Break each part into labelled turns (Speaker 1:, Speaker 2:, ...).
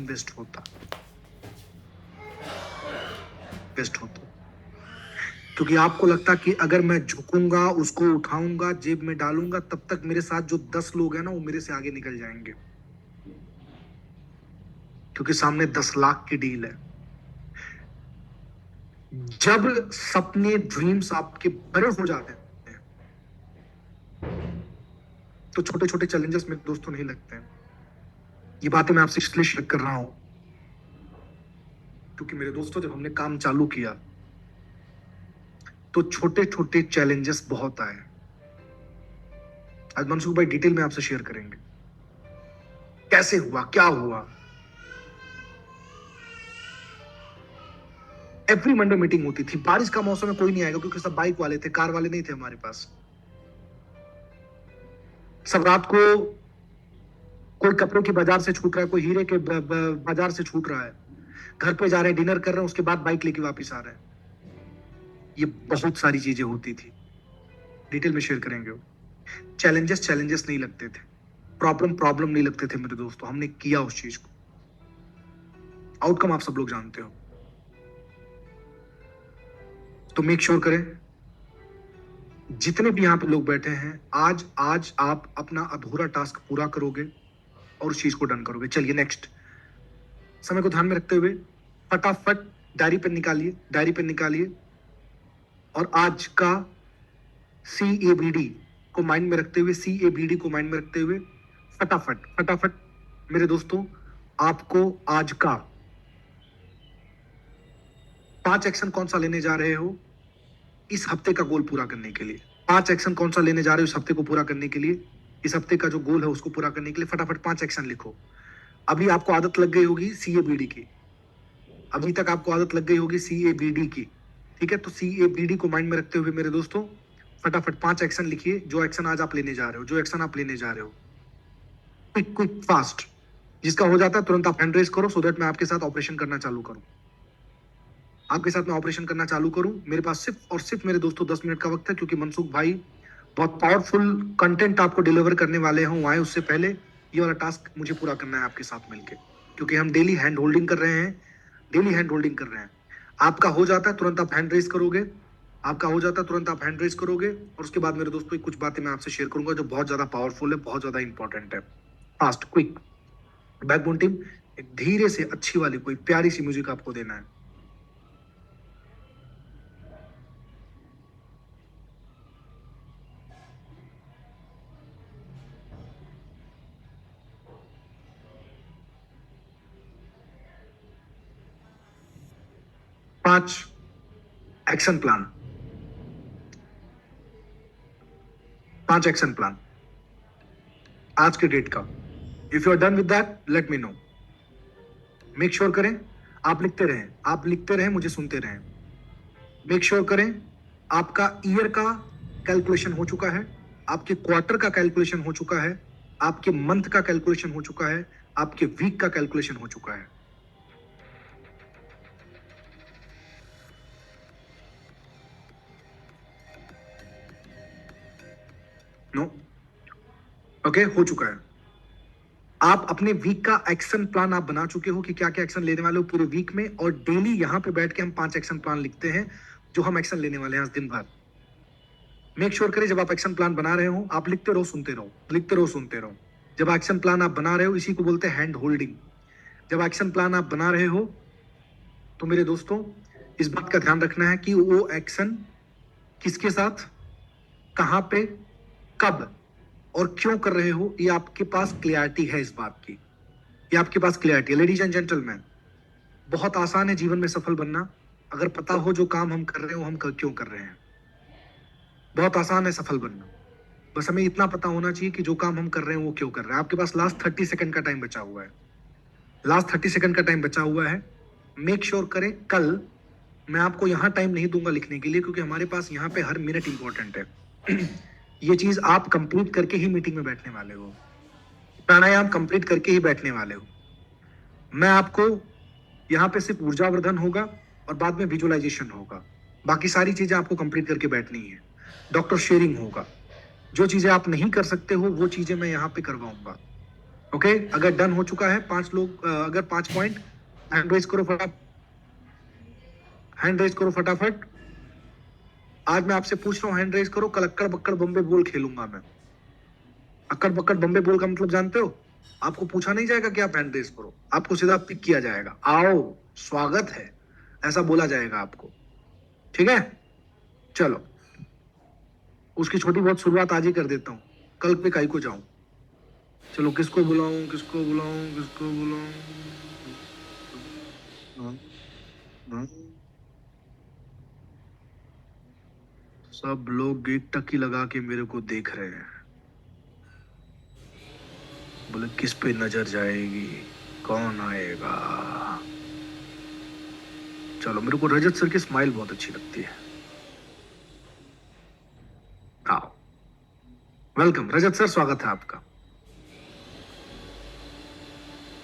Speaker 1: Waste होता waste होता क्योंकि आपको लगता कि अगर मैं झुकूंगा, उसको उठाऊंगा, जेब में डालूंगा, तब तक मेरे साथ जो 10 लोग हैं ना, वो मेरे से आगे निकल जाएंगे, क्योंकि सामने 10 लाख की डील है। जब सपने, ड्रीम्स आपके बड़े हो जाते हैं, तो छोटे छोटे चैलेंजेस मेरे दोस्तों नहीं लगते हैं। ये बातें मैं आपसे इसलिए शेयर कर रहा हूं क्योंकि मेरे दोस्तों, जब हमने काम चालू किया तो छोटे छोटे चैलेंजेस बहुत आए। आज मनसुख भाई डिटेल में आपसे शेयर करेंगे कैसे हुआ, क्या हुआ। एवरी मंडे मीटिंग होती थी। बारिश का मौसम में कोई नहीं आएगा क्योंकि सब बाइक वाले थे, कार वाले नहीं थे हमारे पास। सब रात को कोई कपड़े की बाजार से छूट रहा है, कोई हीरे के बाजार से छूट रहा है, घर पे जा रहे हैं, डिनर कर रहे हैं, उसके बाद बाइक लेके वापस आ रहे हैं। ये बहुत सारी चीजें होती थी, डिटेल में शेयर करेंगे। चैलेंजेस चैलेंजेस नहीं लगते थे, प्रॉब्लम प्रॉब्लम नहीं लगते थे मेरे दोस्तों। हमने किया उस चीज को, आउटकम आप सब लोग जानते हो। तो मेक श्योर करें, जितने भी यहां पे लोग बैठे हैं, आज आज आप अपना अधूरा टास्क पूरा करोगे और उस चीज को डन करोगे। चलिए नेक्स्ट, समय को ध्यान में रखते हुए फटाफट डायरी पेन निकालिए, डायरी पेन निकालिए, और आज का CABD को माइंड में रखते हुए, CABD को माइंड में रखते हुए फटाफट फटाफट मेरे दोस्तों, आपको आज का 5 एक्शन कौन सा लेने जा रहे हो इस हफ्ते का गोल पूरा करने के लिए। 5 एक्शन कौन सा लेने जा रहे हो इस हफ्ते को पूरा करने के लिए, इस हफ्ते का जो गोल है उसको पूरा करने के लिए फटाफट 5 एक्शन लिखो। अभी आपको आदत लग गई होगी CABD की, अभी तक आपको आदत लग गई होगी CABD की, ठीक है। तो CABD को माइंड में रखते हुए मेरे दोस्तों, फटाफट 5 एक्शन लिखिए, जो एक्शन आज आप लेने जा रहे हो, जो एक्शन आप लेने जा रहे हो। क्विक क्विक फास्ट, जिसका हो जाता है तुरंत आप हैंड रेज करो, सो दैट मैं आपके साथ ऑपरेशन करना चालू करूं। आपके साथ मैं ऑपरेशन करना चालू करूं। मेरे पास सिर्फ और सिर्फ मेरे दोस्तों 10 मिनट का वक्त है, क्योंकि मनसुख भाई बहुत पावरफुल कंटेंट आपको डिलीवर करने वाले हों आए उससे पहले ये वाला टास्क मुझे पूरा करना है आपके साथ मिलके, क्योंकि हम डेली हैंड होल्डिंग कर रहे हैं, डेली हैंड होल्डिंग कर रहे हैं। आपका हो जाता है तुरंत आप हैंड रेज करोगे, आपका हो जाता है तुरंत आप हैंड रेज करोगे, और उसके बाद मेरे दोस्तों कुछ बातें मैं आपसे शेयर करूंगा जो बहुत ज्यादा पावरफुल है, बहुत ज्यादा इंपॉर्टेंट है। फास्ट क्विक, बैकबोन टीम, एक धीरे से अच्छी वाली कोई प्यारी सी म्यूजिक आपको देना है। पांच एक्शन प्लान, 5 एक्शन प्लान आज के डेट का। If you are done with that let me know. Make sure करें आप लिखते रहें, आप लिखते रहें, मुझे सुनते रहें। मेक श्योर करें आपका ईयर का कैलकुलेशन हो चुका है, आपके क्वार्टर का कैलकुलेशन हो चुका है, आपके मंथ का कैलकुलेशन हो चुका है, आपके वीक का कैलकुलेशन हो चुका है। नो, ओके, हो चुका है। आप अपने वीक का एक्शन प्लान आप बना चुके हो कि क्या क्या एक्शन लेने वाले हो पूरे वीक में, और डेली यहां पे बैठ के हम 5 एक्शन प्लान लिखते हैं जो हम एक्शन लेने वाले हैं आज दिन भर। मेक श्योर करें जब आप एक्शन प्लान बना रहे हो आप लिखते रहो, सुनते रहो, लिखते रहो, सुनते रहो। जब एक्शन प्लान आप बना रहे हो, इसी को बोलते हैं हैंड होल्डिंग। जब एक्शन प्लान आप बना रहे हो तो मेरे दोस्तों इस बात का ध्यान रखना है कि वो एक्शन किसके साथ, कहां पे, कब और क्यों कर रहे हो, ये आपके पास क्लियरिटी है इस बात की, ये आपके पास क्लियरिटी है। लेडीज एंड जेंटलमैन, बहुत आसान है जीवन में सफल बनना, अगर पता हो जो काम हम कर रहे हो हम क्यों कर रहे हैं। बहुत आसान है सफल बनना, बस हमें इतना पता होना चाहिए कि जो काम हम कर रहे हैं वो क्यों कर रहे हैं। आपके पास लास्ट 30 सेकंड का टाइम बचा हुआ है, लास्ट 30 सेकंड का टाइम बचा हुआ है। मेक श्योर करें, कल मैं आपको यहां टाइम नहीं दूंगा लिखने के लिए, क्योंकि हमारे पास यहाँ पे हर मिनट इंपॉर्टेंट है। ये चीज आप कंप्लीट करके ही मीटिंग में बैठने वाले हो, प्राणायाम कंप्लीट करके ही बैठने वाले हो। मैं आपको यहाँ पे सिर्फ ऊर्जावर्धन होगा और बाद में विजुअलाइजेशन होगा, बाकी सारी चीजें आपको कंप्लीट करके बैठनी है। डॉक्टर शेयरिंग होगा, जो चीजें आप नहीं कर सकते हो वो चीजें मैं यहाँ पे करवाऊंगा। ओके अगर डन हो चुका है 5 लोग, अगर 5 पॉइंट, हैंड रेज करो फटाफट, हैंड रेज करो फटाफट। आज मैं आपसे पूछ रहा हूँ, हैंड रेज करो। कल अक्कड़ बक्कड़ बम्बे बोल खेलूंगा मैं। अक्कड़ बक्कड़ बम्बे बोल का मतलब जानते हो? आपको पूछा नहीं जाएगा कि आप हैंड रेज करो, आपको सीधा पिक किया जाएगा, आओ स्वागत है, ऐसा बोला जाएगा आपको। ठीक है, चलो उसकी छोटी बहुत शुरुआत आज ही कर देता हूँ, कल पे काई को जाऊं। चलो किसको बुलाऊं, किसको बुलाऊं, किसको बुलाऊं? हाँ, हाँ। सब लोग एक टकी लगा के मेरे को देख रहे हैं, बोले किस पे नजर जाएगी, कौन आएगा। चलो मेरे को रजत सर की स्माइल बहुत अच्छी लगती है। आओ, वेलकम रजत सर, स्वागत है आपका।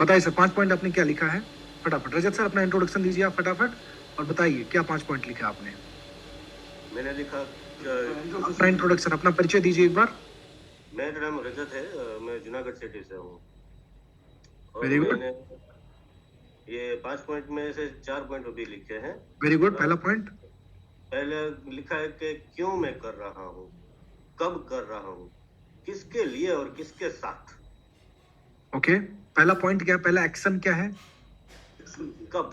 Speaker 1: बताइए सर 5 पॉइंट आपने क्या लिखा है, फटाफट। रजत सर अपना इंट्रोडक्शन दीजिए आप फटाफट, और बताइए क्या 5 पॉइंट लिखा आपने।
Speaker 2: मैंने लिखा
Speaker 1: अपना इंट्रोडक्शन, अपना परिचय दीजिए एक बार।
Speaker 2: मेरा नाम रजत है, मैं जूनागढ़ सिटी से हूँ। और
Speaker 1: वेरी गुड,
Speaker 2: मैंने ये 5 पॉइंट में से 4 पॉइंट अभी लिखे हैं।
Speaker 1: Very good. पहला पॉइंट,
Speaker 2: पहले लिखा है कि क्यों मैं कर रहा हूँ, कब कर रहा हूँ, किसके लिए और किसके साथ।
Speaker 1: ओके पहला पॉइंट क्या है, पहला एक्शन क्या है?
Speaker 2: कब,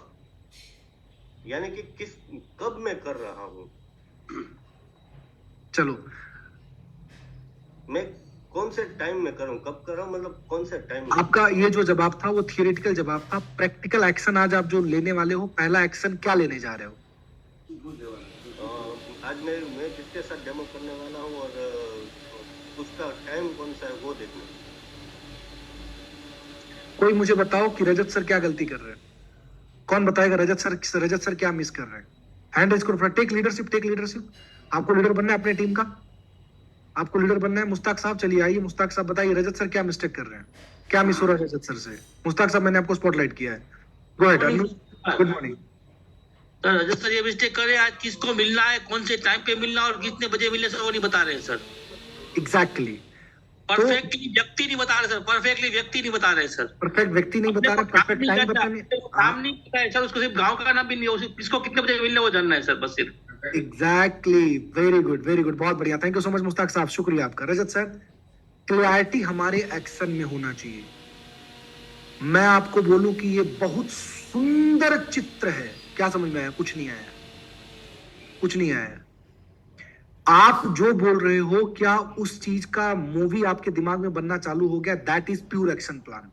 Speaker 2: यानी कि किस, कब मैं कर रहा हूँ,
Speaker 1: चलो
Speaker 2: मैं कौन से टाइम में करूँ, कब कर रहा हूँ मतलब कौन से टाइम में।
Speaker 1: आपका ये जो जवाब था वो थियोरेटिकल जवाब था। प्रैक्टिकल एक्शन आज आप जो लेने वाले हो, पहला एक्शन क्या लेने जा रहे हो?
Speaker 2: आज मैं किसके साथ डेमो करने वाला हूँ और उसका टाइम कौन सा है वो देखना।
Speaker 1: कोई मुझे बताओ कि रजत सर क्या गलती कर रहे हैं, कौन बताएगा रजत सर क्या मिस कर रहे हैं? हैंड रेज करो, टेक लीडरशिप, टेक लीडरशिप। आपको लीडर बनना है अपने टीम का, आपको लीडर बनना है। मुश्ताक साहब चलिए आइए, मुश्ताक साहब बताइए रजत सर क्या मिस्टेक कर रहे हैं, क्या मिस हो रहा है रजत सर से? मुश्ताक साहब मैंने आपको स्पॉटलाइट किया है, go ahead. Good morning
Speaker 3: sir. Rajat sir ये मिस्टेक कर रहे हैं, आज किसको मिलना है, कौन से टाइम पे मिलना और कितने बजे मिलने, सर वो नहीं बता रहे हैं सर।
Speaker 1: एग्जैक्टली,
Speaker 3: परफेक्टली व्यक्ति नहीं बता रहे सर, परफेक्टली व्यक्ति नहीं बता रहे सर।
Speaker 1: परफेक्ट व्यक्ति नहीं बता रहे, परफेक्ट टाइम बताने।
Speaker 3: काम नहीं पता है सर, उसको सिर्फ गांव का नाम भी नहीं, उसे किसको कितने बजे मिलने वो जानना है सर, बस सिर्फ।
Speaker 1: Exactly, very good very good, बहुत बढ़िया, thank you so much Mushtaq साहब, शुक्रिया आपका। रजत सर, क्लैरिटी हमारे एक्शन में होना चाहिए। मैं आपको बोलूं कि ये बहुत सुंदर चित्र है, क्या समझ में आया? कुछ नहीं आया, कुछ नहीं आया। आप जो बोल रहे हो, क्या उस चीज का मूवी आपके दिमाग में बनना चालू हो गया? That is pure action plan.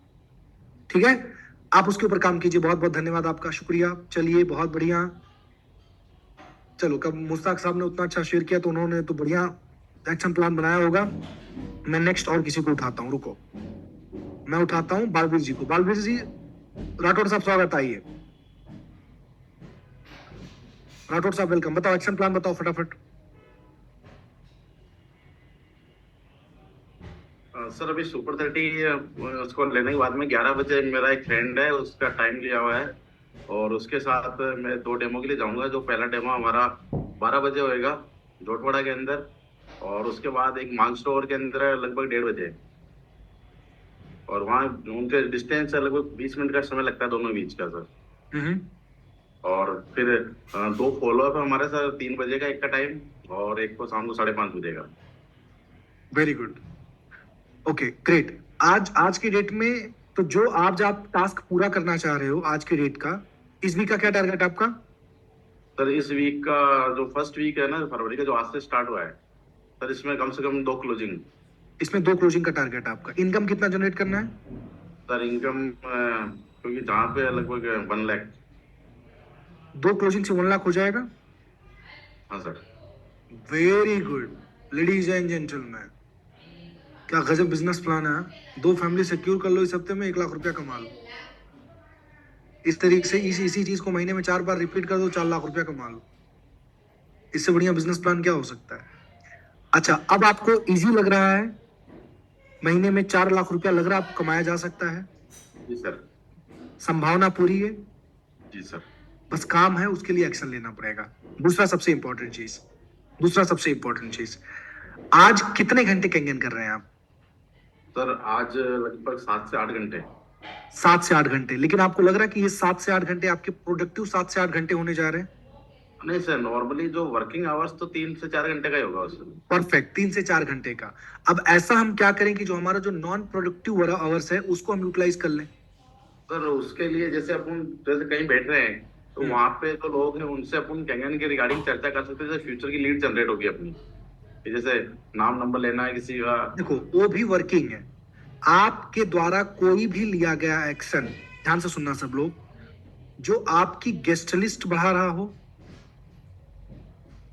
Speaker 1: ठीक है, आप उसके ऊपर काम कीजिए। बहुत बहुत धन्यवाद आपका, शुक्रिया। चलिए बहुत बढ़िया। चलो, कब मुश्ताक साहब ने उतना अच्छा शेयर किया तो उन्होंने तो बढ़िया एक्शन प्लान बनाया होगा। मैं नेक्स्ट और किसी को उठाता हूं, रुको, मैं उठाता हूं बालवीर जी को। बालवीर जी, राठौड़ साहब स्वागत, आइए। राठौड़ साहब वेलकम, बताओ एक्शन प्लान बताओ फटाफट।
Speaker 4: सर अभी सुपर 30 उसको लेने के बाद में 11 बजे मेरा एक फ्रेंड है, उसका टाइम लिया हुआ है और उसके साथ मैं 2 डेमो के लिए जाऊंगा। जो पहला डेमो हमारा 12 बजे होएगा जोटवाड़ा के अंदर, और उसके बाद एक मांग स्टोर के अंदर लगभग 1:30 बजे, और वहाँ उनके डिस्टेंस लगभग 20 मिनट का समय लगता है दोनों बीच का सर। और फिर 2 फॉलोअप है हमारे सर, 3 बजे का एक का टाइम और एक को शाम को 5:30 बजे का।
Speaker 1: Very good, okay great. आज की डेट में तो जो आप टास्क पूरा करना चाह रहे हो आज के डेट का, इस वीक का क्या टारगेट आपका?
Speaker 4: सर इस वीक का जो फर्स्ट वीक है ना फरवरी का, जो आज से स्टार्ट हुआ है सर, इसमें कम से कम 2 क्लोजिंग।
Speaker 1: इसमें 2 क्लोजिंग का टारगेट है आपका। इनकम कितना जनरेट करना है?
Speaker 4: सर इनकम क्योंकि जहाँ पे लगभग 1 लाख।
Speaker 1: 2 क्लोजिंग से 1 लाख हो जाएगा।
Speaker 4: हाँ sir.
Speaker 1: Very good ladies and gentleman, क्या गजब बिजनेस प्लान है। 2 फैमिली सिक्योर कर लो, इस हफ्ते में 1 लाख रुपया कमा लो। इस तरीके से इसी चीज को महीने में 4 बार रिपीट कर दो, 4 लाख रुपया कमा लो। इससे बढ़िया बिजनेस प्लान क्या हो सकता है? अच्छा, अब आपको इजी लग रहा है, महीने में 4 लाख रुपया लग रहा है आपको कमाया जा सकता है?
Speaker 4: जी सर।
Speaker 1: संभावना पूरी है?
Speaker 4: जी सर।
Speaker 1: बस काम है, उसके लिए एक्शन लेना पड़ेगा। दूसरा सबसे इंपॉर्टेंट चीज, आज कितने घंटे कैंगन कर रहे हैं आप?
Speaker 4: सर आज लगभग 7 से 8 घंटे।
Speaker 1: 7 से 8 घंटे, लेकिन आपको लग रहा है कि ये 7 से 8 घंटे आपके प्रोडक्टिव 7 से 8 घंटे होने जा रहे हैं?
Speaker 4: नहीं सर, नॉर्मली जो वर्किंग आवर्स तो 3 से 4 घंटे का ही होगा उसमें।
Speaker 1: परफेक्ट, 3 से 4 घंटे का। अब ऐसा हम क्या करें कि जो हमारा जो नॉन प्रोडक्टिव आवर्स है उसको हम यूटिलाइज कर लें।
Speaker 4: सर उसके लिए जैसे अपन जैसे कहीं बैठ रहे हैं तो वहां पे तो लोग हैं, उनसे अपन कैंगन के रिगार्डिंग चर्चा कर सकते हैं, जैसे फ्यूचर की लीड जनरेट होगी अपनी, कि जैसे नाम नंबर लेना है किसी का।
Speaker 1: देखो वो भी वर्किंग है। आपके द्वारा कोई भी लिया गया एक्शन, ध्यान से सुनना सब लोग, जो आपकी गेस्ट लिस्ट बढ़ा रहा हो,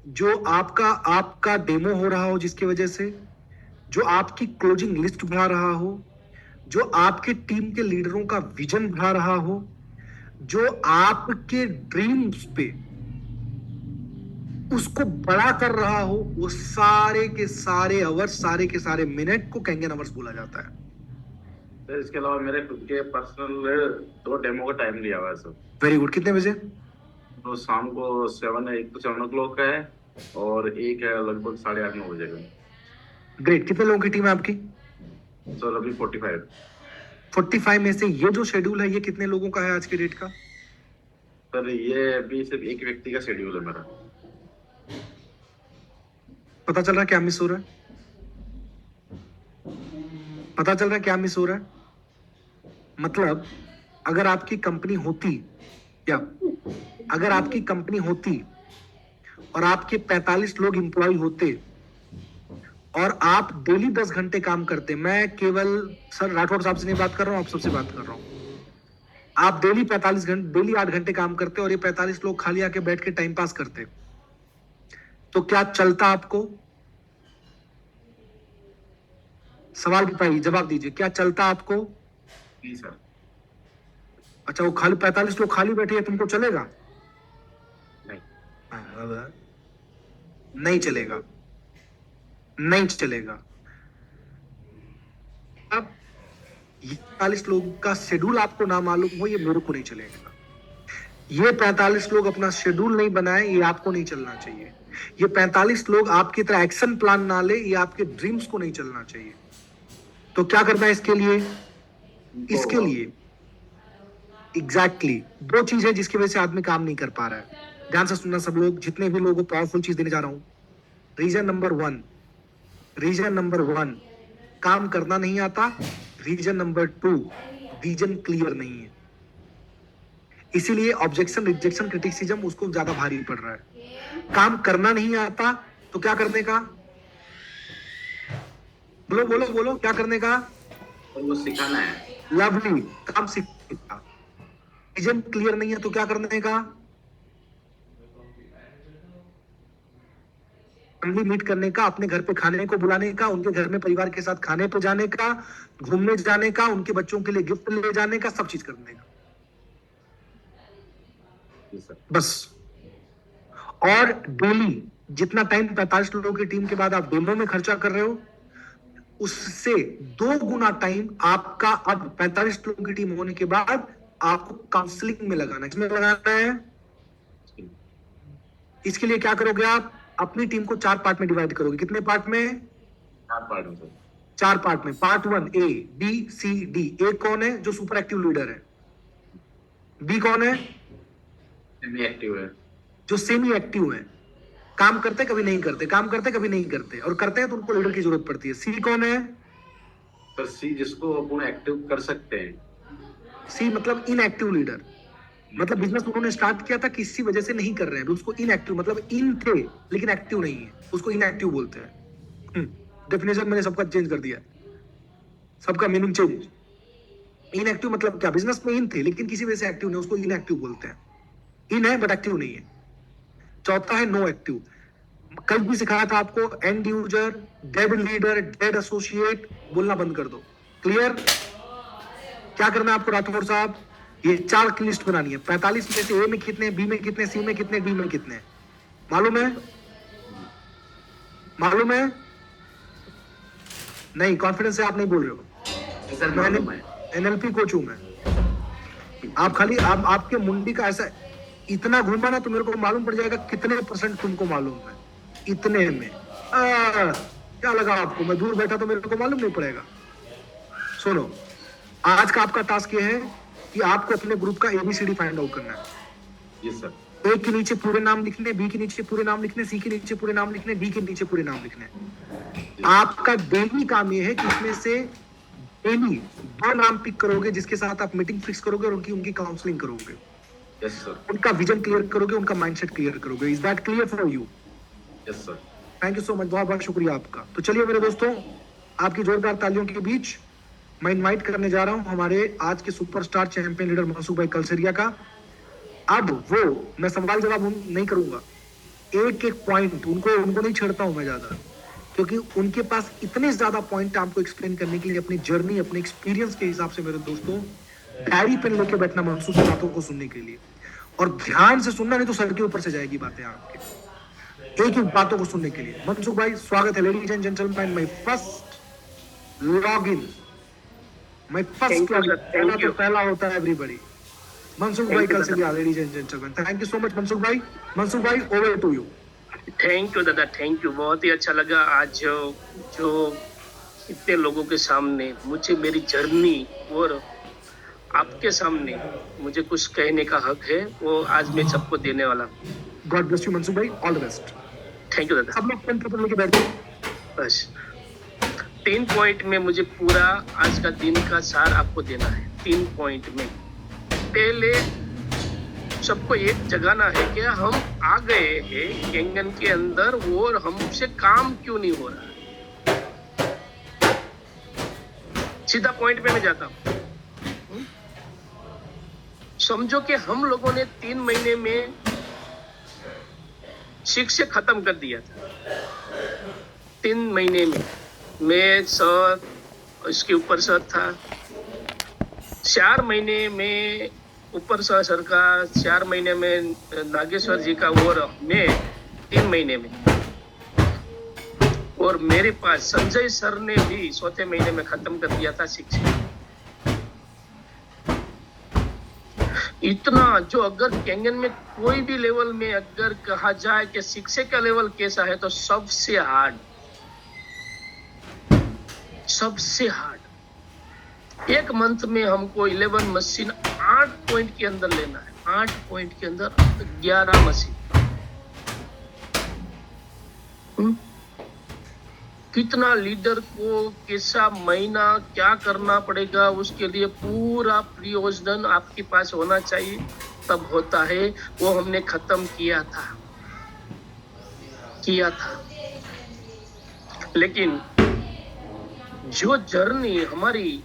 Speaker 1: जो आपका डेमो हो रहा हो जिसकी वजह से, जो आपकी क्लोजिंग लिस्ट बढ़ा रहा हो, जो आपके टीम के लीडरों का विजन बढ़ा रहा हो, जो आपके ड्रीम्स पे उसको बड़ा कर रहा हो, वो सारे के सारे आवर्स, सारे के सारे मिनट को कैंगन आवर्स बोला जाता है।
Speaker 4: सर इसके अलावा मेरे खुद के पर्सनल 2 डेमो का टाइम लिया हुआ है सर।
Speaker 1: Very good. कितने बजे?
Speaker 4: तो शाम को 7 है, एक तो 7 o'clock का है और एक है लगभग 8:30-9 बजे का।
Speaker 1: ग्रेट। कितने लोगों की टीम है आपकी?
Speaker 4: सर अभी 45।
Speaker 1: 45 में से ये जो शेड्यूल है ये कितने लोगों का है आज के डेट का?
Speaker 4: सर ये अभी सिर्फ एक व्यक्ति का शेड्यूल है मेरा।
Speaker 1: पता चल रहा है क्या मिस हो रहा है? पता चल रहा है क्या मिस हो रहा है? मतलब अगर आपकी कंपनी होती, या अगर आपकी कंपनी होती और आपके 45 लोग इंप्लॉय होते और आप डेली 10 घंटे काम करते, मैं केवल सर राठौड़ साहब से नहीं बात कर रहा हूं, आप सबसे बात कर रहा हूं, आप डेली 45 घंटे, डेली 8 घंटे काम करते और ये 45 लोग खाली आके बैठ के टाइम पास करते, तो क्या चलता आपको? सवाल बताइए, जवाब दीजिए, क्या चलता आपको?
Speaker 4: जी सर।
Speaker 1: अच्छा, वो खाली 45 लोग खाली बैठे हैं, तुमको चलेगा?
Speaker 4: नहीं।
Speaker 1: नहीं चलेगा, नहीं चलेगा। अब ये 45 लोगों का शेड्यूल आपको ना मालूम हो, ये मेरे को नहीं चलेगा। ये 45 लोग अपना शेड्यूल नहीं बनाए, ये आपको नहीं चलना चाहिए। ये 45 लोग आपकी तरह एक्शन प्लान ना ले, ये आपके ड्रीम्स को नहीं चलना चाहिए। तो क्या करना है इसके लिए? इसके लिए एग्जैक्टली 2 चीज है जिसकी वजह से आदमी काम नहीं कर पा रहा है। ध्यान से सुनना सब लोग, जितने भी लोगों को पावरफुल चीज देने जा रहा हूं। रीजन नंबर 1, काम करना नहीं आता। रीजन नंबर 2, विजन क्लियर नहीं है। इसीलिए ऑब्जेक्शन, रिजेक्शन, क्रिटिसिज्म उसको ज्यादा भारी पड़ रहा है। काम करना नहीं आता तो क्या करने का? बोलो बोलो बोलो, क्या करने का?
Speaker 4: और वो सिखाना है।
Speaker 1: लवली, काम सीखने का। विजन क्लियर नहीं है तो क्या करने का? फैमिली मीट करने का, अपने घर पे खाने को बुलाने का, उनके घर में परिवार के साथ खाने पे जाने का, घूमने जाने का, उनके बच्चों के लिए गिफ्ट ले जाने का, सब चीज करने का,
Speaker 4: जी सर।
Speaker 1: बस। और डेली जितना टाइम 45 लोगों की टीम के बाद आप डेमो में खर्चा कर रहे हो, उससे 2 गुना टाइम आपका अब 45 लोगों की टीम होने के बाद आपको काउंसलिंग में लगाना है। इसमें लगाना है। इसके लिए क्या करोगे आप? अपनी टीम को 4 पार्ट में डिवाइड करोगे। कितने पार्ट में?
Speaker 4: 4 पार्ट में सर।
Speaker 1: 4 पार्ट में। Part 1 A, B, C, D। ए कौन है? जो सुपर एक्टिव लीडर है। बी कौन है?
Speaker 4: सेमी एक्टिव है।
Speaker 1: जो सेमी एक्टिव है, काम करते कभी नहीं करते, काम करते कभी नहीं करते, और करते हैं तो उनको लीडर की जरूरत पड़ती है। सी कौन है?
Speaker 4: सर सी जिसको अपन एक्टिव कर सकते हैं।
Speaker 1: सी मतलब इनएक्टिव लीडर। मतलब बिजनेस उन्होंने स्टार्ट किया था, किसी वजह से नहीं कर रहे हैं, उसको इनएक्टिव, मतलब इन थे लेकिन एक्टिव नहीं है, उसको इनएक्टिव बोलते हैं। डेफिनेशन मैंने सबका चेंज कर दिया, सबका मीनिंग चेंज। इनएक्टिव मतलब क्या? बिजनेस में इन थे लेकिन किसी वजह से एक्टिव नहीं, उसको इनएक्टिव बोलते हैं। इन है बट एक्टिव नहीं है। चौथा है नो एक्टिव। कल भी सिखाया था आपको, and user, dead leader, dead associate, बोलना बंद कर दो। क्लियर? क्या करना है आपको राठौर साहब? ये 4 की लिस्ट बनानी है। 45 में से ए में कितने, बी में कितने, सी में कितने, डी में कितने, मालूम है? मालूम है? नहीं, कॉन्फिडेंस से आप नहीं बोल रहे हो।
Speaker 4: सर मालूम है।
Speaker 1: एनएलपी कोच हूं मैं। आप खाली आपके मुंडी का ऐसा इतना घूमा ना तो मेरे को मालूम पड़ जाएगा कितने % तुमको मालूम है। इतने में क्या लगा आपको? मैं दूर बैठा तो मेरे को मालूम नहीं पड़ेगा। सुनो, आज का आपका टास्क ये है कि आपको अपने ग्रुप का एबीसीडी फाइंड आउट करना है।
Speaker 4: Yes sir.
Speaker 1: ए के नीचे पूरे नाम लिखने, बी के नीचे पूरे नाम लिखने, सी के नीचे पूरे नाम लिखने, डी के नीचे पूरे नाम लिखने। आपका डेली काम ये है कि इसमें से डेली 2 नाम पिक करोगे जिसके साथ आप मीटिंग फिक्स करोगे और उनकी काउंसलिंग करोगे।
Speaker 4: Yes sir.
Speaker 1: उनका विजन क्लियर करोगे, उनका माइंडसेट क्लियर करोगे। Is that clear for you?
Speaker 4: Yes sir.
Speaker 1: Thank you so much, बहुत बहुत शुक्रिया आपका। तो चलिए मेरे दोस्तों, आपकी जोरदार तालियों के बीच मैं इनवाइट करने जा रहा हूं हमारे आज के सुपरस्टार चैंपियन लीडर मनसुख भाई कलसरिया का। अब वो मैं सवाल जवाब नहीं करूंगा, एक एक पॉइंट उनको नहीं छेड़ता हूं मैं ज्यादा, क्योंकि उनके पास इतने ज्यादा पॉइंट आपको एक्सप्लेन करने के लिए, अपनी जर्नी, अपने एक्सपीरियंस के हिसाब से मेरे दोस्तों, डायरी पेन लेके बैठना मनसुख की बातों को सुनने के लिए, और ध्यान से सुनना, नहीं तो सर के ऊपर से जाएगी बातें आपके, एक एक बातों को सुनने के लिए। मनसुख भाई स्वागत है। Ladies and gentleman, my first log in, my first log in, पहला होता है एवरीबॉडी। मनसुख भाई Kalsaria, ladies and gentleman, thank you so much Mansukh भाई। मनसुख भाई, over to you.
Speaker 5: Thank you दादा, थैंक यू। बहुत ही अच्छा लगा आज जो इतने लोगों के सामने मुझे मेरी जर्नी और आपके सामने मुझे कुछ कहने का हक है, वो आज मैं सबको देने वाला हूँ।
Speaker 1: गॉड ब्लेस यू मनसुख भाई, all the best.
Speaker 5: Thank you दादा।
Speaker 1: सब लोग पेन पेपर लेके बैठो।
Speaker 5: बस 3 पॉइंट में मुझे पूरा आज का दिन का सार आपको देना है। 3 पॉइंट में पहले सबको एक जगाना है कि हम आ गए हैं केंगन के अंदर और हमसे काम क्यों नहीं हो रहा। सीधा पॉइंट पे मैं जाता हूं। समझो कि हम लोगों ने 3 महीने में शिक्षा खत्म कर दिया था। 3 महीने में मैं सर, इसके ऊपर सर था। 4 महीने में ऊपर सर का, 4 महीने में नागेश्वर जी का, और मैं 3 महीने में, और मेरे पास संजय सर ने भी 4थे महीने में खत्म कर दिया था शिक्षा। इतना जो, अगर केंगन में कोई भी लेवल में अगर कहा जाए कि शिक्षा का लेवल कैसा है, तो सबसे हार्ड, सबसे हार्ड। एक मंथ में हमको 11 मशीन 8 पॉइंट के अंदर लेना है। 8 पॉइंट के अंदर 11 मशीन। कितना लीडर को कैसा महीना क्या करना पड़ेगा, उसके लिए पूरा प्रयोजन आपके पास होना चाहिए, तब होता है। वो हमने खत्म किया था। लेकिन जो जर्नी हमारी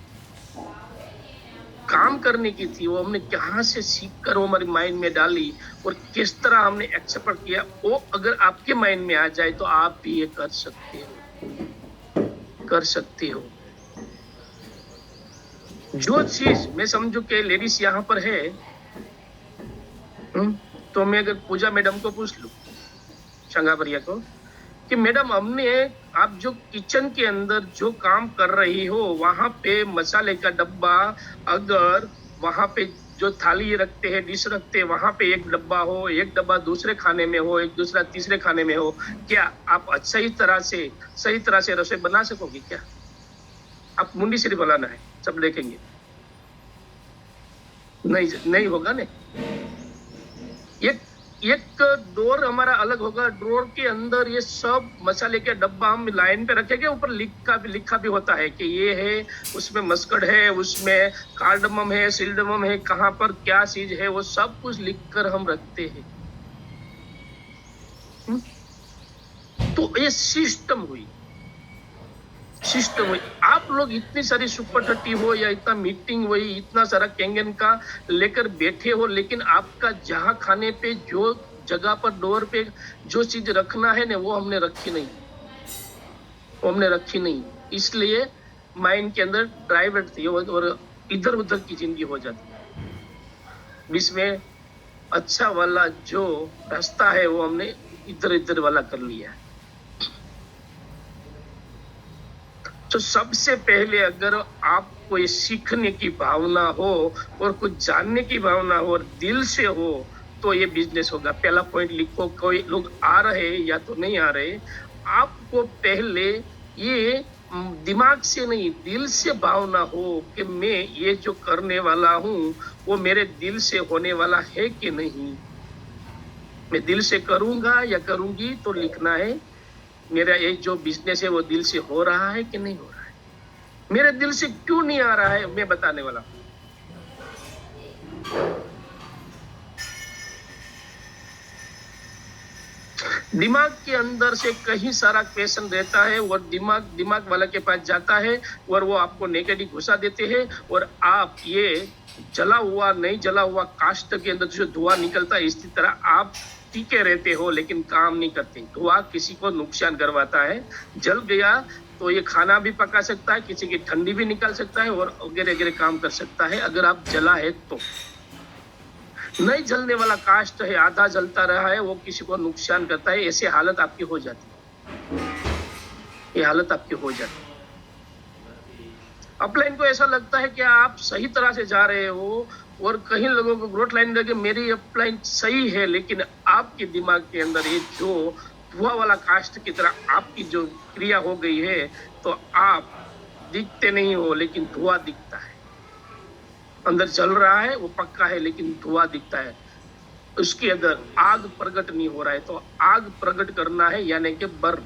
Speaker 5: काम करने की थी, वो हमने कहाँ से सीख कर वो हमारी माइंड में डाली और किस तरह हमने एक्सेप्ट किया, वो अगर आपके माइंड में आ जाए तो आप भी ये कर सकते हो। जो चीज मैं समझू के लेडीज यहाँ पर है, तो मैं अगर पूजा मैडम को पूछ लूं, शंगाभरिया को, कि मैडम हमने, आप जो किचन के अंदर जो काम कर रही हो, वहां पे मसाले का डब्बा, अगर वहां पे जो थाली रखते हैं, डिश रखते हैं, वहां पे एक डब्बा हो, एक डब्बा दूसरे खाने में हो, एक दूसरा तीसरे खाने में हो, क्या आप सही तरह से रसोई बना सकोगे क्या? आप मुंडी सिर्फ बनाना है, सब देखेंगे, नहीं होगा ना। एक डोर हमारा अलग होगा, डोर के अंदर ये सब मसाले के डब्बा हम लाइन पे रखेंगे, ऊपर लिखा भी होता है कि ये है, उसमें मस्कड है, उसमें कार्डमम है, सिल्डमम है, कहाँ पर क्या चीज है, वो सब कुछ लिखकर हम रखते हैं। तो ये सिस्टम हुई। आप लोग इतनी सारी सुपर 30 हो या इतना मीटिंग हुई, इतना सारा केंगन का लेकर बैठे हो, लेकिन आपका जहां खाने पे जो जगह पर डोर पे जो चीज रखना है ना, वो हमने रखी नहीं। इसलिए माइंड के अंदर ड्राइवर्ट थी और इधर उधर की जिंदगी हो जाती। बीच में अच्छा वाला जो रास्ता है वो हमने इधर वाला कर लिया है। तो सबसे पहले अगर आपको ये सीखने की भावना हो और कुछ जानने की भावना हो और दिल से हो, तो ये बिजनेस होगा। पहला पॉइंट लिखो, कोई लोग आ रहे या तो नहीं आ रहे, आपको पहले ये दिमाग से नहीं, दिल से भावना हो कि मैं ये जो करने वाला हूँ वो मेरे दिल से होने वाला है कि नहीं। मैं दिल से करूंगा या करूंगी तो लिखना है, मेरा ये जो बिजनेस है वो दिल से हो रहा है कि नहीं हो रहा है। मेरे दिल से क्यों नहीं आ रहा है मैं बताने वाला हूं। दिमाग के अंदर से कहीं सारा क्वेश्चन रहता है और दिमाग वाला के पास जाता है और वो आपको नेगेटिव घुसा देते हैं और आप ये जला हुआ नहीं जला हुआ काष्ठ के अंदर जो धुआं निकलता है इसी तरह आप टीके रहते हो लेकिन काम नहीं करते। धुआं किसी को नुकसान करवाता है। जल गया तो ये खाना भी पका सकता है, किसी की ठंडी भी निकाल सकता है और वगैरह वगैरह काम कर सकता है अगर आप जला है तो। नहीं जलने वाला काष्ठ है, आधा जलता रहा है, वो किसी को नुकसान करता है। ऐसी हालत आपकी हो जाती है, ये हालत आपकी हो जाती है। अपलाइन को ऐसा लगता है कि आप सही तरह से जा रहे हो और कहीं लोगों को ग्रोथ लाइन लगे मेरी अपलाइन सही है, लेकिन आपके दिमाग के अंदर ये जो धुआं वाला काष्ठ की तरह आपकी जो क्रिया हो गई है तो आप दिखते नहीं हो लेकिन धुआं दिखता है। अंदर जल रहा है वो पक्का है लेकिन धुआं दिखता है। उसके अंदर आग प्रकट नहीं हो रहा है तो आग प्रकट करना है यानी कि बर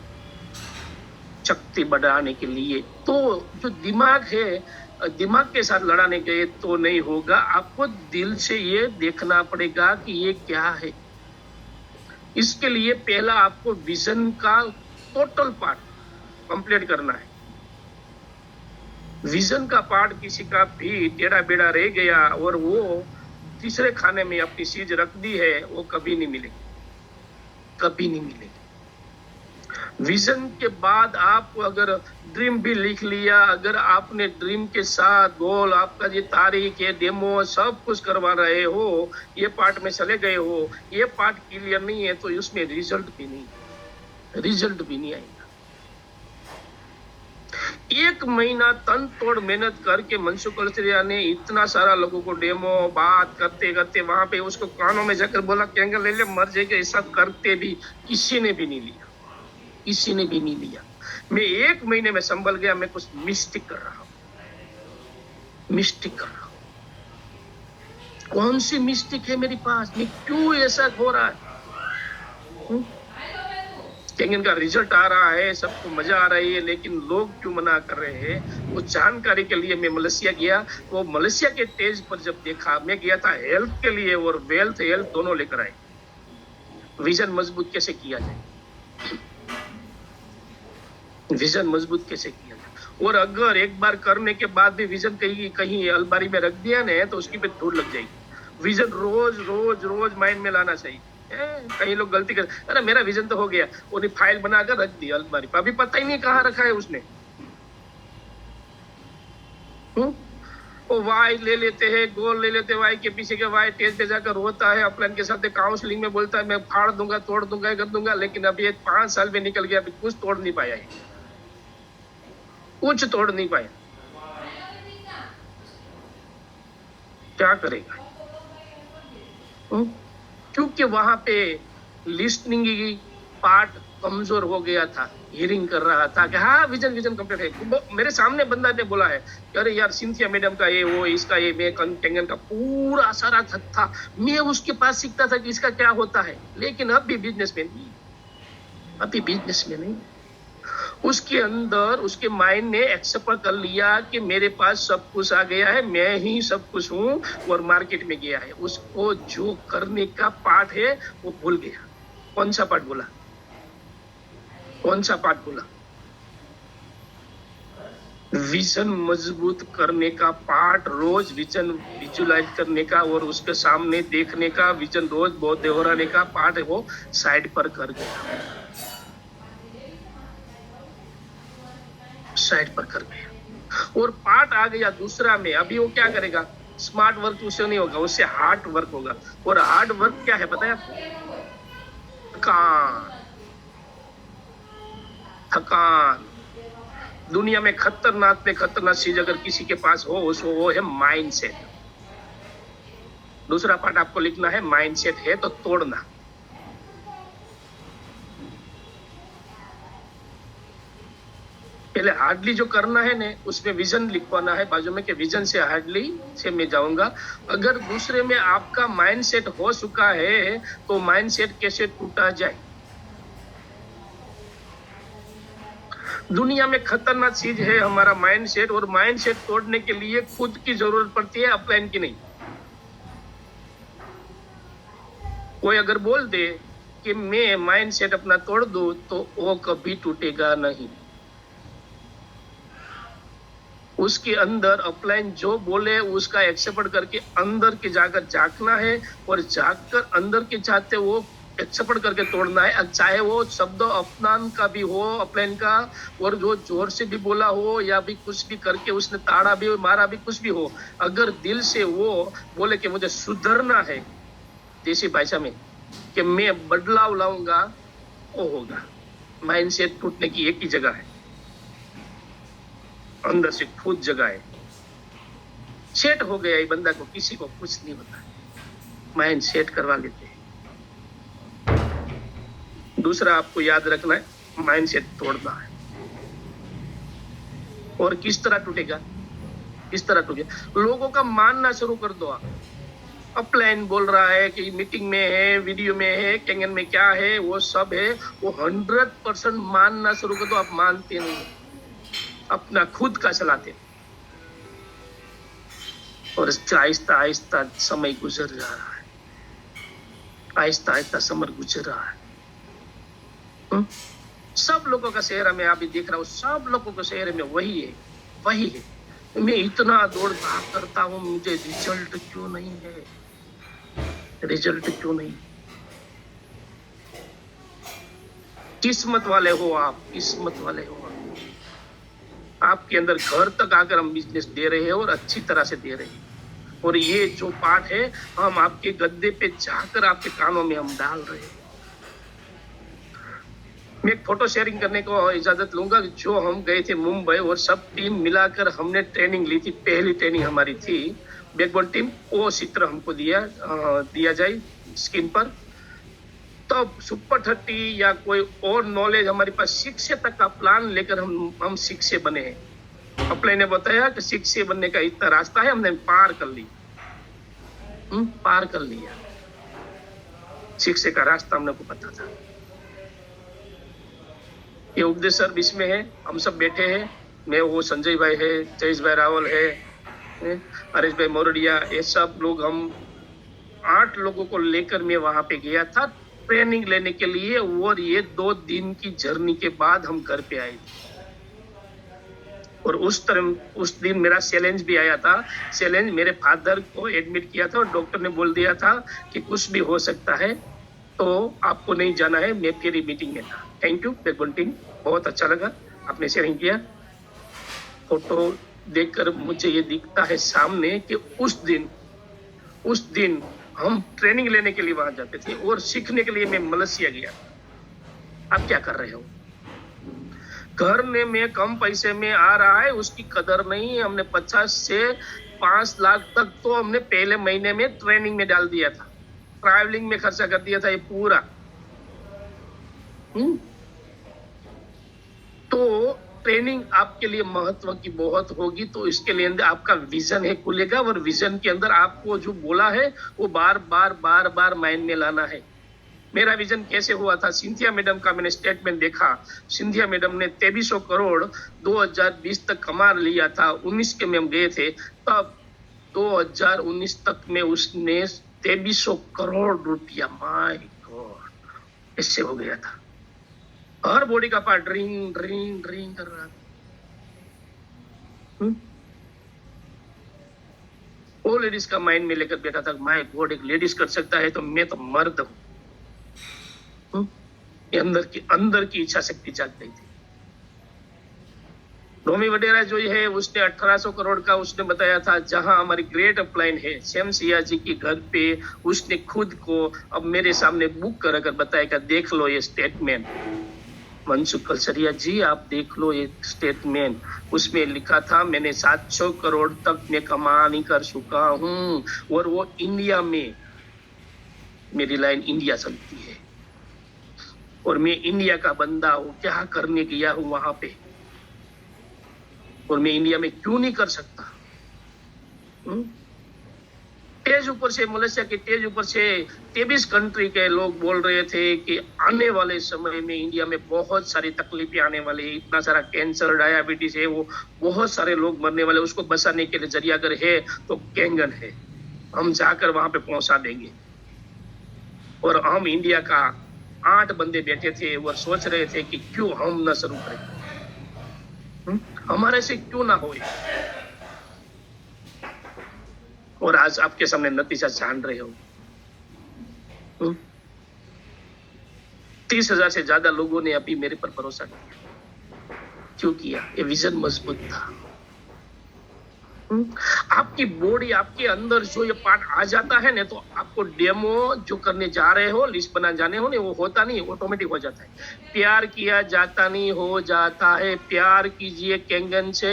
Speaker 5: शक्ति बढ़ाने के लिए। तो जो दिमाग है दिमाग के साथ लड़ाने के तो नहीं होगा, आपको दिल से ये देखना पड़ेगा कि ये क्या है। इसके लिए पहला आपको विजन का टोटल पार्ट कंप्लीट करना है। विजन का पार्ट किसी का भी टेढ़ा बेड़ा रह गया और वो तीसरे खाने में अपनी चीज रख दी है वो कभी नहीं मिलेगी, कभी नहीं मिलेगी। विजन के बाद आप अगर ड्रीम भी लिख लिया, अगर आपने ड्रीम के साथ गोल आपका ये तारीख ये डेमो सब कुछ करवा रहे हो, ये पार्ट में चले गए हो, ये पार्ट क्लियर नहीं है तो उसमें रिजल्ट भी नहीं आएगा। 1 महीना तन तोड़ मेहनत करके मनसुख कलसरिया ने इतना सारा लोगों को डेमो बात करते करते वहां पे उसको कानों में जाकर बोला कैंगल ले ले मर जाएगा, ऐसा करते भी किसी ने भी नहीं लिया, किसी ने भी नहीं लिया। मैं 1 महीने में संभल गया, मैं कुछ मिस्टेक कर रहा हूं। कौन सी मिस्टेक है मेरे पास, मैं क्यों ऐसा हो रहा है? कैंगन का रिजल्ट आ रहा है, सबको मजा आ रही है, लेकिन लोग क्यों मना कर रहे हैं? वो जानकारी के लिए मैं मलेशिया गया, वो मलेशिया के तेज पर जब देखा, मैं गया था हेल्थ के लिए और वेल्थ हेल्थ दोनों लेकर आए। विजन मजबूत कैसे किया जाए, विजन मजबूत कैसे किया जाए। और अगर एक बार करने के बाद भी विजन कहीं अलमारी में रख दिया ना तो उसकी पे धूल लग जाएगी। विजन रोज माइंड में लाना चाहिए। कई लोग गलती कर, अरे मेरा विजन तो हो गया, उन्हें फाइल बनाकर रख दी अलमारी पर, अभी पता ही नहीं कहाँ रखा है उसने। वो वाई ले लेते हैं, गोल ले लेते हैं, वाई के पीछे के वाई टेज पे जाकर रोता है, अपलाइन के साथ काउंसलिंग में बोलता है मैं फाड़ दूंगा, तोड़ दूंगा, कर दूंगा, लेकिन अभी 5 साल में निकल गया, अभी कुछ तोड़ नहीं पाया है, कुछ तोड़ नहीं पाया। क्या करेगा? क्योंकि वहां पे लिस्निंग की पार्ट कमजोर हो गया था, हियरिंग कर रहा था कि हाँ विजन कंप्लीट है। मेरे सामने बंदा ने बोला है कि अरे यार सिंथिया मैडम का ये वो इसका ये, मैं कैंगन का पूरा सारा था, मैं उसके पास सीखता था कि इसका क्या होता है, लेकिन अब भी बिजनेसमैन नहीं। उसके अंदर उसके माइंड ने एक्सेप्ट कर लिया कि मेरे पास सब कुछ आ गया है, मैं ही सब कुछ हूँ, और मार्केट में गया है। उसको जो करने का पार्ट है वो भूल गया। कौन सा पार्ट बोला? विजन मजबूत करने का पार्ट, रोज विजन विजुलाइज करने का और उसके सामने देखने का, विजन रोज बहुत दोहराने का पार्ट है वो साइड पर कर गया, और पार्ट आ गया दूसरा में। अभी वो क्या करेगा? स्मार्ट वर्क उससे नहीं होगा, उससे हार्ड वर्क होगा। और हार्ड वर्क क्या है पता है आपको? थकान। दुनिया में खतरनाक चीज अगर किसी के पास हो वो है माइंडसेट। दूसरा पार्ट आपको लिखना है, माइंडसेट है तो तोड़ना। पहले हार्डली जो करना है ने उसमें विजन लिखवाना है बाजू में कि विजन से हार्डली से मैं जाऊंगा। अगर दूसरे में आपका माइंडसेट हो चुका है तो माइंडसेट कैसे टूटा जाए। दुनिया में खतरनाक चीज है हमारा माइंडसेट, और माइंडसेट तोड़ने के लिए खुद की जरूरत पड़ती है, अपलाइन की नहीं। कोई अगर बोल दे कि मैं माइंडसेट अपना तोड़ दूं तो वो कभी टूटेगा नहीं। उसके अंदर अपलाइन जो बोले उसका एक्सेप्ट करके अंदर के जाकर झांकना है, और झांक कर अंदर के चाहते वो एक्सेप्ट करके तोड़ना है। चाहे वो शब्द अपमान का भी हो अपलाइन का, और जो जोर से भी बोला हो या भी कुछ भी करके उसने ताड़ा भी मारा भी कुछ भी हो, अगर दिल से वो बोले कि मुझे सुधरना है देसी भाषा में कि मैं बदलाव लाऊंगा, वो होगा। माइंडसेट टूटने की एक ही जगह है, अंदर से खुद जगह है। सेट हो गया ये बंदा को, किसी को कुछ नहीं होता, माइंड सेट करवा लेते हैं। दूसरा आपको याद रखना है, माइंड सेट तोड़ना है। और किस तरह टूटेगा, किस तरह टूटेगा? लोगों का मानना शुरू कर दो आप। अपलाइन बोल रहा है कि मीटिंग में है, वीडियो में है, कैंगन में क्या है, वो सब है, वो 100% मानना शुरू कर दो। आप मानते नहीं, अपना खुद का चलाते, और आहिस्ता आहिस्ता समय गुजर जा रहा है, आहिस्ता आहिस्ता समय गुजर रहा है। सब लोगों का चेहरा में अभी देख रहा हूँ, सब लोगों के चेहरे में वही है, वही है। मैं इतना दौड़ भाग करता हूँ, मुझे रिजल्ट क्यों नहीं है, रिजल्ट क्यों नहीं? किस्मत वाले हो आप, किस्मत वाले हो आप। आपके अंदर घर तक आकर हम बिजनेस दे रहे हैं, और अच्छी तरह से दे रहे हैं। और ये जो पार्ट है, हम आपके गद्दे पे जाकर आपके कानों में हम डाल रहे हैं। मैं एक फोटो शेयरिंग करने को इजाजत लूंगा। जो हम गए थे मुंबई, और सब टीम मिलाकर हमने ट्रेनिंग ली थी, पहली ट्रेनिंग हमारी थी बैकबोन टीम, वो चित्र हमको दिया जाए स्क्रीन पर। तब सुपर 30 या कोई और नॉलेज हमारे पास, शिक्षे तक का प्लान लेकर हम शिक्षे बने हैं। अपने ने बताया कि शिक्षे बनने का इतना रास्ता है, हमने पार कर ली, पार कर लिया। शिक्षे का रास्ता हमने को पता था। ये उपदेश सर्विस में है, हम सब बैठे हैं, मैं वो संजय भाई है, जयेश भाई रावल है, हरीश भाई मोरडिया, ये सब लोग, हम 8 लोगों को लेकर मैं वहां पे गया था ट्रेनिंग लेने के लिए। और ये 2 दिन की जर्नी के बाद हम घर पे आए थे। और उस दिन मेरा चैलेंज भी आया था। चैलेंज, मेरे फादर को एडमिट किया था और डॉक्टर ने बोल दिया था कि कुछ भी हो सकता है, तो आपको नहीं जाना है। मैं तेरी मीटिंग में था। थैंक यू बैकबोन टीम, बहुत अच्छा लगा आपने शेयरिंग किया। फोटो देखकर मुझे ये दिखता है सामने कि उस दिन हम ट्रेनिंग लेने के लिए वहां जाते थे, और सीखने के लिए मैं मलेशिया गया। आप क्या कर रहे हो? घर में कम पैसे में आ रहा है, उसकी कदर नहीं। हमने 50 से 5 लाख तक तो हमने पहले महीने में ट्रेनिंग में डाल दिया था, ट्रैवलिंग में खर्चा कर दिया था ये पूरा। तो ट्रेनिंग आपके लिए महत्व की बहुत होगी। तो इसके लिए अंदर आपका विजन है खुलेगा, और विजन के अंदर आपको जो बोला है वो बार बार माइंड में लाना है। मेरा विजन कैसे हुआ था? सिंधिया मैडम का मैंने स्टेटमेंट देखा। सिंधिया मैडम ने 2300 करोड़ 2020 तक कमा लिया था। 19 के में हम गए थे, तब 2019 तक में उसने 2300 करोड़ रुपया, माय गॉड, इससे हो गया था। हर बॉडी का पार्ट ड्रिंग ड्रिंग ड्रिंग कर रहा था। वो लेडीज का माइंड में लेकर बैठा था, माय गॉड, एक लेडीज कर सकता है तो मैं तो मर्द हूं। ये अंदर की इच्छा शक्ति जाग गई थी। रोमी वडेरा जो है, उसने 1800 करोड़ का उसने बताया था। जहां हमारी ग्रेट अपलाइन है श्याम सिया जी के घर पे, उसने खुद को अब मेरे सामने बुक कर बताया, देख लो ये स्टेटमेंट। मनसुख कलसरिया जी, आप देख लो ये स्टेटमेंट। उसमें लिखा था मैंने 700 करोड़ तक मैं कमानी कर चुका हूं, और वो इंडिया में, मेरी लाइन इंडिया चलती है, और मैं इंडिया का बंदा हूं। क्या करने गया हूं वहां पे? और मैं इंडिया में क्यों नहीं कर सकता? तेज ऊपर से मलेशिया के तेज ऊपर से 23 कंट्री के लोग बोल रहे थे कि आने वाले समय में इंडिया में बहुत सारी तकलीफें आने वाली, इतना सारा कैंसर, डायबिटीज है, वो बहुत सारे लोग मरने वाले, उसको बचाने के लिए जरिया अगर है तो कैंगन है, हम जाकर वहां पे पहुंचा देंगे। और हम इंडिया का 8 बंदे बैठे थे और सोच रहे थे कि क्यों हम न शुरू करें, हमारे से क्यों ना हो। और आज आपके सामने नतीजा जान रहे हो। 30,000 से ज्यादा लोगों ने अभी मेरे पर भरोसा किया। क्यों किया? ये विजन मजबूत था। आपकी बॉडी, आपके अंदर जो ये पार्ट आ जाता है ना, तो आपको डेमो जो करने जा रहे हो, लिस्ट बना जाने हो ना, वो होता नहीं, ऑटोमेटिक हो जाता है। प्यार किया जाता नहीं, हो जाता है। प्यार कीजिए कैंगन से।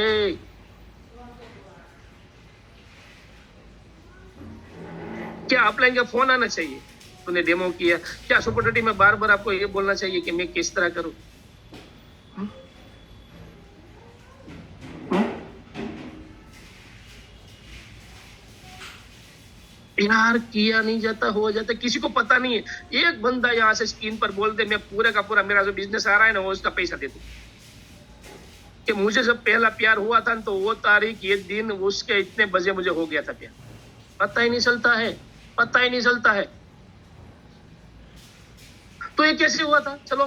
Speaker 5: क्या अपलाइन का फोन आना चाहिए? तूने डेमो किया क्या? सुपर 30 में बार बार आपको ये बोलना चाहिए कि मैं किस तरह करूं? प्यार किया नहीं जाता, हो जाता। किसी को पता नहीं है। एक बंदा यहाँ से स्क्रीन पर बोल दे, मैं पूरे का पूरा मेरा जो बिजनेस आ रहा है ना, वो उसका पैसा दे दूं। कि मुझे जब पहला प्यार हुआ था तो वो तारीख, ये दिन, उसके इतने बजे मुझे हो गया था प्यार। पता ही नहीं चलता है, पता ही नहीं चलता है। तो ये कैसे हुआ था? चलो,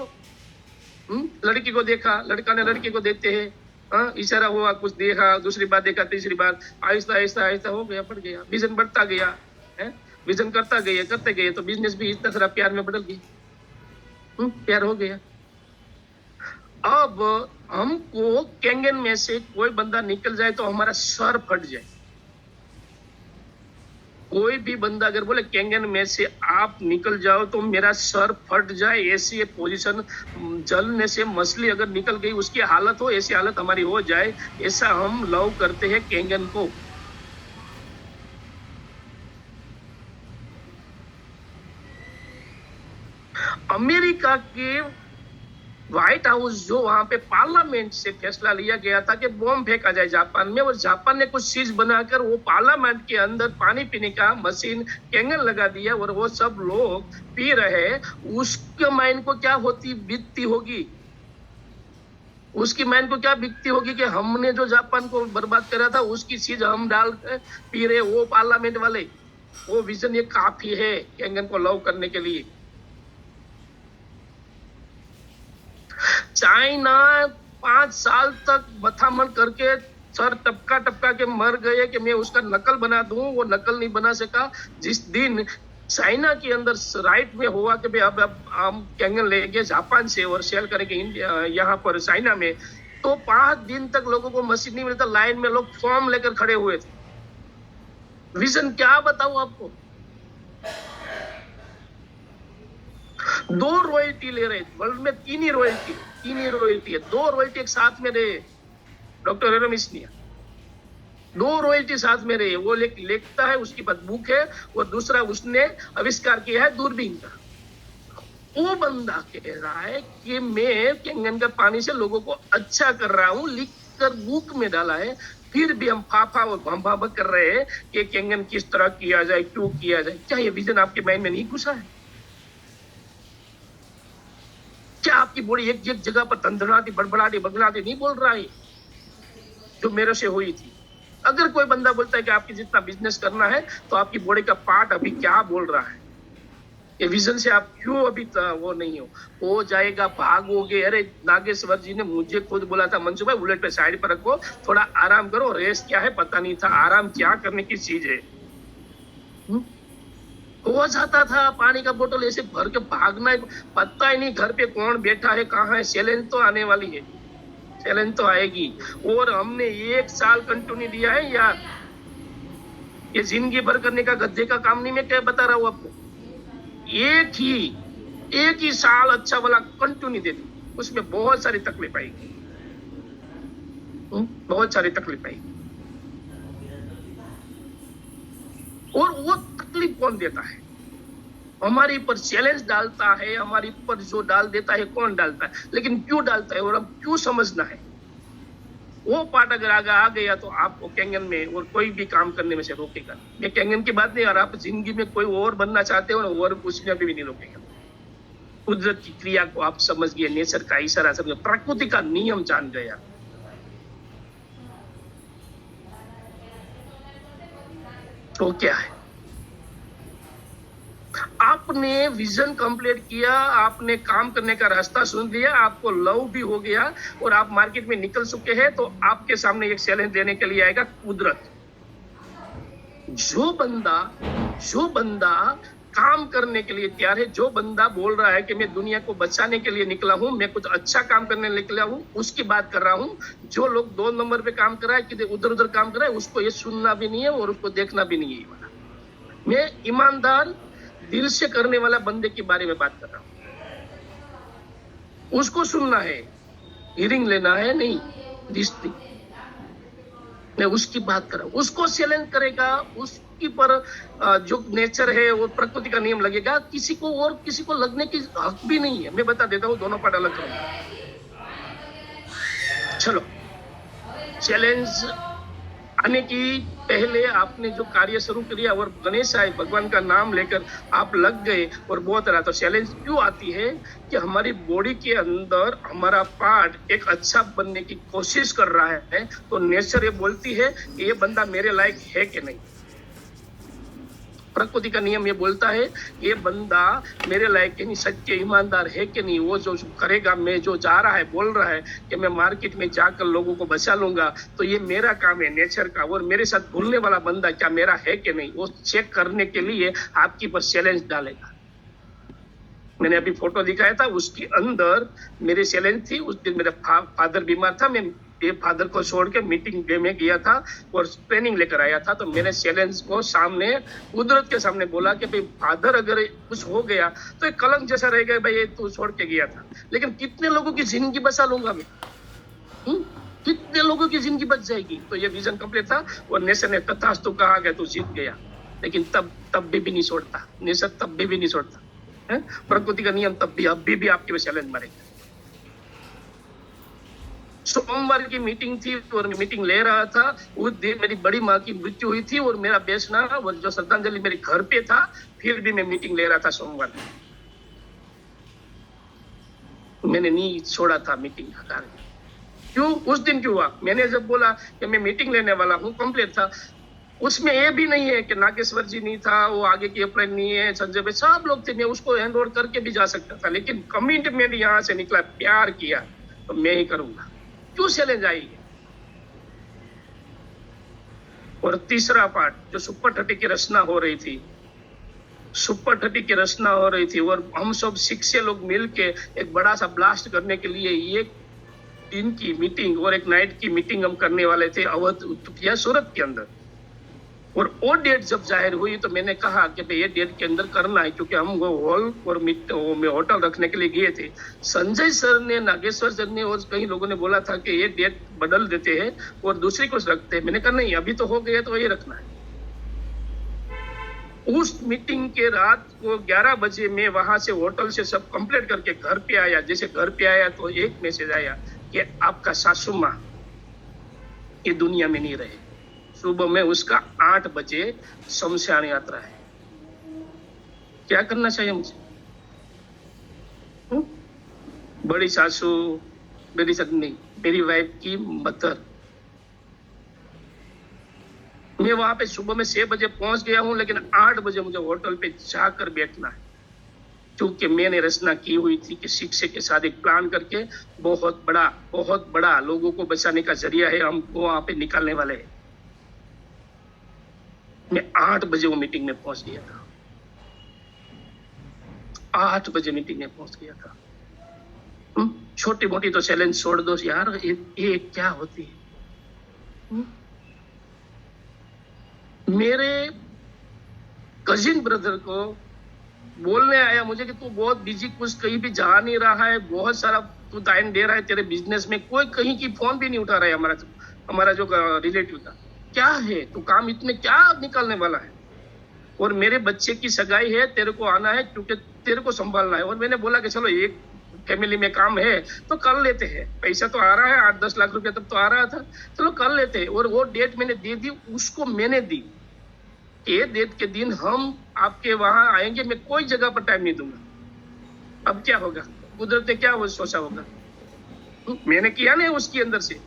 Speaker 5: लड़की को देखा, लड़का ने लड़की को देखते हैं, इशारा हुआ, कुछ देखा, दूसरी बार देखा, तीसरी बार, आहिस्ता आहिस्ता आहिस्ता हो गया, बढ़ गया, विजन बढ़ता गया है, विजन करते गए तो बिजनेस भी इतना सारा प्यार में बदल गया। प्यार हो गया। अब हमको कैंगन में से कोई बंदा निकल जाए तो हमारा सर फट जाए। कोई भी बंदा अगर बोले कैंगन में से आप निकल जाओ तो मेरा सर फट जाए, ऐसी पोजीशन, जलने से मछली अगर निकल गई उसकी हालत हो, ऐसी हालत हमारी हो जाए, ऐसा हम लव करते हैं कैंगन को। अमेरिका के व्हाइट हाउस, जो वहां पे पार्लियामेंट से फैसला लिया गया था कि बॉम्ब फेंका जाए जापान में, और जापान ने कुछ चीज बनाकर वो पार्लियामेंट के अंदर पानी पीने का मशीन कैंगन लगा दिया और वो सब लोग पी रहे। उसके माइंड को क्या होती बीतती होगी? उसकी माइंड को क्या बीतती होगी कि हमने जो जापान को बर्बाद करा था उसकी चीज हम डाल कर पी रहे। वो पार्लियामेंट वाले, वो विजन ये काफी है कैंगन को लव करने के लिए। चाइना 5 साल तक मथामण करके सर टपका टपका के मर गए कि मैं उसका नकल बना दूं, वो नकल नहीं बना सका। जिस दिन चाइना के अंदर राइट में हुआ कि भाई अब हम कैंगन लेंगे जापान से और सेल करेंगे इंडिया, यहाँ पर चाइना में, तो 5 दिन तक लोगों को मशीन नहीं मिलता, लाइन में लोग फॉर्म लेकर खड़े हुए थे। विजन क्या बताऊं आपको? 2 रॉयल्टी ले रहे, वर्ल्ड में 3 ही रॉयल्टी है। 2 रॉयल्टी एक साथ में रहे डॉक्टर रमेश ने, 2 रॉयल्टी साथ में रहे। वो लिखता है, उसकी बाद बुक है, और दूसरा उसने आविष्कार किया है दूरबीन का। वो बंदा कह रहा है कि मैं कैंगन का पानी से लोगों को अच्छा कर रहा हूं, लिख कर बुक में डाला है। फिर भी हम फाफा और भंभा कर रहे हैं कि कैंगन किस तरह किया जाए, क्यों किया जाए। क्या ये विजन आपके माइंड में नहीं घुसा है? क्या आपकी बॉडी एक जगह पर धंधड़ाती बड़बड़ाती बगलाती नहीं बोल रहा है जो मेरे से हुई थी? अगर कोई बंदा बोलता है कि आपकी जितना बिजनेस करना है तो आपकी बॉडी का पार्ट अभी क्या बोल रहा है, ये विजन से आप क्यों अभी वो नहीं हो जाएगा, भागोगे। अरे नागेश्वर जी ने मुझे खुद बोला था, मंशु भाई बुलेट पे साइड पर रखो, थोड़ा आराम करो। रेस क्या है पता नहीं था, आराम क्या करने की चीज है। हो जाता था, पानी का बोतल ऐसे भर के भागना, पता ही नहीं घर पे कौन बैठा है, कहाँ है। चैलेंज तो आने वाली है, चैलेंज तो आएगी। और हमने 1 साल कंटिन्यू दिया है यार, ये जिंदगी भर करने का गद्दे का काम नहीं। मैं क्या बता रहा हूँ आपको, एक ही साल अच्छा वाला कंटिन्यू दे दो, उसमें बहुत सारी तकलीफ आएगी, बहुत सारी तकलीफ आएगी। और वो तकलीफ कौन देता है? हमारे ऊपर चैलेंज डालता है, हमारे ऊपर जो डाल देता है, कौन डालता है, लेकिन क्यों डालता है और अब क्यों समझना है। वो पार्ट अगर आगे आ गया तो आपको कैंगन में और कोई भी काम करने में से रोकेगा। ये कैंगन की बात नहीं, और आप जिंदगी में कोई और बनना चाहते हो ना, और उसमें भी नहीं रोकेगा। कुदरत की क्रिया को आप समझ गए, नेचर का इशारा समझ, प्रकृति का नियम जान गया। तो क्या है, आपने विजन कंप्लीट किया, आपने काम करने का रास्ता सुन लिया, आपको लव भी हो गया और आप मार्केट में निकल चुके हैं, तो आपके सामने एक चैलेंज देने के लिए आएगा कुदरत। जो बंदा काम करने के लिए तैयार है, जो बंदा बोल रहा है कि मैं दुनिया को बचाने के लिए निकला हूं, मैं कुछ अच्छा काम करने निकला हूं, उसकी बात कर रहा हूं। जो लोग 2 नंबर पे काम कर रहा है, कि उधर उधर काम कर रहा है, उसको ये सुनना भी नहीं है और उसको देखना भी नहीं है। मैं ईमानदार दिल से करने वाला बंदे के बारे में बात कर रहा हूं। उसको सुनना है, हियरिंग लेना है, नहीं लिस्टिंग। मैं उसकी बात कर रहा हूं। उसको चैलेंज करेगा, उसकी पर जो नेचर है वो प्रकृति का नियम लगेगा। किसी को लगने की हक भी नहीं है। मैं बता देता हूँ, दोनों पार्ट अलग करूंगा। चलो, चैलेंज आने की पहले आपने जो कार्य शुरू किया और गणेश आए, भगवान का नाम लेकर आप लग गए और बहुत रहा। तो चैलेंज क्यों आती है कि हमारी बॉडी के अंदर हमारा पार्ट एक अच्छा बनने की कोशिश कर रहा है, तो नेचर ये बोलती है कि ये बंदा मेरे लायक है कि नहीं। प्रकृति का नियम ये बोलता है कि ये बंदा मेरे लायक है नहीं, सच्चे ईमानदार है कि नहीं। वो जो करेगा, मैं जो जा रहा है, बोल रहा है कि मैं मार्केट में जाकर लोगों को बचा लूंगा, तो ये मेरा काम है नेचर का। और मेरे साथ भूलने वाला बंदा क्या मेरा है कि नहीं, वो चेक करने के लिए आपकी पर चैलेंज डालेगा। मैंने अभी फोटो दिखाया था, उसके अंदर मेरी चैलेंज थी। उस दिन मेरा फादर बीमार था, मैं फादर को छोड़ के मीटिंग डे में गया था और ट्रेनिंग लेकर आया था। तो मैंने चैलेंज को सामने, कुदरत के सामने बोला कि भाई फादर अगर कुछ हो गया तो एक कलंक जैसा रहेगा, भाई ये तू छोड़ के गया था, लेकिन कितने लोगों की जिंदगी बचा लूंगा मैं, कितने लोगों की जिंदगी बच जाएगी। तो ये विजन कंप्लीट था और नेचर ने तथास्तु कहा कि तू जीत गया। लेकिन तब भी नहीं छोड़ता नेचर, तब भी नहीं छोड़ता है। प्रकृति का नियम तब भी अभी भी आपके चैलेंज मारेगा। सोमवार की मीटिंग थी और मीटिंग ले रहा था। उस दिन मेरी बड़ी माँ की मृत्यु हुई थी और मेरा बेचना वो जो श्रद्धांजलि मेरे घर पे था, फिर भी मैं मीटिंग ले रहा था सोमवार। मैंने नहीं छोड़ा था मीटिंग का कार्य। क्यों उस दिन क्यों हुआ? मैंने जब बोला कि मैं मीटिंग लेने वाला हूँ, कंप्लीट था, उसमें ये भी नहीं है कि नागेश्वर जी नहीं था, वो आगे की अप्लाई नहीं है, संजय भाई सब लोग थे, मैं उसको हैंड ओवर करके भी जा सकता था। लेकिन कमिटमेंट यहाँ से निकला, प्यार किया, तो मैं ही करूंगा। क्यों चैलेंज आएगी? और तीसरा पार्ट जो सुपर 30 की रचना हो रही थी, सुपर 30 की रचना हो रही थी और हम सब 6 लोग मिलके एक बड़ा सा ब्लास्ट करने के लिए एक दिन की मीटिंग और एक नाइट की मीटिंग हम करने वाले थे अवध या सूरत के अंदर। और वो डेट जब जाहिर हुई तो मैंने कहा कि भाई ये डेट के अंदर करना है, क्योंकि हम वो हॉल और में होटल रखने के लिए गए थे। संजय सर ने, नागेश्वर सर ने और कई लोगों ने बोला था कि ये डेट बदल देते हैं और दूसरी कुछ रखते हैं। मैंने कहा नहीं, अभी तो हो गया तो ये रखना है। उस मीटिंग के रात को 11 बजे में वहां से होटल से सब कंप्लीट करके घर पे आया। जैसे घर पे आया तो एक मैसेज आया कि आपका सासू माँ ये दुनिया में नहीं रहे। सुबह में उसका 8 बजे शमशान यात्रा है। क्या करना चाहिए मुझे? बड़ी सासू, मेरी नहीं, मेरी वाइफ की मदर। मैं वहां पे सुबह में 6 बजे पहुंच गया हूं, लेकिन 8 बजे मुझे होटल पे जाकर बैठना है, क्योंकि मैंने रचना की हुई थी कि शिक्षक के साथ एक प्लान करके बहुत बड़ा लोगों को बचाने का जरिया है, हमको वहां पे निकालने वाले हैं। मैं 8 बजे वो मीटिंग में पहुंच गया था। 8 बजे मीटिंग में पहुंच गया था। छोटी मोटी तो चैलेंज छोड़ दो यार, ये क्या होती है? मेरे कजिन ब्रदर को बोलने आया मुझे कि तू बहुत बिजी, कुछ कहीं भी जा नहीं रहा है, बहुत सारा तू टाइम दे रहा है तेरे बिजनेस में, कोई कहीं की फोन भी नहीं उठा रहा है। हमारा जो रिलेटिव था, क्या है तू काम इतने क्या निकालने वाला है? और मेरे बच्चे की सगाई है, तेरे को आना है क्योंकि तेरे को संभालना है। और मैंने बोला कि चलो एक फैमिली में काम है तो कर लेते हैं, पैसा तो आ रहा है 8-10 लाख रुपया तब तो आ रहा था, चलो कर लेते हैं। और वो डेट मैंने दे दी, उसको मैंने दी, ये डेट के दिन हम आपके वहां आएंगे, मैं कोई जगह पर टाइम नहीं दूंगा। अब क्या होगा, कुदरत ने क्या वो सोचा होगा, मैंने किया नहीं उसके अंदर से,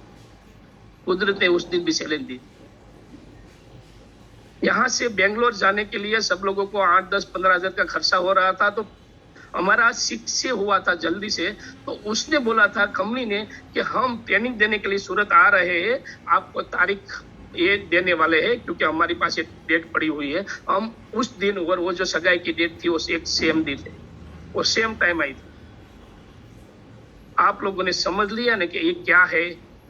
Speaker 5: कुदरत ने उस दिन भी चैलेंज दी। यहाँ से बेंगलोर जाने के लिए सब लोगों को 8-10-15 हजार का खर्चा हो रहा था, तो हमारा 6 से हुआ था जल्दी से, तो उसने बोला था कंपनी ने कि हम ट्रेनिंग देने के लिए सूरत आ रहे हैं, आपको तारीख ये देने वाले हैं, क्योंकि हमारे पास एक डेट पड़ी हुई है। हम उस दिन और वो जो सगाई की डेट थी वो एक सेम दिन थे, वो सेम टाइम आई थी। आप लोगों ने समझ लिया ना कि ये क्या है,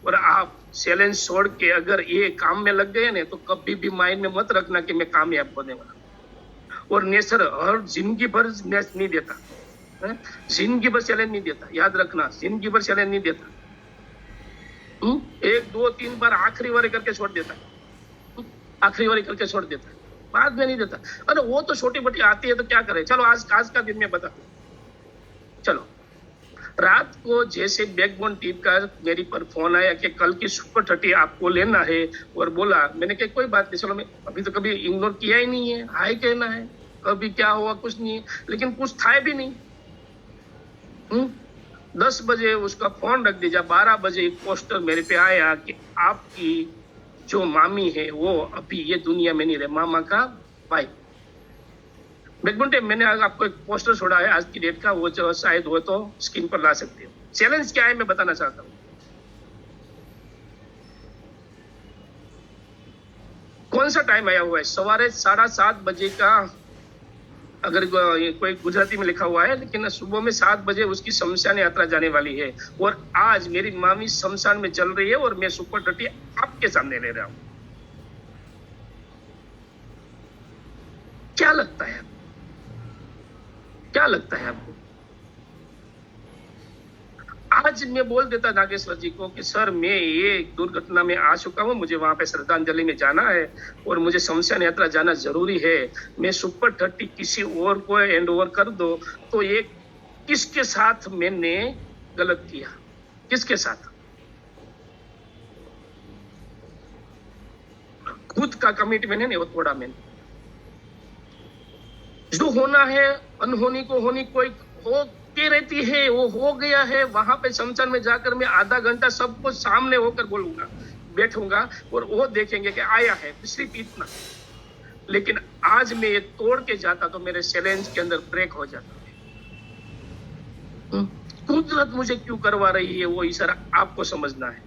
Speaker 5: और आप चैलेंज छोड़ के अगर ये काम में लग गए ना तो कभी भी माइंड में मत रखना कि मैं कामयाब होने वाला। और नेचर हर जिंदगी भर नहीं देता, जिंदगी भर चैलेंज नहीं देता, याद रखना, जिंदगी भर चैलेंज नहीं देता। 1-2-3 बार आखिरी बार करके छोड़ देता है, आखिरी बार करके छोड़ देता है, बाद में नहीं देता। अरे वो तो छोटी मोटी आती है तो क्या करे, चलो आज का दिन में बता। चलो रात को जैसे बैकबोन टीम का मेरी पर फोन आया कि कल की सुपर 30 आपको लेना है, और बोला, मैंने कहा कोई बात नहीं, चलो मैं अभी तो कभी इग्नोर किया ही नहीं है, हाय कहना है, कभी क्या हुआ कुछ नहीं है, लेकिन कुछ था भी नहीं। 10 बजे उसका फोन रख दीजिए, 12 बजे एक पोस्टर मेरे पे आया कि आपकी जो मामी है वो अभी ये दुनिया में नहीं रहे, मामा का भाई। बैकबोन टीम मैंने आपको एक पोस्टर छोड़ा है आज की डेट का, वो जो शायद हो तो स्क्रीन पर ला सकते हो। चैलेंज क्या है मैं बताना चाहता हूँ। कौन सा टाइम आया हुआ है, सवारे 7:30 बजे का, अगर कोई गुजराती में लिखा हुआ है, लेकिन सुबह में 7 बजे उसकी शमशान यात्रा जाने वाली है, और आज मेरी मामी शमशान में चल रही है और मैं सुपर 30 आपके सामने ले रहा हूं। क्या लगता है, क्या लगता है आपको? आज मैं बोल देता नागेश्वर जी को कि सर मैं ये दुर्घटना में आ चुका हूं, मुझे वहां पे श्रद्धांजलि में जाना है और मुझे शमशान यात्रा जाना जरूरी है, मैं सुपर 30 किसी और को हैंड ओवर कर दो, तो ये किसके साथ मैंने गलत किया, किसके साथ? खुद का कमिटमेंट है नहीं, वो थोड़ा मैंने जो होना है, अनहोनी को होनी कोई हो के रहती है, वो हो गया है। वहां पे शमशान में जाकर मैं आधा घंटा सबको सामने होकर बोलूंगा, बैठूंगा और वो देखेंगे कि आया है, सिर्फ इतना। लेकिन आज मैं ये तोड़ के जाता तो मेरे चैलेंज के अंदर ब्रेक हो जाता। कुदरत मुझे क्यों करवा रही है वो इशारा आपको समझना है।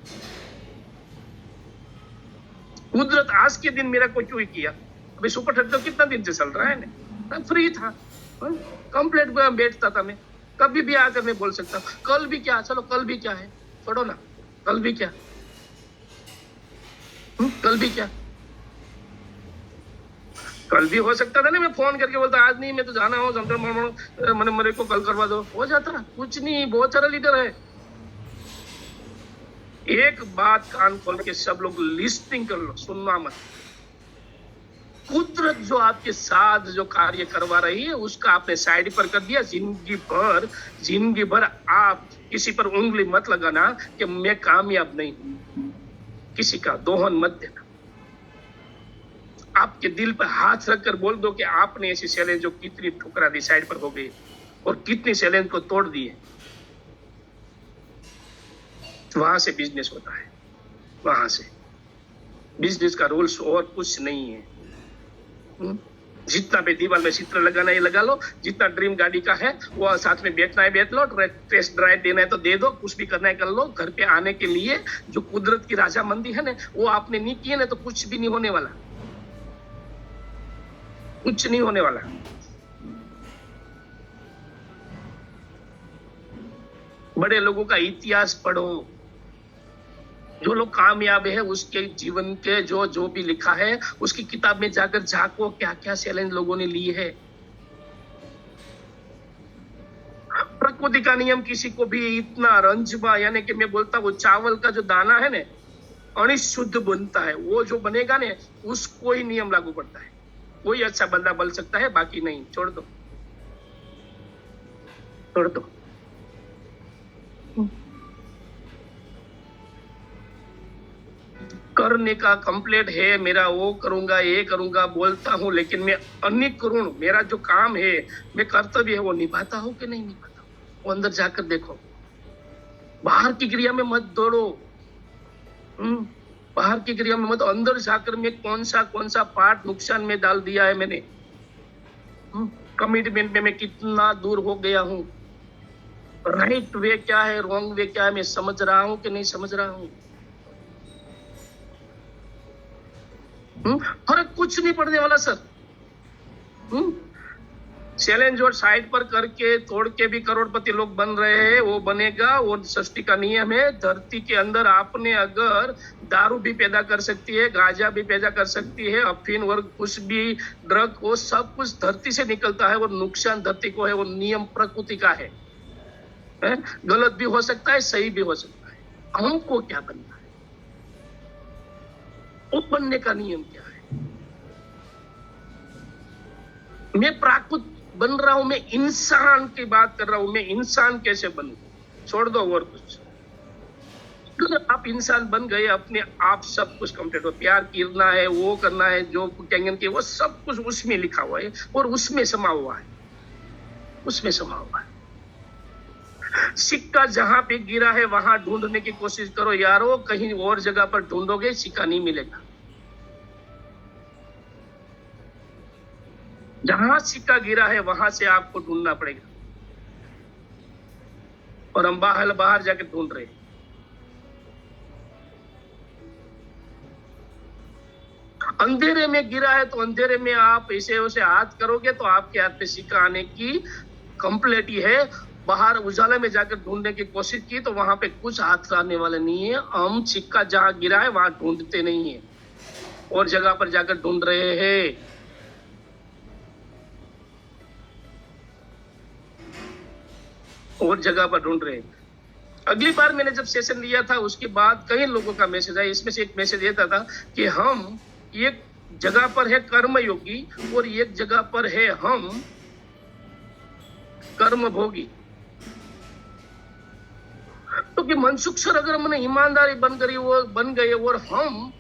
Speaker 5: कुदरत आज के दिन मेरा को क्यों किया? अभी सुपर 30 तो कितना दिन से चल रहा है ना, फ्री था, कंप्लीट बैठता था मैं, कभी भी आकर मैं बोल सकता हूँ। कल भी क्या, चलो कल भी क्या है, छोड़ो ना, कल भी क्या, कल भी क्या, कल भी हो सकता था ना, मैं फोन करके बोलता आज नहीं मैं तो जाना हूँ समझो, मैंने मेरे को कल करवा दो, हो जाता ना। कुछ नहीं, बहुत सारा लीडर है। एक बात कान खोल के सब लोग लिस्टिंग कर लो, सुनना मत। कुदरत जो आपके साथ जो कार्य करवा रही है उसका आपने साइड पर कर दिया। जिंदगी भर आप किसी पर उंगली मत लगाना कि मैं कामयाब नहीं हूं, किसी का दोहन मत देना। आपके दिल पर हाथ रखकर बोल दो कि आपने ऐसी चैलेंज जो कितनी ठुकरा दी, साइड पर हो गई, और कितनी चैलेंज को तोड़ दिए। वहां से बिजनेस होता है, वहां से बिजनेस का रूल्स और कुछ नहीं है। जितना भी दीवार में चित्र लगाना है लगा लो, जितना ड्रीम गाड़ी का है वो साथ में बैठना है बैठ लो, टेस्ट ड्राइव देना है तो दे दो, कुछ भी करना है कर लो। घर पे आने के लिए जो कुदरत की राजामंदी है ना, वो आपने नहीं की है ना, तो कुछ भी नहीं होने वाला, कुछ नहीं होने वाला। बड़े लोगों का इतिहास पढ़ो, जो लोग कामयाब है उसके जीवन के जो भी लिखा है उसकी किताब में जाकर झांको, क्या क्या चैलेंज लोगों ने लिए है। प्रकृति का नियम किसी को भी इतना रंजबा, यानी कि मैं बोलता हूँ चावल का जो दाना है ना, अनिशुद्ध बनता है, वो जो बनेगा ना उसको ही नियम लागू पड़ता है। कोई अच्छा बंदा बन सकता है, बाकी नहीं, छोड़ दो, छोड़ दो। करने का कंप्लेंट है मेरा, वो करूंगा ये करूंगा बोलता हूँ, लेकिन मैं अनेक करूँ, मेरा जो काम है, मैं कर्तव्य है, वो निभाता हूँ कि नहीं निभाता हूँ? वो अंदर जाकर देखो। बाहर की क्रिया में मत दौड़ो, बाहर की क्रिया में मत, अंदर जाकर मैं कौन सा पार्ट नुकसान में डाल दिया है मैंने, कमिटमेंट में मैं कितना दूर हो गया हूँ, राइट वे क्या है, रॉन्ग वे क्या है, मैं समझ रहा हूँ कि नहीं समझ रहा हूँ। फर्क कुछ नहीं पड़ने वाला सर। चैलेंज और साइड पर करके तोड़ के भी करोड़पति लोग बन रहे हैं, वो बनेगा। वो सृष्टि का नियम है। धरती के अंदर आपने अगर दारू भी पैदा कर सकती है, गांजा भी पैदा कर सकती है, अफीम और कुछ भी ड्रग, वो सब कुछ धरती से निकलता है। वो नुकसान धरती को है, वो नियम प्रकृति का है। गलत भी हो सकता है, सही भी हो सकता है। हमको क्या बनना है, वो बनने का नियम क्या है। मैं प्राकृत बन रहा हूं, मैं इंसान की बात कर रहा हूं। मैं इंसान कैसे बनूं, छोड़ दो और कुछ। अगर आप इंसान बन गए, अपने आप सब कुछ कंप्लीट हो। प्यार करना है, वो करना है, जो कहेंगे कि वो सब कुछ उसमें लिखा हुआ है और उसमें समा हुआ है, उसमें समा हुआ है। सिक्का जहां पे गिरा है वहां ढूंढने की कोशिश करो यारो, कहीं और जगह पर ढूंढोगे सिक्का नहीं मिलेगा। जहां सिक्का गिरा है वहां से आपको ढूंढना पड़ेगा, और हम बाहर जाके ढूंढ रहे हैं। अंधेरे में गिरा है तो अंधेरे में आप ऐसे वैसे हाथ करोगे तो आपके हाथ पे सिक्का आने की कंप्लेटी है। बाहर उजाले में जाकर ढूंढने की कोशिश की तो वहां पे कुछ हाथ आने वाले नहीं है। हम सिक्का जहां गिरा है वहां ढूंढते नहीं है, और जगह पर जाकर ढूंढ रहे हैं। और जगह पर ढूंढ रहे हैं। अगली बार मैंने जब सेशन लिया था उसके बाद कई लोगों का मैसेज आया। इसमें से एक मैसेज ये था कि हम एक जगह पर है कर्मयोगी और एक जगह पर है हम कर्मभोगी। तो कि मनसुख सर अगर हमने ईमानदारी बन गए और हम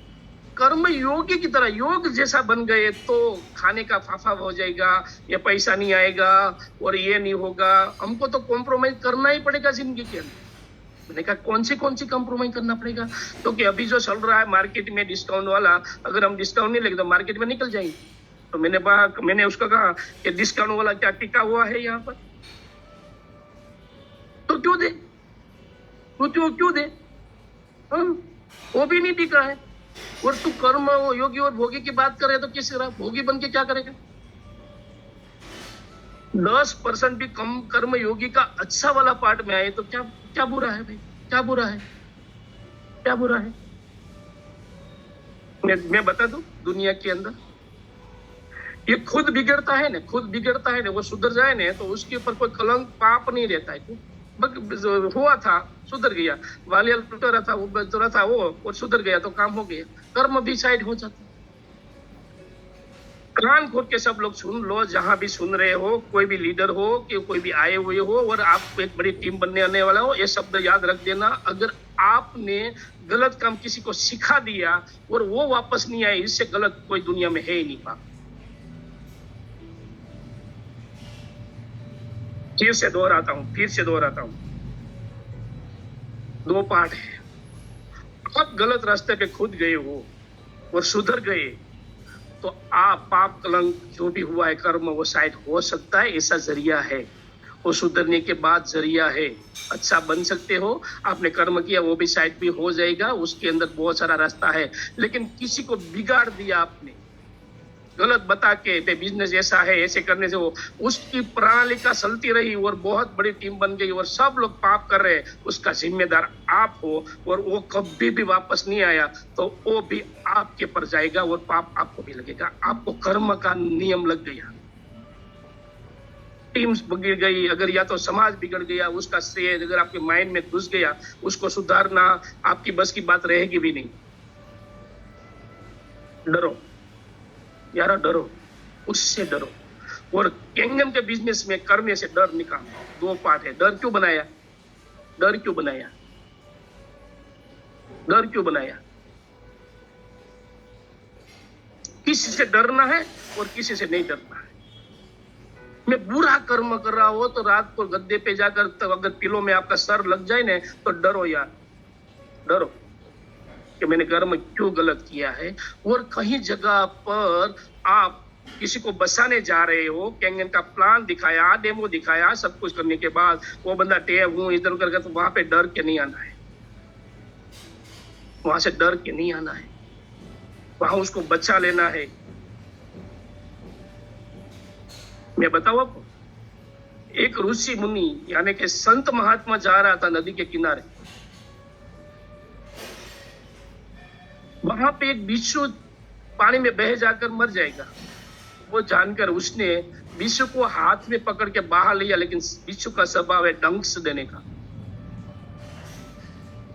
Speaker 5: कर्म योगी की तरह योग जैसा बन गए तो खाने का फाफा हो जाएगा, ये पैसा नहीं आएगा और ये नहीं होगा। हमको तो कॉम्प्रोमाइज करना ही पड़ेगा जिंदगी के अंदर। मैंने कहा कौन सी कॉम्प्रोमाइज करना पड़ेगा, क्योंकि अभी जो चल रहा है मार्केट में डिस्काउंट वाला, अगर हम डिस्काउंट नहीं लेंगे तो मार्केट में निकल जाएंगे। तो मैंने उसको कहा कि डिस्काउंट वाला क्या टिका हुआ है यहाँ पर, तो क्यों दे, तो क्यों दे, वो भी नहीं टिका है। और तू कर्म योगी और भोगी की बात करे तो किस तरह भोगी बन के क्या करेगा। 10% भी कम कर्म योगी का अच्छा वाला पार्ट में आए तो क्या बुरा है भाई, क्या बुरा है, क्या बुरा है। मैं बता दूं, दुनिया के अंदर ये खुद बिगड़ता है ना, वो सुधर जाए ना तो उसके ऊपर कोई कलंक पाप नहीं रहता है। हुआ था, सुधर गया, वालियाल टूटा रहा था, वो बच रहा था वो, और सुधर गया तो काम हो गया। कर्म भी साइड हो जाता। कान खोल के सब लोग सुन लो, जहां भी सुन रहे हो, कोई भी लीडर हो कि कोई भी आए हुए हो और आप एक बड़ी टीम बनने आने वाला हो, ये शब्द याद रख देना। अगर आपने गलत काम किसी को सिखा दिया और वो वापस नहीं आए, इससे गलत कोई दुनिया में है ही नहीं। पाप फिर से दोहराता हूं, 2 पार्ट है। आप गलत रास्ते पे खुद गए हो और सुधर गए तो आप पाप कलंक जो भी हुआ है कर्म वो साइड हो सकता है, ऐसा जरिया है। वो सुधरने के बाद जरिया है, अच्छा बन सकते हो। आपने कर्म किया वो भी साइड भी हो जाएगा, उसके अंदर बहुत सारा रास्ता है। लेकिन किसी को बिगाड़ दिया आपने, गलत बता के बिजनेस ऐसा है, ऐसे करने से वो उसकी प्रणाली का चलती रही और बहुत बड़ी टीम बन गई और सब लोग पाप कर रहे हैं, उसका जिम्मेदार आप हो और वो कभी भी वापस नहीं आया तो वो भी आपके पर जाएगा और पाप आपको भी लगेगा। आपको कर्म का नियम लग गया, टीम्स बिगड़ गई, अगर या तो समाज बिगड़ गया, उसका श्रेय अगर आपके माइंड में घुस गया, उसको सुधारना आपकी बस की बात रहेगी भी नहीं। डरो यारा, डरो, उससे डरो। और कैंगम के बिजनेस में करने से डर निकालो। 2 पार्ट है। डर क्यों बनाया? डर क्यों बनाया? डर क्यों बनाया? किसी से डरना है और किसी से नहीं डरना है। मैं बुरा कर्म कर रहा हो तो रात को गद्दे पे जाकर तो अगर पिलो में आपका सर लग जाए ना तो डरो यार, डरो कि मैंने कर्म क्यों गलत किया है। और कहीं जगह पर आप किसी को बसाने जा रहे हो, कैंगन का प्लान दिखाया, डेमो दिखाया, सब कुछ करने के बाद वो बंदा टेब हूं इधर उधर कर, तो वहां पे डर के नहीं आना है, वहां से डर के नहीं आना है, वहां उसको बचा लेना है। मैं बताऊं आपको, एक ऋषि मुनि यानी कि संत महात्मा जा रहा था नदी के किनारे, वहां पे एक बिच्छू पानी में बह जाकर मर जाएगा। वो जानकर उसने बिच्छू को हाथ में पकड़ के बाहर लिया, लेकिन बिच्छू का स्वभाव है डंस देने का।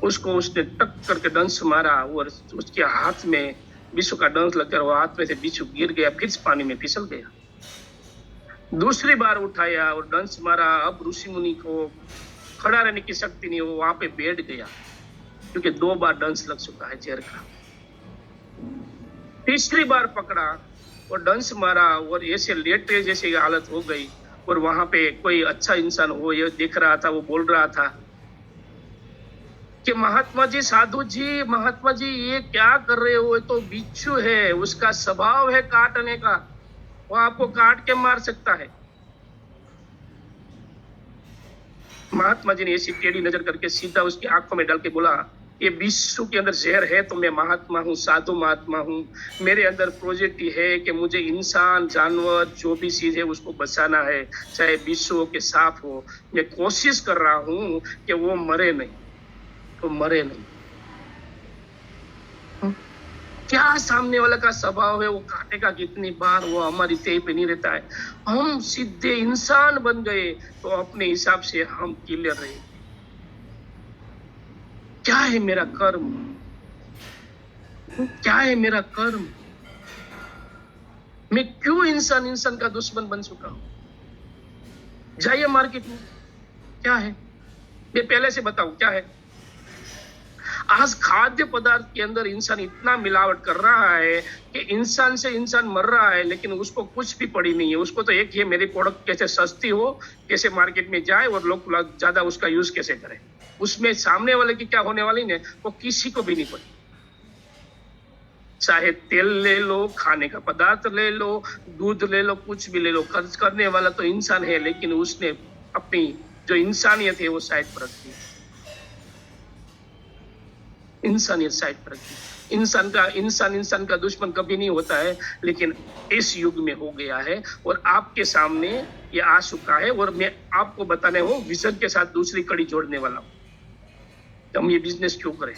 Speaker 5: उसको उसने टक करके डंस मारा और उसके हाथ में बिच्छू का डंस लगकर वो हाथ में से बिच्छू गिर गया, फिर पानी में फिसल गया। दूसरी बार उठाया और डंस मारा। अब ऋषि मुनि को खड़ा रहने की शक्ति नहीं, वो वहां पे बैठ गया क्योंकि 2 बार डंस लग चुका है जहर का। तीसरी बार पकड़ा और डंस मारा और ऐसे लेटे जैसी हालत हो गई। और वहां पे कोई अच्छा इंसान वो ये देख रहा था, वो बोल रहा था कि महात्मा जी, साधु जी, महात्मा जी ये क्या कर रहे हो? तो बिच्छू है, उसका स्वभाव है काटने का, वो आपको काट के मार सकता है। महात्मा जी ने ऐसी टेढ़ी नजर करके सीधा उसकी आंखों में डाल के बोला, ये विश्व के अंदर जहर है तो मैं महात्मा हूँ, साधु महात्मा हूँ। मेरे अंदर प्रोजेक्ट है कि मुझे इंसान, जानवर, जो भी चीज है उसको बचाना है, चाहे विश्व हो के सांप हो। मैं कोशिश कर रहा हूँ कि वो मरे नहीं, तो मरे नहीं। क्या सामने वाला का स्वभाव है, वो काटेगा कितनी बार, वो हमारी तय पे नहीं रहता है। हम सीधे इंसान बन गए तो अपने हिसाब से हम क्लियर रहे। क्या है मेरा कर्म? क्या है मेरा कर्म? मैं क्यों इंसान का दुश्मन बन चुका हूं? जाइए मार्केट में, क्या है? मैं पहले से बताऊं क्या है। आज खाद्य पदार्थ के अंदर इंसान इतना मिलावट कर रहा है कि इंसान से इंसान मर रहा है, लेकिन उसको कुछ भी पड़ी नहीं है। उसको तो एक ही है, मेरी प्रोडक्ट कैसे सस्ती हो, कैसे मार्केट में जाए और लोग ज्यादा उसका यूज कैसे करें। उसमें सामने वाले की क्या होने वाली है वो किसी को भी नहीं पड़ी। चाहे तेल ले लो, खाने का पदार्थ ले लो, दूध ले लो, कुछ भी ले लो, खर्च करने वाला तो इंसान है, लेकिन उसने अपनी जो इंसानियत है वो साइड पर रखी है। इंसानियत साइड पर रखी। इंसान का दुश्मन कभी नहीं होता है, लेकिन इस युग में हो गया है और आपके सामने ये आ चुका है। और मैं आपको बताने हो विजन के साथ दूसरी कड़ी जोड़ने वाला हूं, तो हम ये बिजनेस क्यों करें।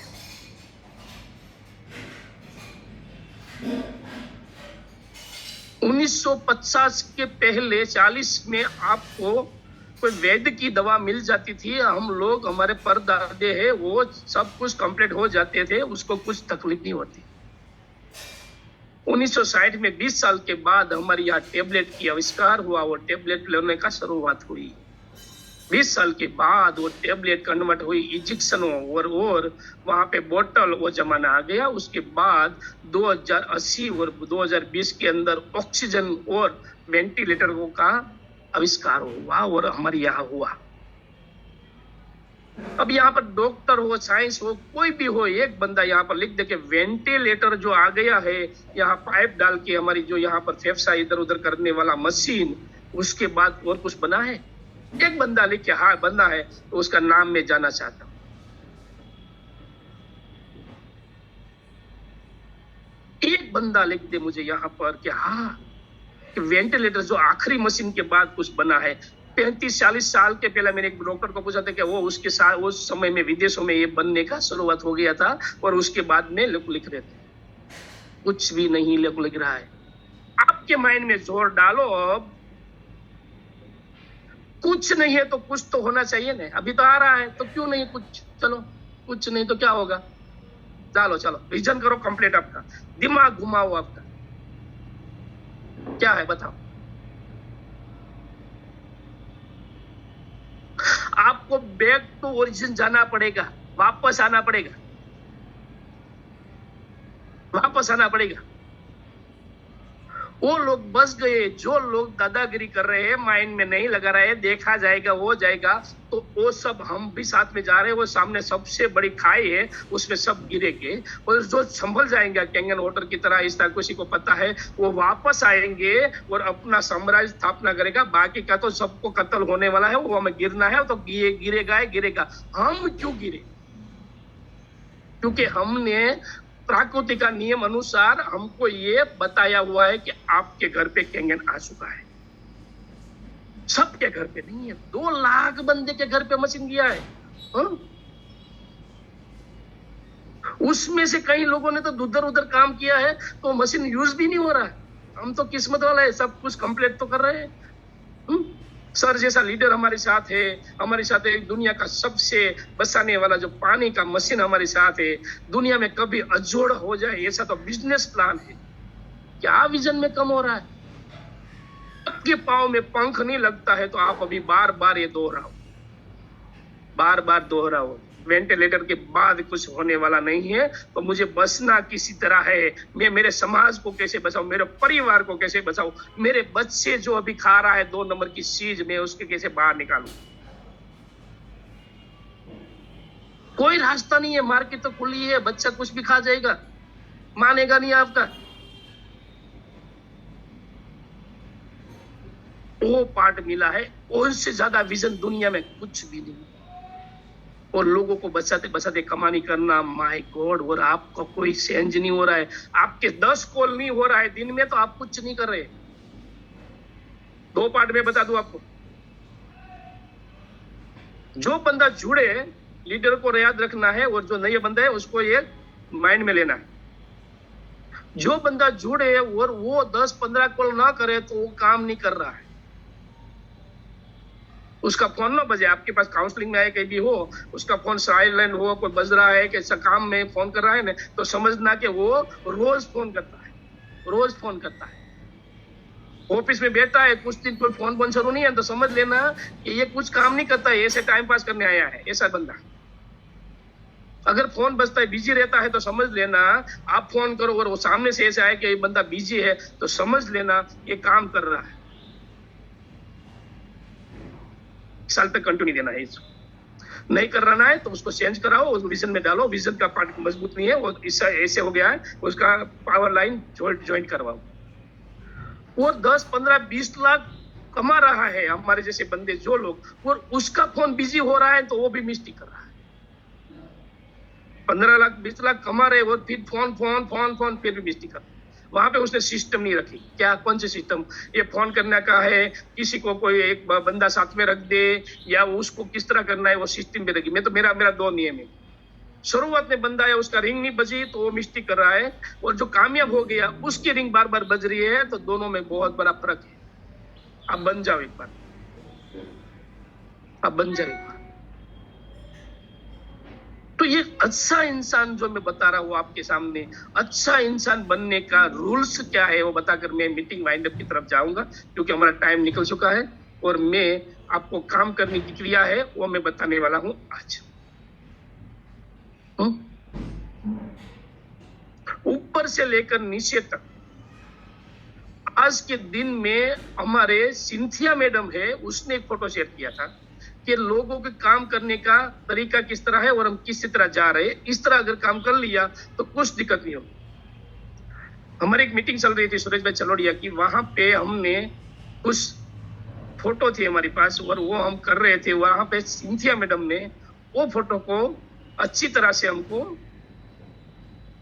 Speaker 5: उन्नीस 1950 के पहले 40 में आपको कोई वैद्य की दवा मिल जाती थी। हम लोग, हमारे परदादे हैं, वो सब कुछ कंप्लीट हो जाते थे, उसको कुछ तकलीफ नहीं होती। 1960 में 20 साल के बाद हमारे यहाँ टेबलेट की आविष्कार हुआ और टेबलेट लेने का शुरुआत हुई। 20 साल के बाद वो टेबलेट कन्वर्ट हुई इंजेक्शनों और वहां पे बोतल, वो जमाना आ गया। उसके बाद 2080 और 2020 के अंदर ऑक्सीजन और वेंटिलेटरों का आविष्कार हुआ और हमारे यहाँ हुआ। अब यहाँ पर डॉक्टर हो, साइंस हो, कोई भी हो, एक बंदा यहाँ पर लिख दे के वेंटिलेटर जो आ गया है, यहाँ पाइप डाल के हमारी जो यहाँ पर फेफसा इधर उधर करने वाला मशीन, उसके बाद और कुछ बना है? एक बंदा लिख के हाँ बंदा है, तो उसका नाम मैं जानना चाहता हूं। एक बंदा लिख दे मुझे यहाँ पर कि हाँ वेंटिलेटर जो आखिरी मशीन के बाद कुछ बना है। 35-40 साल के पहले मैंने एक डॉक्टर को पूछा था कि वो उसके साथ उस समय में विदेशों में ये बनने का शुरुआत हो गया था और उसके बाद में लोग लिख रहे थे। कुछ भी नहीं लिख रहा है। आपके माइंड में जोर डालो। अब कुछ नहीं है तो कुछ तो होना चाहिए ना। अभी तो आ रहा है तो क्यों नहीं कुछ। चलो कुछ नहीं तो क्या होगा, डालो, चलो विजन करो कंप्लीट। आपका दिमाग घुमाओ, आपका क्या है बताओ। आप आपको बैक टू ओरिजिन जाना पड़ेगा, वापस आना पड़ेगा, वापस आना पड़ेगा। वो लोग बस गए, जो लोग दादागिरी कर रहे हैं, माइंड में नहीं लगा रहे हैं, देखा जाएगा हो जाएगा, तो वो सब हम भी साथ में जा रहे हैं। वो सामने सबसे बड़ी खाई है, उसमें सब गिरेंगे, और जो संभल जाएंगे कैंगन वाटर की तरह, इस तरह किसी को पता है, वो वापस आएंगे और अपना साम्राज्य स्थापना करेगा। बाकी का तो सबको कत्ल होने वाला है, वो हमें गिरना है तो गिरेगा गिरेगा। हम क्यों गिरे? क्योंकि हमने प्रकृति का नियम अनुसार हमको ये बताया हुआ है कि आपके घर पे कैंगन आ चुका है। सबके घर पे नहीं है, 2 लाख बंदे के घर पे मशीन गया है। उसमें से कई लोगों ने तो उधर उधर काम किया है, तो मशीन यूज भी नहीं हो रहा है। हम तो किस्मत वाला है, सब कुछ कंप्लीट तो कर रहे हैं। सर जैसा लीडर हमारे साथ है, हमारे साथ एक दुनिया का सबसे बसाने वाला जो पानी का मशीन हमारे साथ है, दुनिया में कभी अजोड़ हो जाए ऐसा तो बिजनेस प्लान है। क्या विजन में कम हो रहा है? आपके पाँव में पंख नहीं लगता है तो आप अभी बार बार ये दोहराओ, बार बार दोहराओ। वेंटिलेटर के बाद कुछ होने वाला नहीं है, तो मुझे बचना किसी तरह है। मैं मेरे समाज को कैसे बचाऊं, मेरे परिवार को कैसे बचाऊं, मेरे बच्चे जो अभी खा रहा है 2 नंबर की चीज, मैं उसके कैसे बाहर निकालूं। कोई रास्ता नहीं है, मार्केट तो खुली है, बच्चा कुछ भी खा जाएगा, मानेगा नहीं आपका। वो पार्ट मिला है, उससे ज्यादा विजन दुनिया में कुछ भी नहीं। और लोगों को बचाते बचाते कमानी करना, माय गॉड। और आपका कोई चेंज नहीं हो रहा है, आपके 10 कॉल नहीं हो रहा है दिन में, तो आप कुछ नहीं कर रहे। 2 पार्ट में बता दूं आपको। जो बंदा जुड़े, लीडर को याद रखना है, और जो नया बंदा है उसको ये माइंड में लेना है। जो बंदा जुड़े और वो 10-15 कॉल ना करे तो वो काम नहीं कर रहा है। उसका फोन ना बजे, आपके पास काउंसलिंग में आए कहीं भी हो, उसका फोन साइलेंट हो, कोई बज रहा है कि काम में फोन कर रहा है ना, तो समझना कि वो रोज फोन करता है, रोज फोन करता है। ऑफिस में बैठा है, कुछ दिन कोई फोन बंद शुरू नहीं है, तो समझ लेना कि ये कुछ काम नहीं करता है, ऐसे टाइम पास करने आया है ऐसा बंदा। अगर फोन बजता है, बिजी रहता है, तो समझ लेना आप फोन करो और वो सामने से ऐसे आए कि ये बंदा बिजी है, तो समझ लेना ये काम कर रहा है। साल तक कंटिन्यू देना है। नहीं कर रहा है तो उसको चेंज कराओ, उस विजन में डालो। विजन का पार्ट मजबूत नहीं है, वो ऐसे हो गया है, उसका पावर लाइन ज्वाइंट करवाओ। वो 10, 15, 20 लाख कमा रहा है हमारे जैसे बंदे जो लोग, और उसका फोन बिजी हो रहा है तो वो भी मिस्टेक कर रहा है। 15 लाख 20 लाख कमा रहे और फिर फोन फिर भी मिस्टेक कर रहा है। वहां पे उसने सिस्टम नहीं रखी। क्या, कौन से सिस्टम? ये फोन करने का है, किसी को कोई एक बंदा साथ में रख दे, या उसको किस तरह करना है वो सिस्टम में रखी। मैं तो मेरा 2 नियम है। शुरुआत में बंदा है, उसका रिंग नहीं बजी तो वो मिस्टेक कर रहा है, और जो कामयाब हो गया उसकी रिंग बार बार बज रही है, तो दोनों में बहुत बड़ा फर्क है। आप बन जाओ एक बार, आप बन जाओ एक बार। तो ये अच्छा इंसान जो मैं बता रहा हूँ आपके सामने, अच्छा इंसान बनने का रूल्स क्या है वो बताकर मैं मीटिंग वाइंड अप की तरफ जाऊंगा, क्योंकि हमारा टाइम निकल चुका है, और मैं आपको काम करने की क्रिया है वो मैं बताने वाला हूँ आज। ऊपर से लेकर नीचे तक आज के दिन में हमारे सिंथिया मैडम है, उसने एक फोटो शेयर किया था कि लोगों के काम करने का तरीका किस तरह है और हम किस तरह जा रहे हैं। इस तरह अगर काम कर लिया तो कुछ दिक्कत नहीं होगी। हमारी एक मीटिंग चल रही थी सुरेश भाई चलोड़िया की, वहां पे हमने कुछ फोटो थी हमारे पास और वो हम कर रहे थे। वहां पे सिंथिया मैडम ने वो फोटो को अच्छी तरह से हमको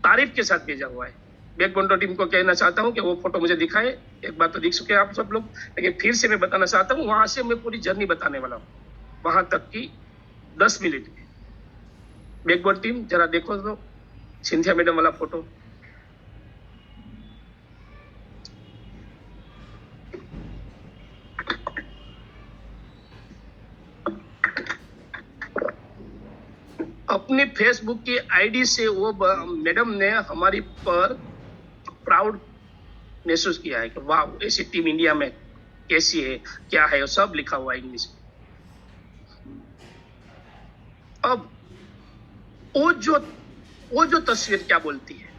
Speaker 5: तारीफ के साथ भेजा हुआ है। बैकबोन टीम को कहना चाहता हूँ कि वो फोटो मुझे दिखाए। एक बार तो दिख चुके हैं आप सब लोग, लेकिन फिर से मैं बताना चाहता हूँ। वहां से मैं पूरी जर्नी बताने वाला हूँ, वहां तक की 10 मिनट में। बैकबोन टीम जरा देखो तो सिंथिया मैडम वाला फोटो। अपनी फेसबुक की आईडी से वो मैडम ने हमारी पर प्राउड महसूस किया है कि वाह ऐसी टीम इंडिया में कैसी है, क्या है, वो सब लिखा हुआ है इंग्लिश में। अब वो जो तस्वीर क्या बोलती है,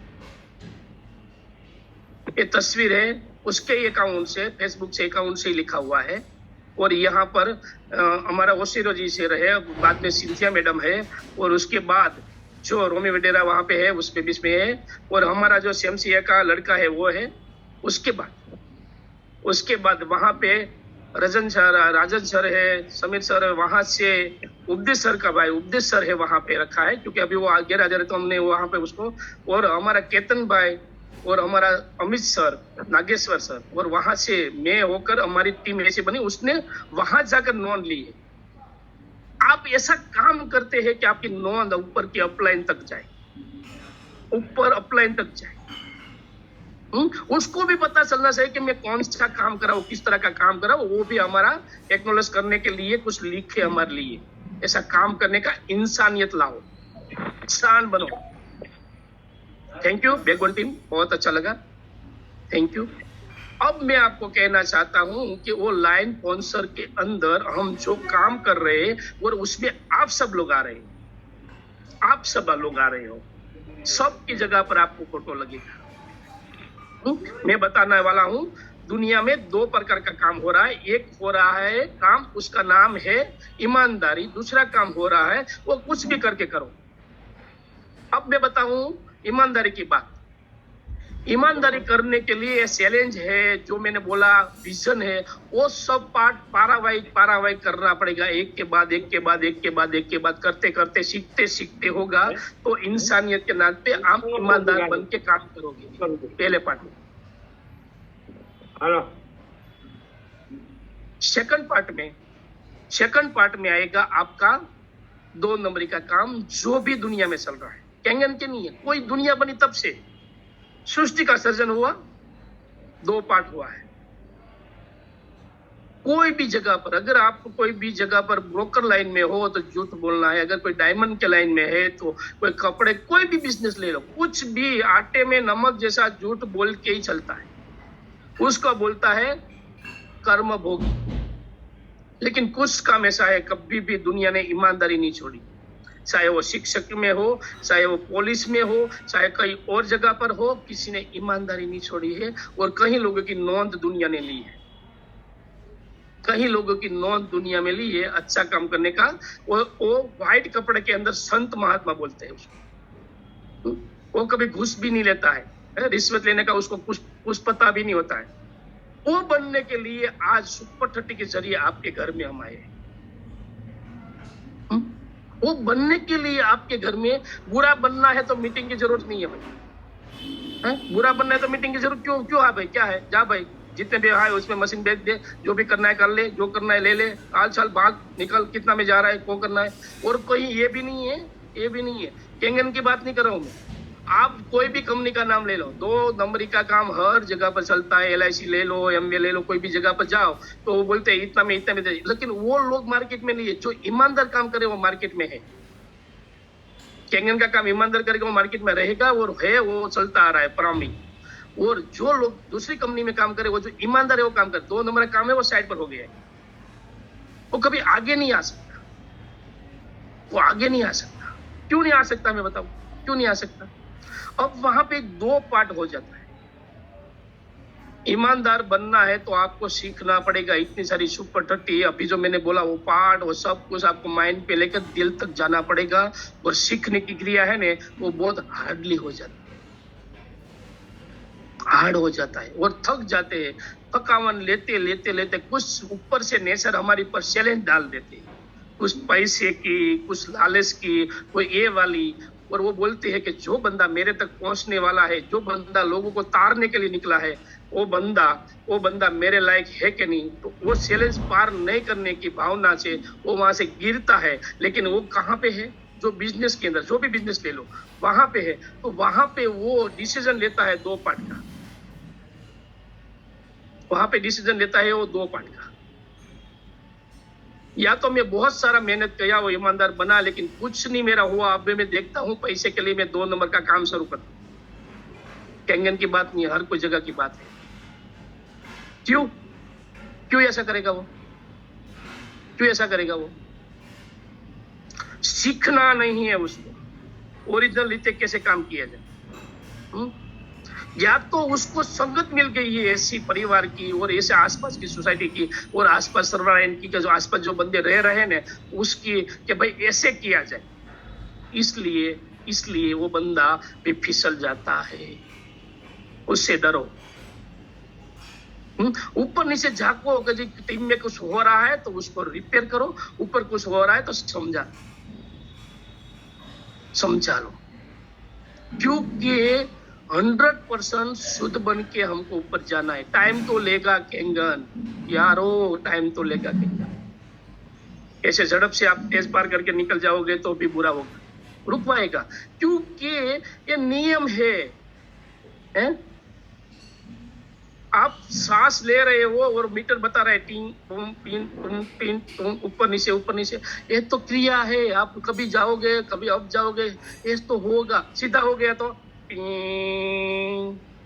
Speaker 5: ये तस्वीर है उसके अकाउंट से, फेसबुक से अकाउंट से ही लिखा हुआ है। और यहाँ पर हमारा ओसिरो जी से रहे, बाद में सिंथिया मैडम है, और उसके बाद जो रोमी वडेरा वहां पे है उसमें बीच में है, और हमारा जो सीएमसीए का लड़का है वो है। उसके बाद वहां पे राजन सर है, समीर सर है, वहां से उपदेश सर का भाई उपदेश सर है वहां पे रखा है, क्योंकि अभी वो आगे राजा रहे तो हमने वहां पे उसको, और हमारा केतन भाई और हमारा अमित सर, नागेश्वर सर, और वहां से मैं होकर हमारी टीम ऐसी बनी, उसने वहां जाकर नोंद ली है। आप ऐसा काम करते हैं कि आपकी नोंद ऊपर की अपलाइन तक जाए, ऊपर अपलाइन तक जाए। उसको भी पता चलना चाहिए कि मैं कौन सा काम कर रहा हूँ, किस तरह का काम कर रहा हूँ, वो भी हमारा एक्नॉलेज करने के लिए कुछ लिखे हमारे लिए। ऐसा काम करने का इंसानियत लाओ, इंसान बनो। थैंक यू बैकबोन टीम, बहुत अच्छा लगा, थैंक यू। अब मैं आपको कहना चाहता हूं कि वो लाइन स्पॉन्सर के अंदर हम जो काम कर रहे हैं और उसमें आप सब लोग आ रहे हैं, आप सब लोग आ रहे हो, सबकी जगह पर आपको फोटो लगेगा। मैं बताने वाला हूं, दुनिया में 2 प्रकार का काम हो रहा है। एक हो रहा है काम, उसका नाम है ईमानदारी। दूसरा काम हो रहा है वो कुछ भी करके करो। अब मैं बताऊं ईमानदारी की बात। ईमानदारी करने के लिए चैलेंज है, जो मैंने बोला विजन है, वो सब पार्ट पारावाई करना पड़ेगा, एक के बाद एक के बाद एक के बाद एक के बाद करते करते सीखते सीखते होगा तो इंसानियत के नाम पे आप ईमानदार बन के काम करोगे। पहले पार्ट में। सेकंड पार्ट में आएगा आपका 2 नंबरी का काम, जो भी दुनिया में चल रहा है, कैंगन के नहीं है, कोई दुनिया बनी तब से सृष्टि का सर्जन हुआ, 2 पार्ट हुआ है। कोई भी जगह पर, अगर आप कोई भी जगह पर ब्रोकर लाइन में हो तो झूठ बोलना है, अगर कोई डायमंड के लाइन में है तो कोई कपड़े, कोई भी बिजनेस ले लो, कुछ भी आटे में नमक जैसा झूठ बोल के ही चलता है, उसको बोलता है कर्म भोगी। लेकिन कुछ काम ऐसा है, कभी भी दुनिया ने ईमानदारी नहीं छोड़ी, चाहे वो शिक्षक में हो, चाहे वो पुलिस में हो, चाहे कहीं और जगह पर हो, किसी ने ईमानदारी नहीं छोड़ी है। और कहीं लोगों की नोंद दुनिया ने ली है, कहीं लोगों की नोंद दुनिया में ली है अच्छा काम करने का। वो व्हाइट कपड़े के अंदर संत महात्मा बोलते हैं उसको। वो कभी घूस भी नहीं लेता है, रिश्वत लेने का उसको कुछ पता भी नहीं होता है। वो बनने के लिए आज सुपर 30 के जरिए आपके घर में हम आए। वो बनने के लिए आपके घर में, बुरा बनना है तो मीटिंग की जरूरत नहीं है भाई। बुरा बनना है तो मीटिंग की जरूरत क्यों है भाई? क्या है, जा भाई, जितने भी है उसमें मशीन बेच दे, जो भी करना है कर ले, जो करना है ले ले, हाल चाल भाग निकल, कितना में जा रहा है, कौन करना है। और कोई ये भी नहीं है, कैंगन की बात नहीं कर रहा हूं मैं। आप कोई भी कंपनी का नाम ले लो, 2 नंबरी का काम हर जगह पर चलता है। LIC ले लो, MBA ले लो, कोई भी जगह पर जाओ तो वो बोलते हैं इतना में दे। लेकिन वो लोग मार्केट में नहीं है, जो ईमानदार काम करे वो मार्केट में है। कैंगन का काम ईमानदार करेगा वो मार्केट में रहेगा, और है वो चलता आ रहा है प्रारंभिक। और जो लोग दूसरी कंपनी में काम करे, वो जो ईमानदार है वो काम करे, 2 नंबर का काम है वो साइड पर हो गया है, वो कभी आगे नहीं आ सकता। वो आगे नहीं आ सकता। क्यों नहीं आ सकता मैं बताऊं, क्यों नहीं आ सकता? अब वहां पे 2 पार्ट हो जाता है। ईमानदार बनना है तो आपको सीखना पड़ेगा इतनी सारी सुपर 30, अभी जो मैंने बोला वो पार्ट, वो सब कुछ आपको माइंड पे लेकर दिल तक जाना पड़ेगा। और सीखने की क्रिया है ने वो बहुत हार्ड हो जाता है और थक जाते हैं। थकावन लेते कुछ ऊपर से नेचर हमारे ऊपर चैलेंज डाल देते हैं, कुछ पैसे की, कुछ लालच की, कोई ये वाली। और वो बोलते हैं कि जो बंदा मेरे तक पहुंचने वाला है, जो बंदा लोगों को तारने के लिए निकला है, वो बंदा मेरे लायक है कि नहीं। तो वो चैलेंज पार नहीं करने की भावना से वो वहां से गिरता है। लेकिन वो कहाँ पे है? जो बिजनेस के अंदर, जो भी बिजनेस ले लो वहां पे है। तो वहां पे वो डिसीजन लेता है 2 पार्ट का, वहां पे डिसीजन लेता है वो 2 पार्ट का। या तो मैं बहुत सारा मेहनत किया, वो ईमानदार बना, लेकिन कुछ नहीं मेरा हुआ। अब मैं देखता हूं पैसे के लिए मैं 2 नंबर का काम शुरू करता हूं। कैंगन की बात नहीं है, हर कोई जगह की बात है। क्यों ऐसा करेगा वो? सीखना नहीं है उसको ओरिजिनल रीते कैसे काम किया जाए। या तो उसको संगत मिल गई है ऐसी परिवार की और ऐसे आसपास की सोसाइटी की और आसपास सर्वायन की जो आसपास जो बंदे रह रहे हैं उसकी कि भाई ऐसे किया जाए, इसलिए वो बंदा भी फिसल जाता है। उससे डरो। ऊपर नीचे झांको, अगर टीम में कुछ हो रहा है तो उसको रिपेयर करो, ऊपर कुछ हो रहा है तो समझा लो, क्योंकि 100% शुद्ध बन के हमको ऊपर जाना है। टाइम तो लेगा केंगन यारो, टाइम तो लेगा केंगन। ऐसे झड़प से आप तेज पार करके निकल जाओगे तो भी बुरा होगा, रुक पाएगा, क्योंकि ये नियम है? आप सांस ले रहे हो और मीटर बता रहा है टीन टूम टीन टूम टीन टूम, ऊपर नीचे। ये तो क्रिया है, आप कभी जाओगे कभी अब जाओगे, ये तो होगा। सीधा हो गया तो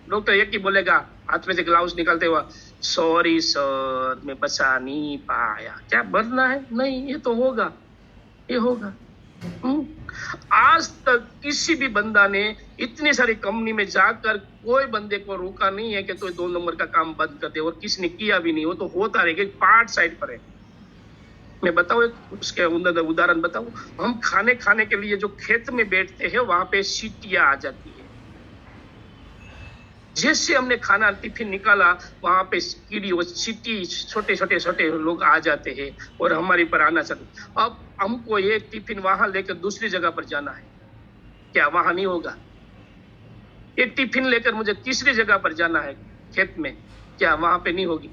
Speaker 5: डॉक्टर एक ही बोलेगा हाथ में से ग्लव्स निकालते हुआ, सॉरी सर मैं बचा नहीं पाया। क्या बनना है? नहीं, ये तो होगा, ये होगा। आज तक किसी भी बंदा ने इतनी सारी कंपनी में जाकर कोई बंदे को रोका नहीं है कि तो 2 नंबर का काम बंद कर दे, और किसी ने किया भी नहीं। वो तो होता रहेगा, पार्ट साइड पर है। मैं बताऊं एक उसके उदाहरण बताऊं। हम खाने के लिए जो खेत में बैठते हैं वहां पे सीटियां आ जाती है। जैसे हमने खाना टिफिन निकाला वहां पे कीड़ी वो चींटी छोटे लोग आ जाते हैं और हमारे पर आना चाहते। अब हमको ये टिफिन वहां लेकर दूसरी जगह पर जाना है, क्या वहां नहीं होगा? ये टिफिन लेकर मुझे तीसरी जगह पर जाना है खेत में, क्या वहां पे नहीं होगी?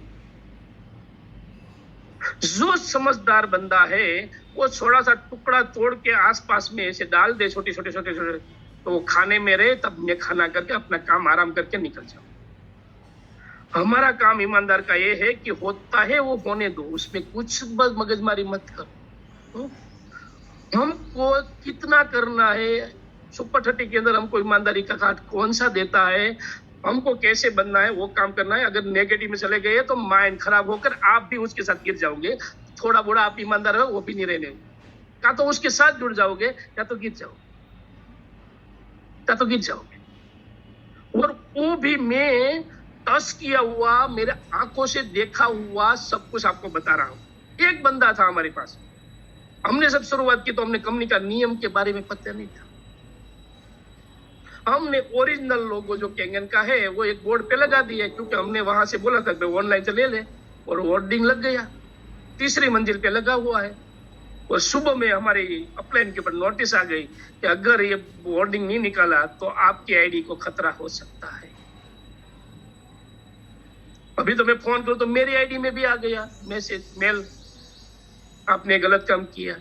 Speaker 5: जो समझदार बंदा है वो थोड़ा सा टुकड़ा तोड़ के आसपास में ऐसे डाल दे, छोटे तो वो खाने में रहे, तब मैं खाना करके अपना काम आराम करके निकल जाऊं। हमारा काम ईमानदार का ये है कि होता है वो होने दो, उसमें कुछ मगजमारी मत करो। हमको कितना करना है, सुपर 30 के अंदर हमको ईमानदारी का काट कौन सा देता है, हमको कैसे बनना है वो काम करना है। अगर नेगेटिव में चले गए तो माइंड खराब होकर आप भी उसके साथ गिर जाओगे। थोड़ा बड़ा आप ईमानदार हो वो भी नहीं रहने, या तो उसके साथ जुड़ जाओगे या तो गिर जाओगे। और वो भी मैं टच किया हुआ, मेरे आंखों से देखा हुआ सब कुछ आपको बता रहा हूं। एक बंदा था हमारे पास, हमने जब शुरुआत की तो हमने कंपनी का नियम के बारे में पता नहीं था। हमने ओरिजिनल लोगो जो केंगन का है वो एक बोर्ड पे लगा दिया, क्योंकि हमने वहां से बोला था ऑनलाइन से ले ले, और होर्डिंग लग गया, 3री मंजिल पे लगा हुआ है। और सुबह में हमारे अपलाइन के ऊपर नोटिस आ गई कि अगर ये होर्डिंग नहीं निकाला तो आपकी आईडी को खतरा हो सकता है। अभी तो मैं फोन करूं तो मेरी आईडी में भी आ गया मैसेज, मेल, आपने गलत काम किया।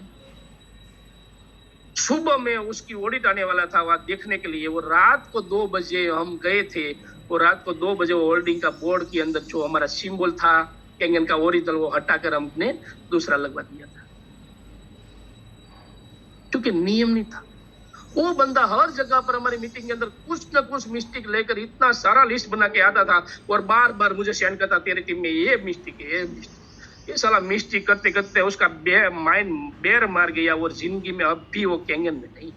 Speaker 5: सुबह में उसकी ऑडिट आने वाला था वहां देखने के लिए, वो रात को 2 बजे हम गए थे। वो रात को 2 बजे वो होल्डिंग का बोर्ड के अंदर जो हमारा सिंबल था केंगन का ओरिजिनल, वो हटाकर हमने दूसरा लगवा दिया था, क्योंकि नियम नहीं था। वो बंदा हर जगह पर हमारी मीटिंग के अंदर कुछ न कुछ मिस्टेक लेकर इतना सारा लिस्ट बना के आता था और बार बार मुझे सेंड करता, तेरी टीम में ये मिस्टेक है, ये मिस्टेक। ये साला मिस्टेक करते करते उसका माइंड बेर मार गया और जिंदगी में अब भी वो केंगन में नहीं।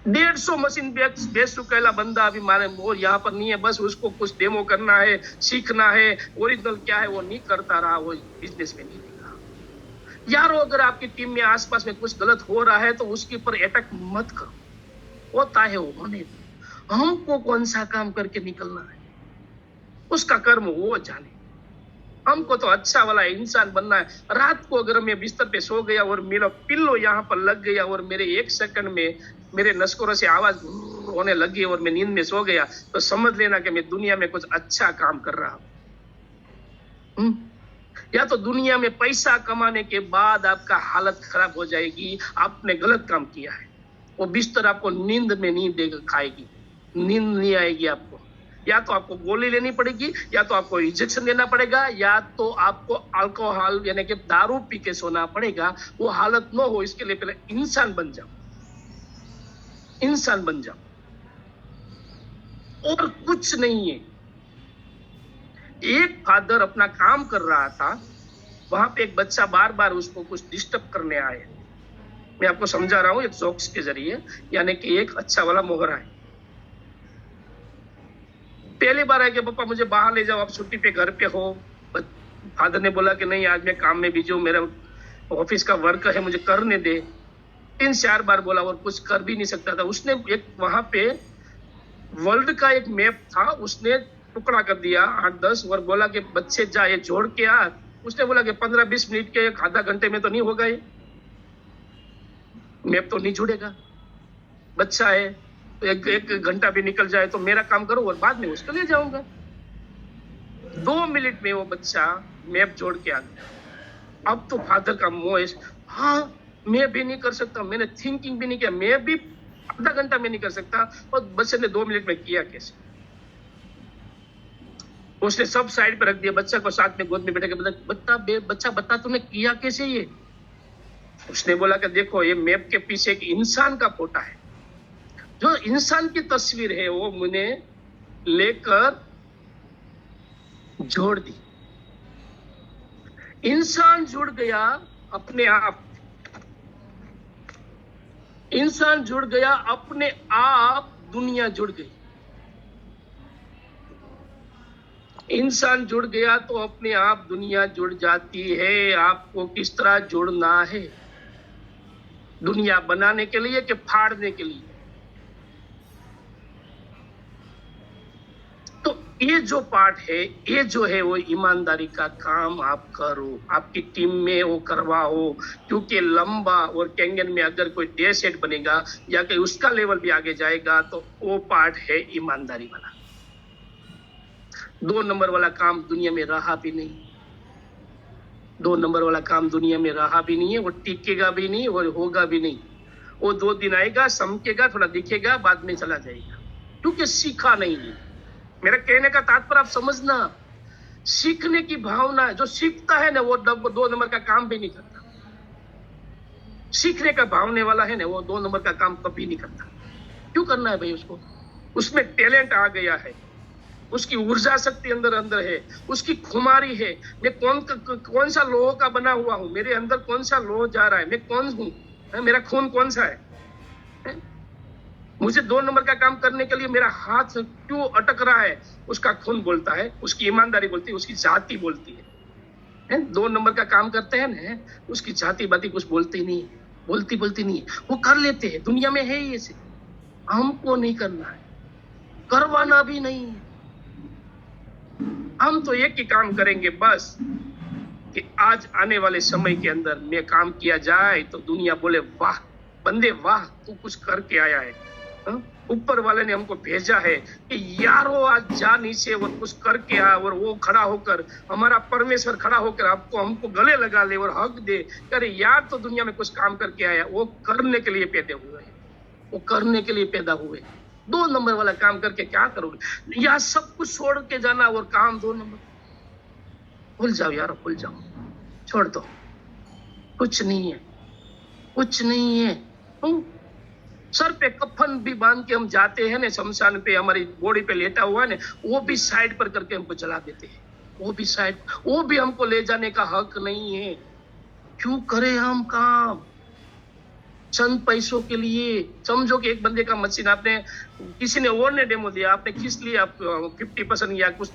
Speaker 5: 150 मशीन बेच चुका बंदा अभी मारे वो यहाँ पर नहीं है, बस उसको कुछ डेमो करना है, सीखना है, ओरिजिनल क्या है वो नहीं करता रहा, वो बिजनेस में नहीं दिखा। यारो अगर आपकी टीम में आसपास में कुछ गलत हो रहा है तो उसके ऊपर अटैक मत करो, होता है वो होने दो। हमको कौन सा काम करके निकलना है, उसका कर्म वो जाने। हमको तो अच्छा वाला इंसान बनना है। रात को अगर मैं बिस्तर पे सो गया और मेरा पिल्लो यहाँ पर लग गया और मेरे 1 सेकंड में मेरे नसकोरों से आवाज होने लगी और मैं नींद में सो गया, तो समझ लेना कि मैं दुनिया में कुछ अच्छा काम कर रहा हूं। या तो दुनिया में पैसा कमाने के बाद आपका हालत खराब हो जाएगी, आपने गलत काम किया है। वो बिस्तर आपको नींद में नहीं देगा, खाएगी, नींद नहीं आएगी आपको। या तो आपको गोली लेनी पड़ेगी, या तो आपको इंजेक्शन लेना पड़ेगा, या तो आपको अल्कोहल यानी कि दारू पी के सोना पड़ेगा। वो हालत न हो इसके लिए पहले इंसान बन जाओ, इंसान बन जाओ, और कुछ नहीं है। एक फादर अपना काम कर रहा था, वहां पे एक बच्चा बार बार उसको कुछ डिस्टर्ब करने आए, मैं आपको समझा रहा हूँ एक जोक्स के जरिए, यानी कि एक अच्छा वाला मोहरा है। पहली बार है कि पापा मुझे बाहर ले जाओ, आप छुट्टी पे घर पे हो। फादर ने बोला कि नहीं, आज मैं काम में बिजी हूँ, मेरा ऑफिस का वर्क है, मुझे करने दे। 3-4 बार बोला और कुछ कर भी नहीं सकता था। उसने एक वहां पे वर्ल्ड का एक मैप था, उसने टुकड़ा कर दिया 8-10 और बोला कि बच्चे जा ये जोड़ के आ। उसने बोला कि 15-20 मिनट के एक आधा घंटे में तो नहीं होगा, ये मैप तो नहीं जुड़ेगा। बच्चा है तो एक घंटा भी निकल जाए तो मेरा काम करो और बाद में उसको ले जाऊंगा। 2 मिनट में वो बच्चा मैप जोड़ के आ गया। अब तो फादर का मोह, हाँ मैं भी नहीं कर सकता, मैंने थिंकिंग भी नहीं किया, मैं भी आधा घंटा में नहीं कर सकता, और बच्चे ने 2 मिनट में किया कैसे? उसने सब साइड पर रख दिया, बच्चा को साथ में गोद में बैठा के बच्चा बता तूने किया कैसे ये? उसने बोला कि देखो ये मैप के पीछे एक इंसान का फोटा है, जो इंसान की तस्वीर है वो मैंने लेकर जोड़ दी। इंसान जुड़ गया अपने आप, इंसान जुड़ गया अपने आप, दुनिया जुड़ गई। इंसान जुड़ गया तो अपने आप दुनिया जुड़ जाती है। आपको किस तरह जुड़ना है? दुनिया बनाने के लिए कि फाड़ने के लिए? तो ये जो पार्ट है, ये जो है वो ईमानदारी का काम आप करो, आपकी टीम में वो करवाओ, क्योंकि लंबा और कैंगन में अगर कोई डे सेट बनेगा या कि उसका लेवल भी आगे जाएगा तो वो पार्ट है ईमानदारी वाला। 2 नंबर वाला काम दुनिया में रहा भी नहीं, 2 नंबर वाला काम दुनिया में रहा भी नहीं है, वो टिकेगा भी नहीं और होगा भी नहीं। वो 2 दिन आएगा, समकेगा, थोड़ा दिखेगा, बाद में चला जाएगा, क्योंकि सीखा नहीं है। मेरा कहने का तात्पर्य आप समझना, सीखने की भावना, जो सीखता है ना वो 2 नंबर का काम भी नहीं करता। सीखने का भावने वाला है ना वो 2 नंबर का काम कभी नहीं करता। क्यों करना है भाई उसको? उसमें टैलेंट आ गया है, उसकी ऊर्जा शक्ति अंदर अंदर है, उसकी खुमारी है। मैं कौन सा लोह का बना हुआ हूँ, मेरे अंदर कौन सा लोह जा रहा है, मैं कौन हूँ, मेरा खून कौन सा है? मुझे 2 नंबर का काम करने के लिए मेरा हाथ क्यों अटक रहा है? उसका खून बोलता है, उसकी ईमानदारी बोलती है, उसकी जाति बोलती है। 2 नंबर का काम करते हैं ना, उसकी जाति बाती कुछ बोलती नहीं है, बोलती नहीं है। वो कर लेते हैं, दुनिया में है ये से। हमको नहीं करना है, करवाना भी नहीं है। हम तो एक ही काम करेंगे बस, कि आज आने वाले समय के अंदर में काम किया जाए तो दुनिया बोले वाह बंदे वाह, तू कुछ करके आया है। ऊपर वाले ने हमको भेजा है कि यारो आज जा नीचे और कुछ करके आ, और वो खड़ा होकर, हमारा परमेश्वर खड़ा होकर आपको हमको गले लगा ले और हक दे, अरे यार तो दुनिया में कुछ काम करके आया। वो करने के लिए पैदा हुए हैं, वो करने के लिए पैदा हुए। 2 नंबर वाला काम करके क्या करोगे? या सब कुछ छोड़ के जाना और काम 2 नंबर? भूल जाओ यार, भूल जाओ, छोड़ दो, कुछ नहीं है, कुछ नहीं है। सर पे कफन भी बांध के हम जाते हैं ना शमशान पे, हमारी बॉडी पे लेटा हुआ है ना, वो भी साइड पर करके हमको जला देते हैं, वो भी साइड, वो भी हमको ले जाने का हक नहीं है। क्यों करें हम काम चंद पैसों के लिए? समझो कि एक बंदे का मशीन आपने, किसी ने और ने डेमो दिया, आपने खींच लिया, आप 50% या कुछ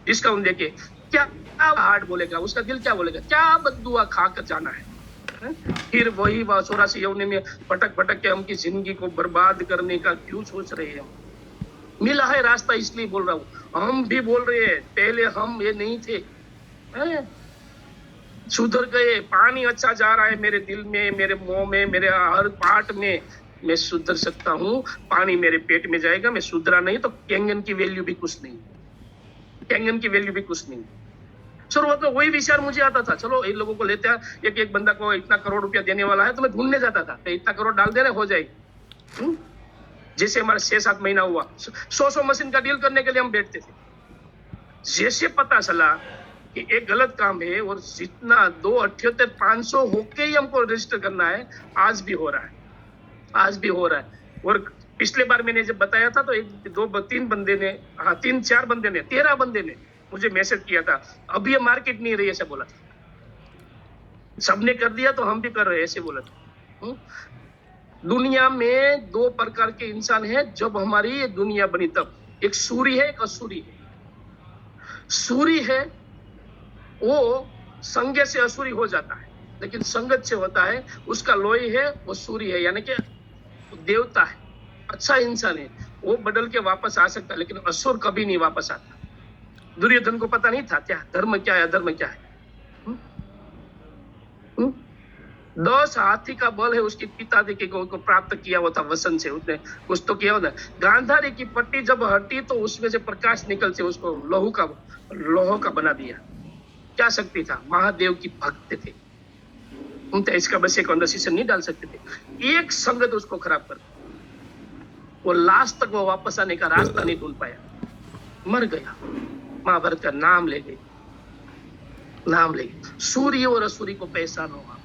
Speaker 5: डिस्काउंट देके, क्या हार्ट बोलेगा, उसका दिल क्या बोलेगा? क्या बद्दुआ खा कर जाना है? फिर वही 84 यौने में पटक के हमकी जिंदगी को बर्बाद करने का क्यों सोच रहे हैं? मिला है रास्ता इसलिए बोल रहा हूँ। हम भी बोल रहे हैं, पहले हम ये नहीं थे, सुधर गए। पानी अच्छा जा रहा है मेरे दिल में, मेरे मुंह में, मेरे हर पार्ट में। मैं सुधर सकता हूँ, पानी मेरे पेट में जाएगा। मैं सुधरा नहीं तो कैंगन की वैल्यू भी कुछ नहीं, कैंगन की वैल्यू भी कुछ नहीं। शुरुआत में वही विचार मुझे आता था, चलो इन लोगों को लेते हैं, एक बंदा को इतना करोड़ रुपया देने वाला है, तो मैं ढूंढने जाता था, इतना करोड़ डाल दे रहे हो जाएगी। जैसे हमारा 6-7 महीना हुआ, 100 मशीन का डील करने के लिए हम बैठते थे। जैसे पता चला कि एक गलत काम है और जितना 278,500 होके ही हमको रजिस्टर करना है, आज भी हो रहा है, आज भी हो रहा है। और पिछले बार मैंने जब बताया था तो 3 बंदे ने, हाँ 3-4 बंदे ने, 13 बंदे ने मुझे मैसेज किया था, अभी ये मार्केट नहीं रही, ऐसे बोला था। सबने कर दिया तो हम भी कर रहे हैं, ऐसे बोला था। हम्म? दुनिया में दो प्रकार के इंसान हैं जब हमारी ये दुनिया बनी तब, एक सूरी है एक असुरी है। सूरी है वो संज्ञा से असुरी हो जाता है, लेकिन संगत से होता है, उसका लोई है वो सूरी है, यानी कि देवता है, अच्छा इंसान है, वो बदल के वापस आ सकता है, लेकिन असुर कभी नहीं वापस आता। दुर्योधन को पता नहीं था क्या धर्म क्या है अधर्म क्या है। 10 हाथी का बल है उसके पिताजी के को प्राप्त किया हुआ था वसन से, उसने कुछ तो किया होता। गांधारी की पट्टी जब हटी तो उसमें से प्रकाश निकल से उसको लोह का बना दिया। क्या शक्ति था, महादेव की भक्त थे, तो इसका बस एक अंदर शीशा नहीं डाल सकते थे। एक संगत उसको खराब कर, वो लास्ट तक वो वापस आने का रास्ता नहीं ढूंढ पाया, मर गया। महाभारत का नाम ले गए। सूर्य और असुरी को पहचानो आप।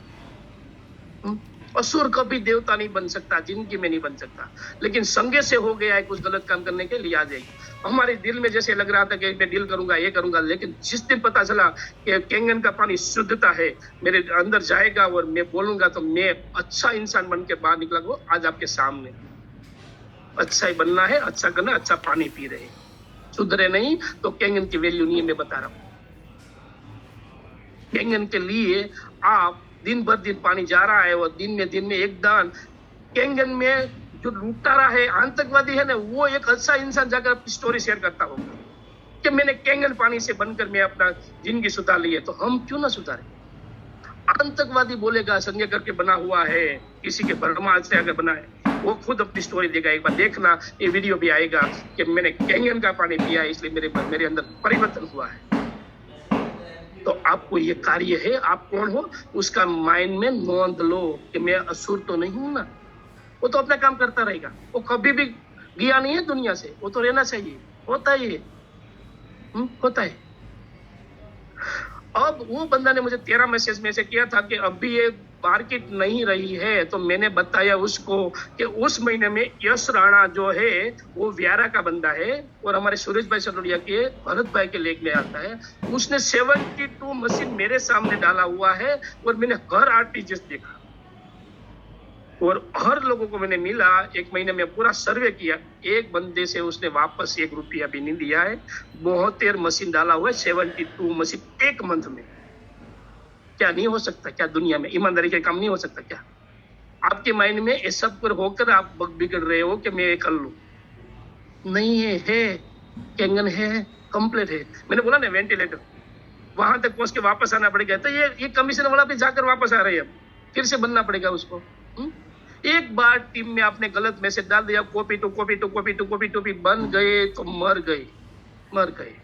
Speaker 5: असुर कभी देवता नहीं बन सकता, जिंदगी में नहीं बन सकता, लेकिन संगे से हो गया है कुछ गलत काम करने के लिए आ जाएगी। हमारे दिल में जैसे लग रहा था कि मैं डील करूंगा ये करूंगा, लेकिन जिस दिन पता चला कि कैंगन का पानी शुद्धता है, मेरे अंदर जाएगा और मैं बोलूंगा तो मैं अच्छा इंसान बन के बाहर निकला। वो आज आपके सामने अच्छा ही बनना है, अच्छा करना, अच्छा पानी पी रहे, सुधरे नहीं तो कैंगन की वैल्यू नहीं है। मैं बता रहा हूँ, कैंगन के लिए आप दिन भर दिन पानी जा रहा है और दिन में एक दान। कैंगन में जो लुटारा है, आतंकवादी है ना, वो एक अच्छा इंसान जाकर अपनी स्टोरी शेयर करता होगा कि मैंने कैंगन पानी से बनकर मैं अपना जिंदगी सुधार ली है, तो हम क्यों ना सुधारे। आतंकवादी बोलेगा संजय करके बना हुआ है, किसी के बर्मा से अगर बना है, वो खुद अपनी स्टोरी देगा। एक बार देखना, ये वीडियो भी आएगा कि मैंने कैंगन का पानी पिया है इसलिए मेरे अंदर परिवर्तन हुआ है। तो आपको ये कार्य है, आप कौन हो उसका माइंड में नोंद लो कि मैं असुर तो नहीं हूं ना। वो तो अपना काम करता रहेगा, वो कभी भी गया नहीं है दुनिया से, वो तो रहना चाहिए, होता ही है, होता है। अब वो बंदा ने मुझे 13 मैसेज में से किया था कि अभी ये मार्केट नहीं रही है, तो मैंने बताया उसको कि उस महीने में यश राणा जो है वो व्यारा का बंदा है और हमारे सुरेश भाई सरोडिया के भरत भाई के लेग में आता है। उसने 72 मशीन मेरे सामने डाला हुआ है और मैंने हर आर्टिस्ट देखा और हर लोगों को मैंने मिला। एक महीने में पूरा सर्वे किया, एक बंदे से उसने वापस 1 रुपया भी नहीं दिया है। 72 मशीन डाला हुआ है, 72 मशीन एक मंथ में। क्या नहीं हो सकता क्या दुनिया में? ईमानदारी के काम नहीं हो सकता क्या? आपके माइंड में ये सब पर होकर आप बिगड़ रहे हो कि मैं ये कर लूं। नहीं है कैंगन है, कंप्लीट है। मैंने बोला ना वेंटिलेटर, वहां तक पहुंच के वापस आना पड़ेगा। तो ये कमीशन वाला भी जाकर वापस आ रहे हैं, फिर से बनना पड़ेगा उसको। एक बार टीम में आपने गलत मैसेज डाल दिया, कॉपी टू कॉपी बन गए तो मर गए।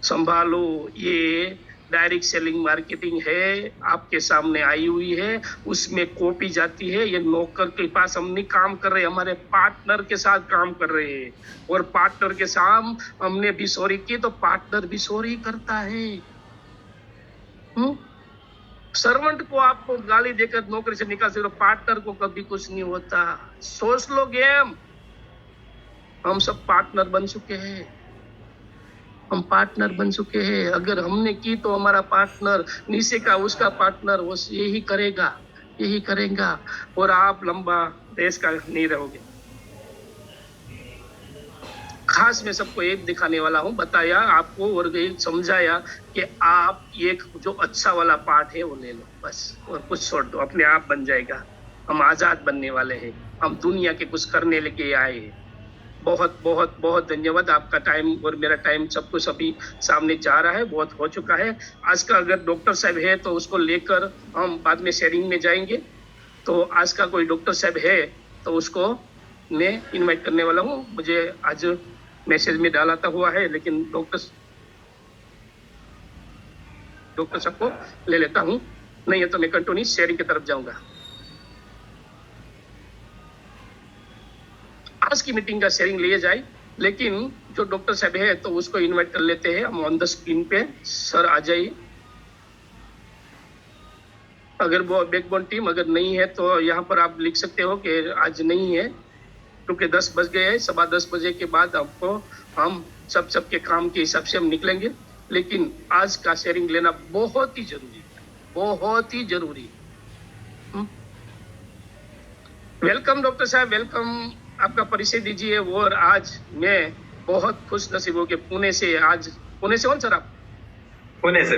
Speaker 5: संभालो, ये डायरेक्ट सेलिंग मार्केटिंग है, आपके सामने आई हुई है, उसमें कॉपी जाती है। ये नौकर के पास हम नहीं काम कर रहे, हमारे पार्टनर के साथ काम कर रहे हैं और पार्टनर के साथ हमने भी सॉरी की तो पार्टनर भी सॉरी करता है। सर्वेंट को आपको गाली देकर नौकरी से निकाल सकते हो, पार्टनर को कभी कुछ नहीं होता। सोच लो गेम, हम सब पार्टनर बन चुके हैं, हम पार्टनर बन चुके हैं। अगर हमने की तो हमारा पार्टनर नीचे का उसका पार्टनर वो यही करेगा और आप लंबा देश का नहीं रहोगे। खास मैं सबको एक दिखाने वाला हूँ, बताया आपको और समझाया कि आप एक जो अच्छा वाला पार्ट है वो ले लो बस, और कुछ छोड़ दो, अपने आप बन जाएगा। हम आजाद बनने वाले हैं, हम दुनिया के कुछ करने लेके आए हैं। बहुत बहुत बहुत धन्यवाद। आपका टाइम और मेरा टाइम सब कुछ अभी सामने जा रहा है, बहुत हो चुका है। आज का अगर डॉक्टर साहब है तो उसको लेकर हम बाद में शेयरिंग में जाएंगे। तो आज का कोई डॉक्टर साहब है तो उसको मैं इनवाइट करने वाला हूँ। मुझे आज मैसेज में डालाता हुआ है, लेकिन डॉक्टर साहब को ले लेता हूँ, नहीं है तो मैं कंटिन्यू शेयरिंग की तरफ जाऊंगा। आज की मीटिंग का शेयरिंग लिए जाए, लेकिन जो डॉक्टर साहब है तो उसको इनवाइट कर लेते हैं हम ऑन द स्क्रीन पे। सर आ जाइए। अगर वो बैकबोन टीम अगर नहीं है तो यहाँ पर आप लिख सकते हो कि आज नहीं है, क्योंकि 10 बज गए हैं। 10:15 बजे के बाद आपको हम सबके काम के हिसाब से हम निकलेंगे, लेकिन आज का शेयरिंग लेना बहुत ही जरूरी है, बहुत ही जरूरी। वेलकम डॉक्टर साहब, वेलकम। आपका परिचय दीजिए। और आज मैं बहुत खुश नसीब हूँ कि पुणे से हो सर आप?
Speaker 6: पुणे से।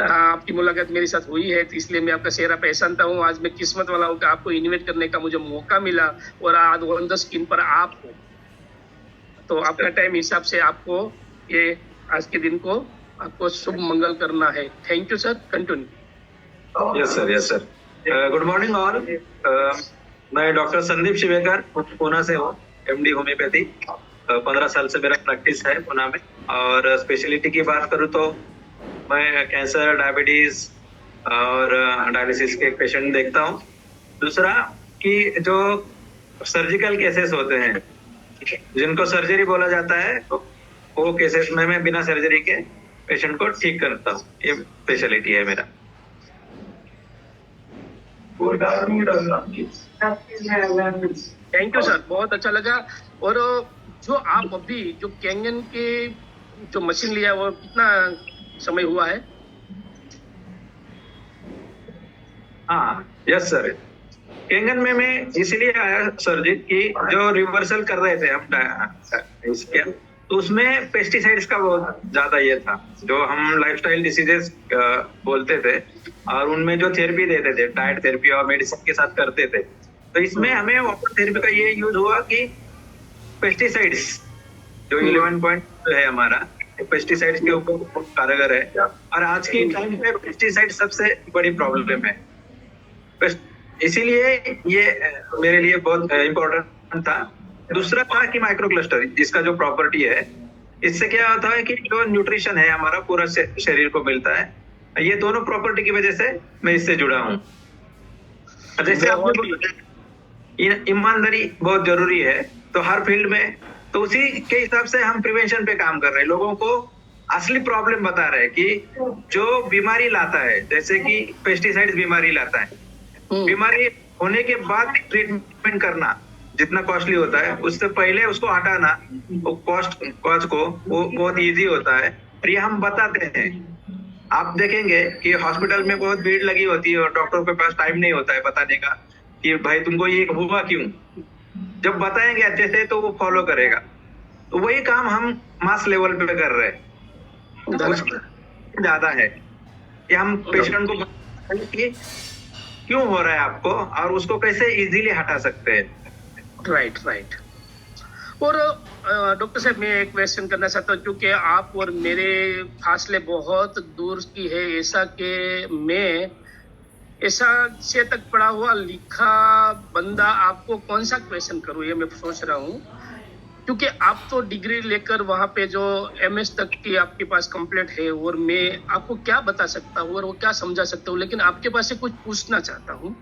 Speaker 5: आपकी मुलाकात मेरे साथ हुई है, तो इसलिए मैं आपका चेहरा पहचानता हूँ। आज मैं किस्मत वाला हूँ कि आपको इन्वाइट करने का मुझे मौका मिला और आज ऑन द स्क्रीन पर आप हो। तो अपना टाइम हिसाब से आपको ये आज के दिन को आपको शुभ मंगल करना है। Thank you sir, continue.
Speaker 6: Yes sir. Good morning all. मैं डॉक्टर संदीप शिवेकर पुणे से हूँ, एमडी होम्योपैथी। 15 साल से मेरा प्रैक्टिस है पुणे में। और स्पेशलिटी की बात करूँ तो मैं कैंसर, डायबिटीज और डायलिसिस के पेशेंट देखता हूँ। दूसरा कि जो सर्जिकल केसेस होते हैं जिनको सर्जरी बोला जाता है, वो केसेस में मैं बिना सर्जरी के पेशेंट को ठीक करता हूँ। ये स्पेशलिटी है मेरा।
Speaker 5: थैंक यू सर, बहुत अच्छा लगा। और जो आप अभी जो कैंगन के जो मशीन लिया वो कितना समय हुआ है?
Speaker 6: हाँ यस सर। केंगन में मैं इसलिए आया सर जी कि जो रिवर्सल कर रहे थे हम इसके, तो उसमें पेस्टिसाइड्स का बहुत ज्यादा ये था, जो हम लाइफस्टाइल डिसीजेस बोलते थे, और उनमें जो थेरेपी देते थे डाइट थेरेपी और मेडिसिन के साथ करते थे। तो इसमें हमें वाटर थेरेपी का ये यूज हुआ कि पेस्टिसाइड्स जो 11 पॉइंट है हमारा, पेस्टिसाइड्स के ऊपर बहुत कारगर है। और आज के टाइम पे पेस्टिसाइड सबसे बड़ी प्रॉब्लम है, इसीलिए ये मेरे लिए बहुत इम्पोर्टेंट था। दूसरा था कि माइक्रो क्लस्टर, जिसका जो प्रॉपर्टी है, इससे क्या होता है कि जो न्यूट्रिशन है हमारा पूरा शरीर को मिलता है। ये दोनों प्रॉपर्टी की वजह से मैं इससे जुड़ा हूँ। जैसे आपने ईमानदारी बहुत जरूरी है तो हर फील्ड में, तो उसी के हिसाब से हम प्रिवेंशन पे काम कर रहे हैं। लोगों को असली प्रॉब्लम बता रहे हैं कि जो बीमारी लाता है, जैसे कि पेस्टिसाइड्स बीमारी लाता है, बीमारी होने के बाद ट्रीटमेंट करना जितना कॉस्टली होता है, उससे पहले उसको हटाना वो कॉस्ट को वो बहुत इजी होता है। और ये हम बताते हैं। आप देखेंगे कि हॉस्पिटल में बहुत भीड़ लगी होती है और डॉक्टरों के पास टाइम नहीं होता है बताने का कि भाई तुमको ये हुआ क्यों। जब बताएंगे अच्छे से तो वो फॉलो करेगा। तो वही काम हम मास लेवल पे कर रहे हैं। ज्यादा है कि हम पेशेंट को बताएं कि क्यों हो रहा है आपको और उसको कैसे इजीली हटा सकते हैं।
Speaker 5: राइट। और डॉक्टर साहब, मैं एक क्वेश्चन करना चाहता हूँ, क्योंकि आप और मेरे फासले बहुत दूर की है। ऐसा कि मैं ऐसा से तक पढ़ा हुआ लिखा बंदा आपको कौन सा क्वेश्चन करूँ, ये मैं सोच रहा हूँ। क्योंकि आप तो डिग्री लेकर वहाँ पे जो MS तक की आपके पास कंप्लीट है, और मैं आपको क्या बता सकता हूँ और वो क्या समझा सकता हूँ। लेकिन आपके पास से कुछ पूछना चाहता हूँ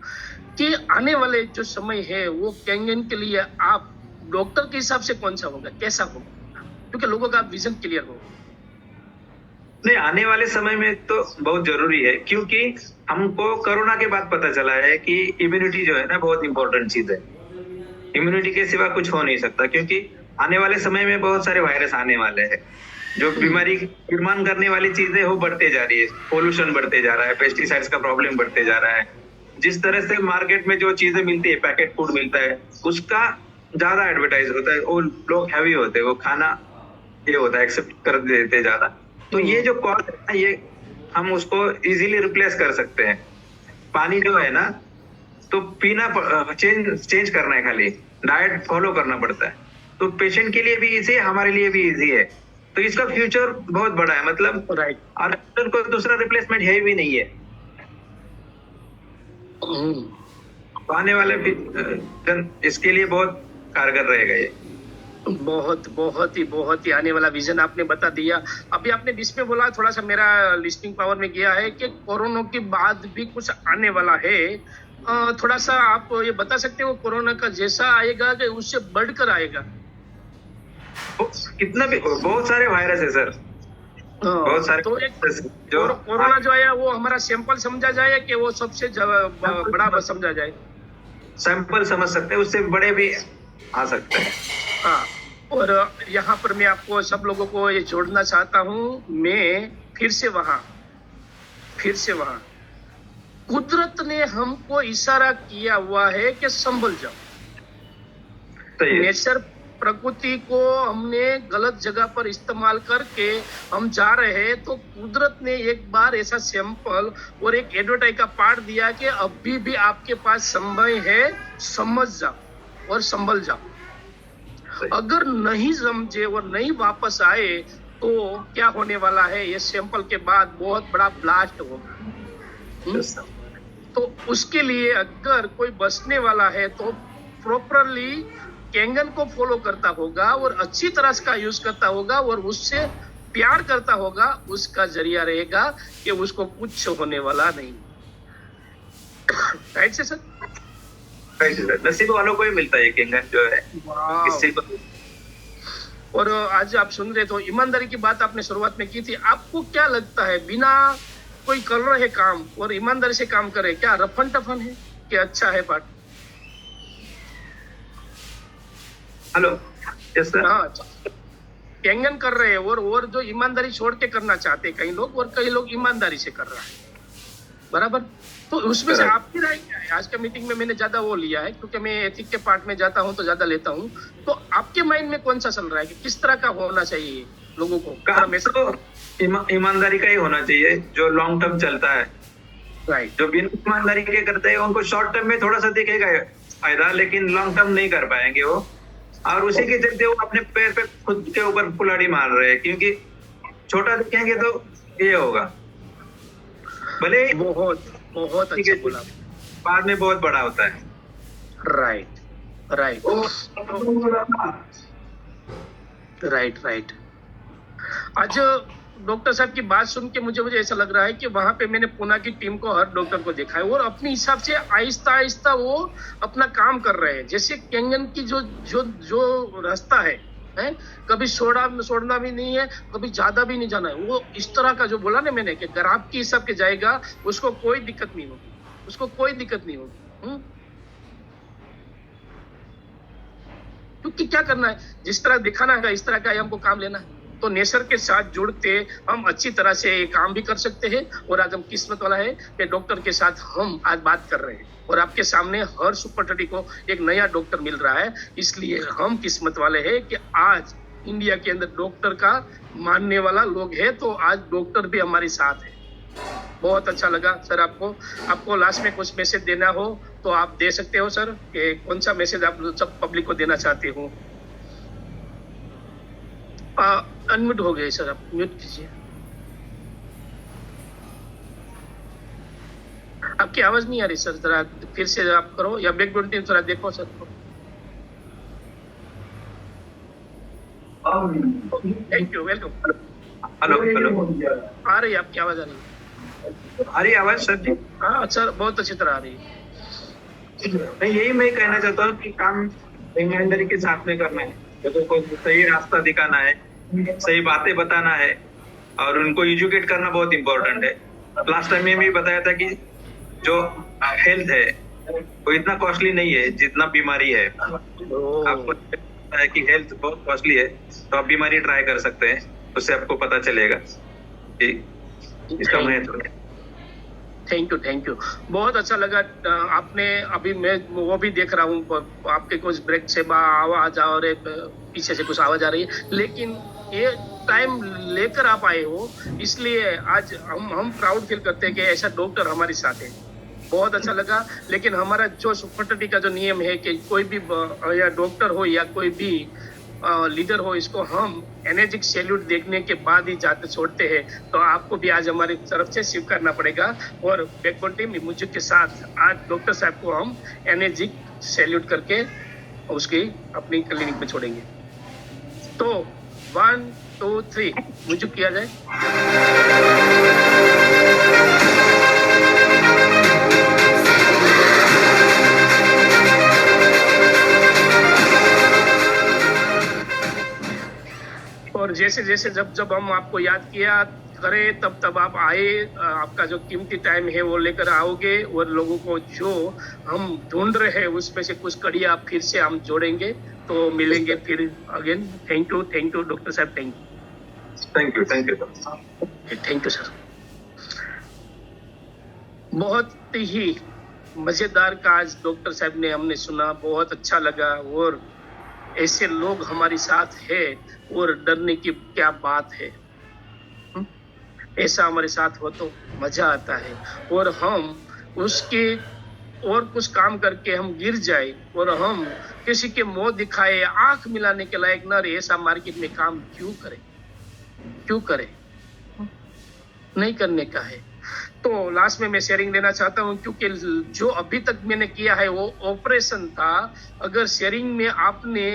Speaker 5: कि आने वाले जो समय है वो कैंगन के लिए आप डॉक्टर के हिसाब से कौन सा होगा, कैसा होगा, क्योंकि लोगों का विजन क्लियर हो।
Speaker 6: नहीं, आने वाले समय में तो बहुत जरूरी है, क्योंकि हमको कोरोना के बाद पता चला है कि इम्यूनिटी जो है ना बहुत इंपॉर्टेंट चीज है। इम्यूनिटी के सिवा कुछ हो नहीं सकता, क्योंकि आने वाले समय में बहुत सारे वायरस आने वाले हैं। जो बीमारी निर्माण करने वाली चीजें वो बढ़ते जा रही है, पोल्यूशन बढ़ते जा रहा है, पेस्टिसाइड्स का प्रॉब्लम बढ़ते जा रहा है। जिस तरह से मार्केट में जो चीजें मिलती है, पैकेट फूड मिलता है, उसका ज्यादा एडवर्टाइज होता है, वो लोग हैवी होते हैं, वो खाना ये होता है एक्सेप्ट कर देते हैं ज्यादा। तो ये जो कॉस्ट है ये हम उसको इजीली रिप्लेस कर सकते हैं। पानी जो है ना, तो पीना चेंज करना है, खाली डाइट फॉलो करना पड़ता है। तो पेशेंट के लिए भी इजी है, हमारे लिए भी इजी है। तो इसका फ्यूचर बहुत बड़ा है, मतलब
Speaker 5: राइट।
Speaker 6: और कोई दूसरा रिप्लेसमेंट है भी नहीं है। आने वाले इसके लिए बहुत कारगर रहेगा ये।
Speaker 5: बहुत ही आने वाला विजन आपने बता दिया। अभी आपने बीच में बोला, थोड़ा सा मेरा लिस्निंग पावर में गया है कि कोरोना के बाद भी कुछ आने वाला है। थोड़ा सा आप ये बता सकते हो कोरोना का जैसा आएगा कि उससे बढ़कर आएगा?
Speaker 6: कितना भी बहुत सारे वायरस है सर, बहुत सारे।
Speaker 5: तो जो कोरोना जो आया वो हमारा सैंपल समझा जाए कि वो सबसे बड़ा समझा जाए?
Speaker 6: सैंपल समझ सकते हैं, उससे बड़े भी आ सकते हैं।
Speaker 5: हाँ, और यहाँ पर मैं आपको सब लोगों को ये जोड़ना चाहता हूँ। मैं फिर से वहाँ कुदरत ने हमको इशारा किया हुआ है कि संभल जाओ।
Speaker 6: सही है।
Speaker 5: नेचर प्रकृति को हमने गलत जगह पर इस्तेमाल करके हम जा रहे हैं, तो कुदरत ने एक बार ऐसा सैंपल और एक एडवर्टाइज का पार्ट दिया कि अभी भी आपके पास समय है, समझ जाओ और संभल जाओ। अगर नहीं समझे और नहीं वापस आए तो क्या होने वाला है, ये सैंपल के बाद बहुत बड़ा ब्लास्ट होगा। तो उसके लिए अगर कोई बचने वाला है तो प्रॉपरली केंगन को फॉलो करता होगा और अच्छी तरह से यूज करता होगा और उससे प्यार करता होगा, उसका जरिया रहेगा कि उसको कुछ होने वाला नहीं। राइट से सर?
Speaker 6: राइट सर, नसीब वालों को ही मिलता है केंगन जो है, किसी को।
Speaker 5: और आज आप सुन रहे तो ईमानदारी की बात आपने शुरुआत में की थी। आपको क्या लगता है, बिना कोई कर रहे काम और ईमानदारी से काम करे, क्या रफन टफन है कि अच्छा है पार्ट?
Speaker 6: Hello, yes sir.
Speaker 5: हाँ, केंगन कर रहे हैं और जो ईमानदारी छोड़ के करना चाहते हैं कई लोग, और कई लोग ईमानदारी से कर रहा है, बराबर। तो उसमें से आपकी राय क्या है? आज का मीटिंग में मैंने ज्यादा वो लिया है क्योंकि मैं एथिक के पार्ट में जाता हूँ तो ज्यादा लेता हूँ। तो आपके माइंड में कौन सा चल रहा है कि किस तरह का होना चाहिए लोगों को?
Speaker 6: काम तो ईमानदारी का ही होना चाहिए जो लॉन्ग टर्म चलता है।
Speaker 5: राइट।
Speaker 6: जो बिना ईमानदारी के करते हैं उनको शॉर्ट टर्म में थोड़ा सा दिखेगा फायदा, लेकिन लॉन्ग टर्म नहीं कर पाएंगे वो। और उसी के चलते वो अपने पैर पे खुद के ऊपर कुल्हाड़ी मार रहे हैं, क्योंकि छोटा दिखेंगे तो ये होगा, भले ही
Speaker 5: बहुत अच्छा बोला,
Speaker 6: बाद में बहुत बड़ा होता है।
Speaker 5: Right right right right. आज डॉक्टर साहब की बात सुन के मुझे ऐसा लग रहा है कि वहां पे मैंने पुणे की टीम को, हर डॉक्टर को देखा है और अपने हिसाब से आहिस्ता आहिस्ता वो अपना काम कर रहे हैं। जैसे केंगन की जो रास्ता है, कभी छोड़ना भी नहीं है, कभी ज्यादा भी नहीं जाना है। वो इस तरह का जो बोला ना मैंने कि अगर आपके हिसाब के जाएगा उसको कोई दिक्कत नहीं होगी, उसको कोई दिक्कत नहीं होगी। क्योंकि क्या करना है, जिस तरह दिखाना है इस तरह का हमको काम लेना है। तो नेचर के साथ जुड़ते हम अच्छी तरह से काम भी कर सकते हैं। और आज हम किस्मत वाला है कि डॉक्टर के साथ हम आज बात कर रहे हैं और आपके सामने हर सुपर 30 को एक नया डॉक्टर मिल रहा है। इसलिए हम किस्मत वाले हैं कि आज इंडिया के अंदर डॉक्टर का मानने वाला लोग है, तो आज डॉक्टर भी हमारे साथ है। बहुत अच्छा लगा सर। आपको लास्ट में कुछ मैसेज देना हो तो आप दे सकते हो सर, कि कौन सा मैसेज आप सब पब्लिक को देना चाहते हो? अनम्यूट हो गए सर, आप म्यूट कीजिए। आपकी आवाज नहीं आ रही सर, जरा फिर से आप करो, या बैकग्राउंड टीम थोड़ा देखो sir. Thank you, welcome.
Speaker 6: Hello hello,
Speaker 5: आ रही है आपकी आवाज? आ रही है
Speaker 6: आवाज सर जी?
Speaker 5: हाँ सर, बहुत अच्छी तरह आ रही है।
Speaker 6: नहीं, यही मैं कहना चाहता हूँ कि काम ईमानदारी के साथ में करना है, तो कोई सही रास्ता दिखाना है, सही बातें बताना है और उनको एजुकेट करना बहुत इम्पोर्टेंट है। लास्ट टाइम में भी बताया था कि जो हेल्थ है वो इतना कॉस्टली नहीं है जितना बीमारी है। आपको पता है कि हेल्थ बहुत कॉस्टली है, तो आप बीमारी ट्राई कर सकते हैं, उससे आपको पता चलेगा कि इसका महत्व।
Speaker 5: थैंक यू, बहुत अच्छा लगा। आपने अभी मैं वो भी देख रहा हूँ आपके कुछ ब्रेक से आवाज आ रही, पीछे से कुछ आवाज आ रही है, लेकिन ये टाइम लेकर आप आए हो, इसलिए आज हम प्राउड फील करते हैं कि ऐसा डॉक्टर हमारे साथ है। बहुत अच्छा लगा। लेकिन हमारा जो सुपर 30 का जो नियम है कि कोई भी या डॉक्टर हो या कोई भी लीडर हो, इसको हम एनर्जिक सैल्यूट देखने के बाद ही जाते छोड़ते हैं। तो आपको भी आज हमारी तरफ से स्वीकारना पड़ेगा। और बैकबोन टीम मुझे के साथ आज डॉक्टर साहब को हम एनर्जिक सैल्यूट करके उसकी अपनी क्लिनिक में छोड़ेंगे। तो 1 2 3 मुझे किया जाए। और जैसे जैसे जब हम आपको याद किया करें, तब आप आए, आपका जो कीमती टाइम है वो लेकर आओगे और लोगों को जो हम ढूंढ रहे हैं उसमें से कुछ कड़ियाँ फिर से हम जोड़ेंगे। तो मिलेंगे फिर अगेन। थैंक यू डॉक्टर साहब, थैंक यू सर। बहुत ही मजेदार का आज डॉक्टर साहब ने हमने सुना, बहुत अच्छा लगा। और ऐसे लोग हमारे साथ है और डरने की क्या बात है। ऐसा हमारे साथ हो तो मजा आता है, और हम उसके और कुछ काम करके हम गिर जाए और हम किसी के मुंह दिखाए, आंख मिलाने के लायक न रहे, ऐसा मार्केट में काम क्यों करें? नहीं करने का है। तो लास्ट में मैं शेयरिंग देना चाहता हूं, क्योंकि जो अभी तक मैंने किया है वो ऑपरेशन था। अगर शेयरिंग में आपने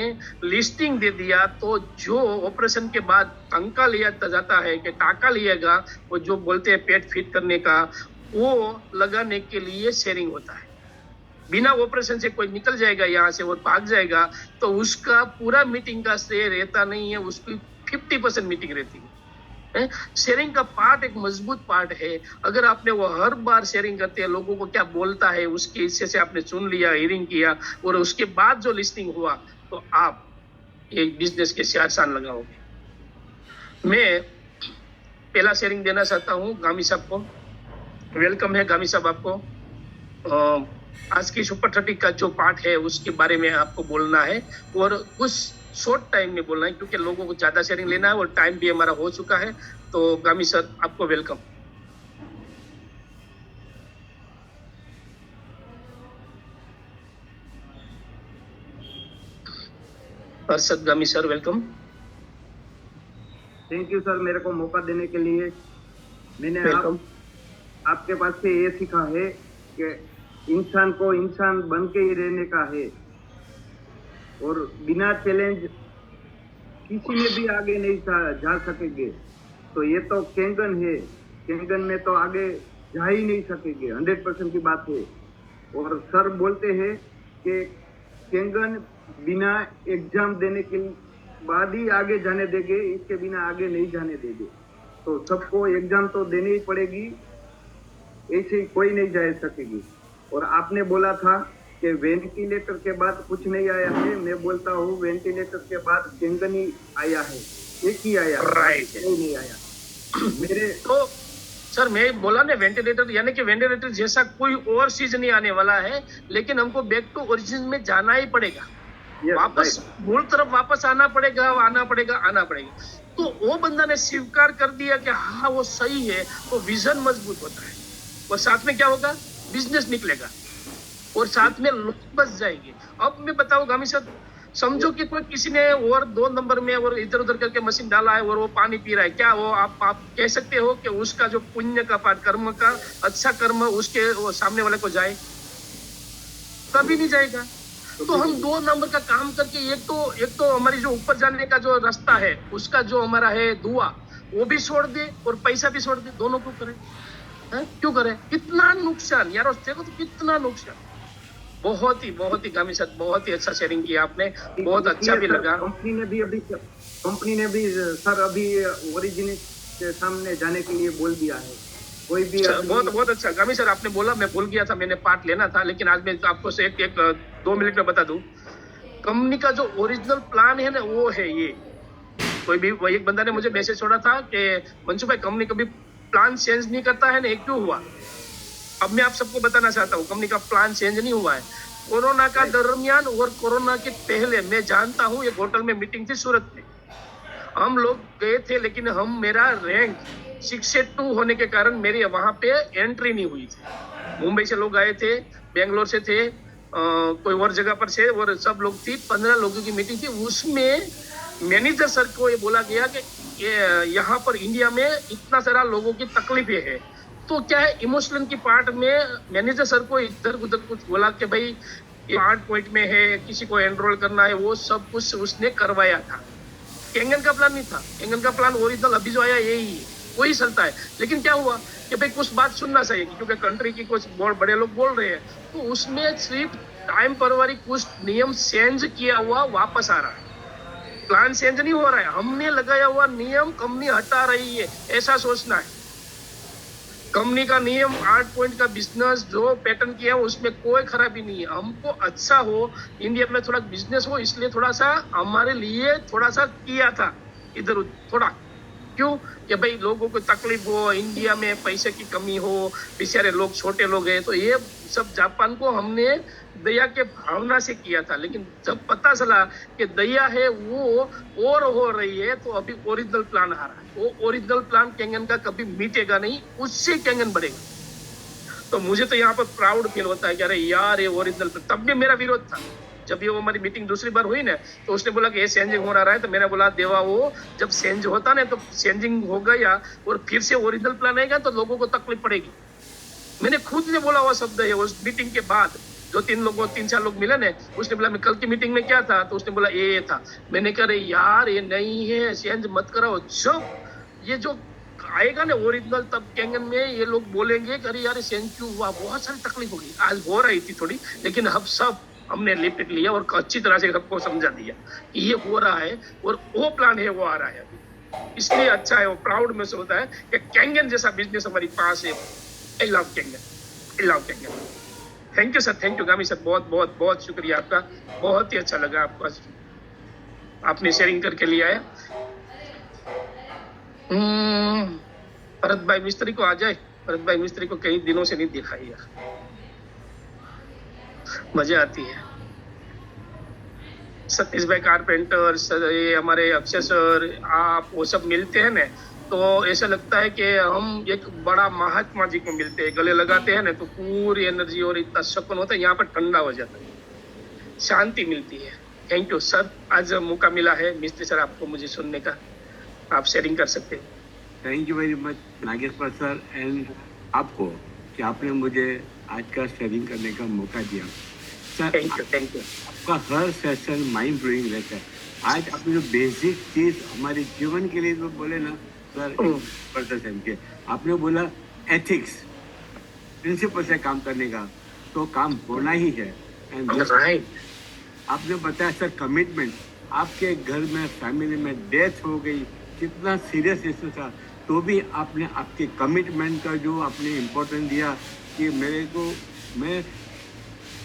Speaker 5: लिस्टिंग दे दिया तो जो ऑपरेशन के बाद टंका लिया जाता है कि टाका लिएगा, वो जो बोलते हैं पेट फिट करने का, वो लगाने के लिए शेयरिंग होता है। बिना ऑपरेशन से कोई निकल जाएगा यहाँ से और भाग जाएगा तो उसका पूरा मीटिंग का श्रेय रहता नहीं है, उसकी 50% मीटिंग रहती है। शेयरिंग का पार्ट एक मजबूत पार्ट है। अगर आपने वो हर बार शेयरिंग करते हैं, लोगों को क्या बोलता है उसके हिस्से से आपने सुन लिया, हियरिंग किया, और उसके बाद जो लिस्टिंग हुआ तो आप एक बिजनेस के शान लगाओगे। मैं पहला शेयरिंग देना चाहता हूँ गामी साहब को। वेलकम है गामी साहब आपको। आज की सुपर 30 का जो पार्ट है उसके बारे में आपको बोलना है, और कुछ शॉर्ट टाइम में बोलना है, क्योंकि लोगों को ज्यादा शेयरिंग लेना है और टाइम भी हमारा हो चुका है। तो गामी सर आपको वेलकम। अर्शद गामी sir welcome.
Speaker 7: Thank you sir, मेरे को मौका देने के लिए। मैंने आपके पास से ये सीखा है कि इंसान को इंसान बन के ही रहने का है, और बिना चैलेंज किसी में भी आगे नहीं जा सकेंगे। तो ये तो केंगन है, केंगन में तो आगे जा ही नहीं सकेंगे, 100% की बात है। और सर बोलते हैं कि केंगन बिना एग्जाम देने के बाद ही आगे जाने देंगे, इसके बिना आगे नहीं जाने देंगे। तो सबको एग्जाम तो देनी ही पड़ेगी, ऐसे कोई नहीं जा सकेगी। और आपने बोला था कि वेंटिलेटर के बाद कुछ नहीं आया है, मैं बोलता हूँ वेंटिलेटर के बाद केंगन ही आया है, एक ही आया,
Speaker 5: राइट
Speaker 7: नहीं आया मेरे।
Speaker 5: तो सर मैं बोला ना वेंटिलेटर, यानी कि वेंटिलेटर जैसा कोई और चीज नहीं आने वाला है, लेकिन हमको बैक टू ओरिजिन में जाना ही पड़ेगा। वापस मूल तरफ वापस आना पड़ेगा। तो वो बंदा ने स्वीकार कर दिया कि हाँ वो सही है, तो विजन मजबूत होता है, और साथ में क्या होगा, बिजनेस निकलेगा, और साथ में लोग बच जाएंगे। अब मैं बताऊं गामी सर, समझो कि कोई किसी ने और 2 नंबर में और इधर उधर करके मशीन डाला है और वो पानी पी रहा है, क्या वो आप कह सकते हो कि उसका जो पुण्य का पाठ, कर्म का अच्छा कर्म उसके वो सामने वाले को जाए? कभी नहीं जाएगा। तो हम 2 नंबर का काम करके एक तो हमारी जो ऊपर जाने का जो रास्ता है उसका जो हमारा है दुआ, वो भी छोड़ दे और पैसा भी छोड़ दे, दोनों क्यों करें? क्यों करें? कितना नुकसान यार, देखो तो कितना नुकसान। बहुत ही गामी साहब बहुत ही अच्छा शेयरिंग किया आपने, बहुत अच्छा भी लगा।
Speaker 7: कंपनी ने भी सर अभी ओरिजिन के सामने जाने के लिए बोल दिया है। कोई भी
Speaker 5: बहुत अच्छा गामी सर आपने बोला, मैं भूल गया था, मैंने पार्ट लेना था, लेकिन आज मैं आपको एक 2 मिनट में बता दूं। कंपनी का जो ओरिजिनल प्लान है ना वो है ये। कोई भी एक बंदा ने मुझे मैसेज छोड़ा था कि मंशू भाई कंपनी कभी प्लान चेंज नहीं करता है ना, ये क्यों हुआ? अब मैं आप सबको बताना चाहता हूँ, कंपनी का प्लान चेंज नहीं हुआ है। कोरोना का दरमियान और कोरोना के पहले मैं जानता हूँ, एक होटल में मीटिंग थी सूरत में, हम लोग गए थे, लेकिन मेरा रैंक 6-2 होने के कारण मेरी वहां पे एंट्री नहीं हुई थी। मुंबई से लोग आए थे, बेंगलोर से थे, कोई और जगह पर से, और सब लोग थी, 15 लोगों की मीटिंग थी। उसमें मैनेजर सर को ये बोला गया कि यहाँ पर इंडिया में इतना सारा लोगों की तकलीफें है, तो क्या है इमोशनल की पार्ट में मैनेजर सर को इधर उधर कुछ बोला कि भाई ये 8 पॉइंट में है, किसी को एनरोल करना है, वो सब कुछ उसने करवाया था। केंगन का प्लान नहीं था, केंगन का प्लान ओरिजिनल अभी जो आया यही है, वही चलता है। लेकिन क्या हुआ कि भाई कुछ बात सुनना चाहिए, क्योंकि कंट्री की कुछ बहुत बड़े लोग बोल रहे हैं, तो उसमें सिर्फ टाइम परवरी कुछ नियम चेंज किया हुआ वापस आ रहा है, प्लान चेंज नहीं हो रहा है। हमने लगाया हुआ नियम कंपनी हटा रही है, ऐसा सोचना है। कंपनी का नियम 8 पॉइंट का बिजनेस जो पैटर्न किया उसमें कोई खराबी नहीं है। हमको अच्छा हो, इंडिया में थोड़ा बिजनेस हो, इसलिए थोड़ा सा हमारे लिए थोड़ा सा किया था इधर थोड़ा, क्यों कि भाई लोगों को तकलीफ हो, इंडिया में पैसे की कमी हो, बेचारे लोग छोटे लोग हैं, तो ये सब जापान को हमने दया के भावना से किया था। लेकिन जब पता चला कि दया है वो और हो रही है, तो अभी ओरिजिनल प्लान आ रहा है। वो ओरिजिनल प्लान केंगन का कभी मिटेगा नहीं, उससे केंगन बढ़ेगा। तो मुझे तो यहाँ पर प्राउड फील होता है कि अरे यार ये ओरिजिनल, तब भी मेरा विरोध था। जब ये वो हमारी मीटिंग दूसरी बार हुई ना, तो उसने बोला कि ये चेंजिंग हो रहा है, तो मैंने बोला देवा वो जब चेंज होता ना तो चेंजिंग हो गया और फिर से ओरिजिनल प्लान आएगा तो लोगों को तकलीफ पड़ेगी। मैंने खुद ने बोला हुआ शब्द है उस मीटिंग के बाद। जो 3-4 लोग मिले ने, उसने बोला मैं कल की मीटिंग में क्या था, तो उसने बोला ये था। मैंने कहा अरे यार ये नहीं है, चेंज मत कराओ। जब ये जो आएगा ना ओरिजिनल, तब केंगन में ये लोग बोलेंगे कि अरे यार चेंज क्यों हुआ, बहुत सारी तकलीफ होगी। आज हो रही थी थोड़ी, लेकिन अब सब हमने लिपट लिया और अच्छी तरह से सबको समझा दिया कि ये हो रहा है और वो प्लान है, वो आ रहा है अभी। इसलिए अच्छा है, वो प्राउड में से होता है कि केंगन जैसा बिजनेस हमारी पास है। I love Kangen, I love Kangen. Thank you sir, thank you गामी सर, बहुत बहुत बहुत शुक्रिया आपका। बहुत ही अच्छा लगा आपको, आपने शेयरिंग करके लिया है। भरत भाई मिस्त्री को आ जाए, भरत भाई मिस्त्री को कई दिनों से नहीं देखा यार, मजा आती है। सतीश भाई कारपेंटर, ये हमारे अक्षय सर, आप वो सब मिलते हैं ना, तो ऐसा लगता है कि हम एक बड़ा महात्मा जी को मिलते हैं। गले लगाते हैं ना तो पूरी एनर्जी और इतना सुकून होता है, यहाँ पर ठंडा हो जाता है, शांति मिलती है। थैंक यू सर, आज मौका मिला है मिस्त्री सर आपको मुझे सुनने का, आप शेयरिंग कर सकते हैं।
Speaker 8: Thank you very much Nageshwar sir and आपको कि आपने मुझे आज का शेयरिंग करने का मौका दिया sir.
Speaker 5: Thank you, thank you.
Speaker 8: आपका हर सेशन माइंड ब्लोइंग रहता है। आज आपने जो बेसिक चीज हमारे जीवन के लिए जो बोले ना सर, के आपने बोला एथिक्स, प्रिंसिपल से काम करने का, तो काम होना ही है। एंड आपने बताया सर कमिटमेंट, आपके घर में फैमिली में डेथ हो गई, कितना सीरियस इशू था, तो भी आपने आपके कमिटमेंट का जो आपने इम्पोर्टेंस दिया कि मेरे को मैं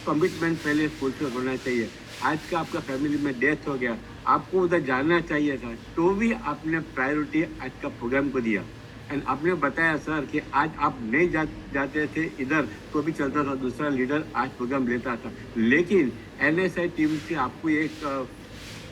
Speaker 8: कमिटमेंट पहले फुलफिल होना चाहिए। आज का आपका फैमिली में डेथ हो गया, आपको उधर जाना चाहिए था, तो भी आपने प्रायोरिटी आज का प्रोग्राम को दिया। एंड आपने बताया सर कि आज आप नहीं जाते थे इधर तो भी चलता था, दूसरा लीडर आज प्रोग्राम लेता था, लेकिन NSI टीम से आपको एक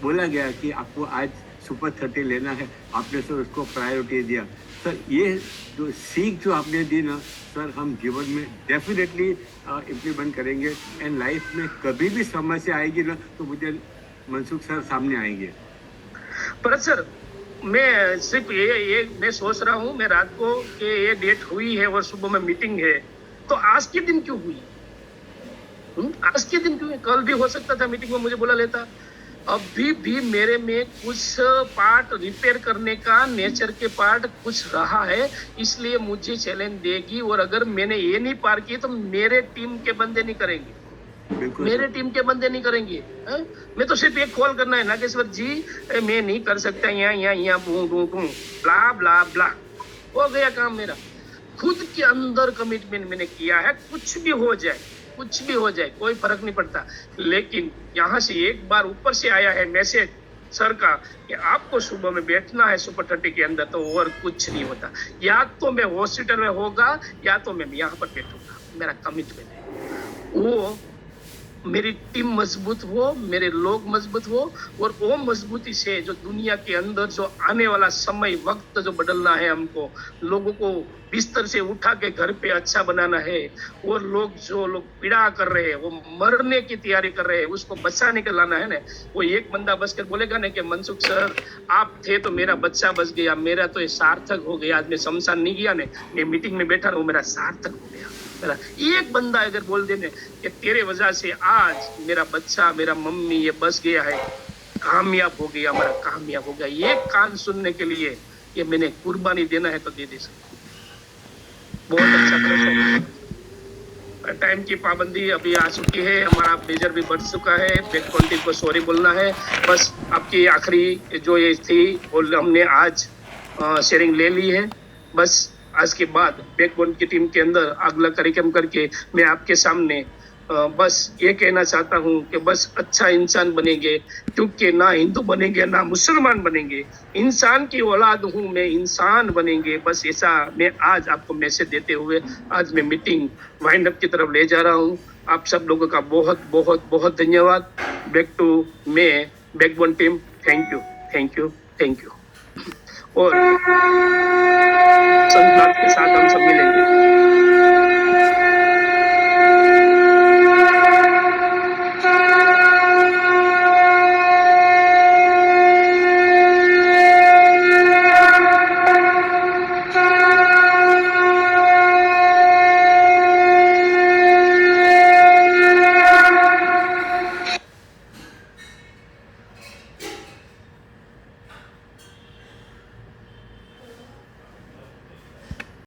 Speaker 8: बोला गया कि आपको आज सुपर 30 लेना है, आपने सर उसको प्रायोरिटी दिया। सर ये जो सीख जो आपने दी ना सर, हम जीवन में डेफिनेटली इम्प्लीमेंट करेंगे। एंड लाइफ में कभी भी समस्या आएगी ना तो मुझे मनसुख सर सामने आएंगे।
Speaker 5: पर सर मैं सिर्फ ये मैं सोच रहा हूँ, मैं रात को कि ये डेट हुई है और सुबह में मीटिंग है, तो आज के दिन क्यों हुई? आज के दिन क्यों? कल भी हो सकता था मीटिंग में मुझे बुला लेता। अभी भी मेरे में कुछ पार्ट रिपेयर करने का, नेचर के पार्ट कुछ रहा है, इसलिए मुझे चैलेंज देगी। और अगर मैंने ये नहीं पार की तो मेरे टीम के बंदे नहीं करेंगे, मेरे टीम के बंदे नहीं करेंगे। मैं तो सिर्फ एक कॉल करना है नागेश्वर जी, मैं नहीं कर सकता, यहाँ ब्ला ब्ला ब्ला, हो गया काम मेरा। खुद के अंदर कमिटमेंट मैंने किया है, कुछ भी हो जाए, कुछ भी हो जाए कोई फर्क नहीं पड़ता। लेकिन यहाँ से एक बार ऊपर से आया है मैसेज सर का कि आपको सुबह में बैठना है सुपर 30 के अंदर, तो और कुछ नहीं होता। या तो मैं हॉस्पिटल में होगा या तो मैं यहाँ पर बैठूंगा। मेरा कमिटमेंट है वो, मेरी टीम मजबूत हो, मेरे लोग मजबूत हो, और वो मजबूती से जो दुनिया के अंदर जो आने वाला समय वक्त जो बदलना है, हमको लोगों को बिस्तर से उठा के घर पे अच्छा बनाना है। और लोग जो लोग पीड़ा कर रहे हैं, वो मरने की तैयारी कर रहे हैं, उसको बचाने के लाना है ना। वो एक बंदा बस कर बोलेगा ना कि मनसुख सर आप थे तो मेरा बच्चा बच गया, मेरा तो ये सार्थक हो गया, आज मैं शमशान नहीं गया ने, मैं मीटिंग में बैठा रहा, मेरा सार्थक हो गया। एक बंदा अगर बोल देने कि तेरे वजह से आज मेरा बच्चा, मेरा मम्मी ये बच गया है, कामयाब हो गया, हमारा कामयाब हो गया, ये कान सुनने के लिए ये मैंने कुर्बानी देना है तो दे दे सकता। बहुत अच्छा। टाइम की पाबंदी अभी आ चुकी है, हमारा मेजर भी बढ़ चुका है, बैक काउंटिंग को सॉरी बोलना है। बस आपकी आखिरी जो ये थी वो हमने आज शेयरिंग ले ली है। बस आज के बाद बैकबोन की टीम के अंदर अगला कार्यक्रम करके मैं आपके सामने बस ये कहना चाहता हूँ कि बस अच्छा इंसान बनेंगे, क्योंकि ना हिंदू बनेंगे ना मुसलमान बनेंगे, इंसान की औलाद हूँ मैं, इंसान बनेंगे, बस ऐसा मैं आज आपको मैसेज देते हुए आज मैं मीटिंग वाइंड अप की तरफ ले जा रहा हूँ। आप सब लोगों का बहुत बहुत बहुत धन्यवाद। Back to my backbone team, thank you thank you thank you. और संतनाथ के साथ हम सब मिलेंगे।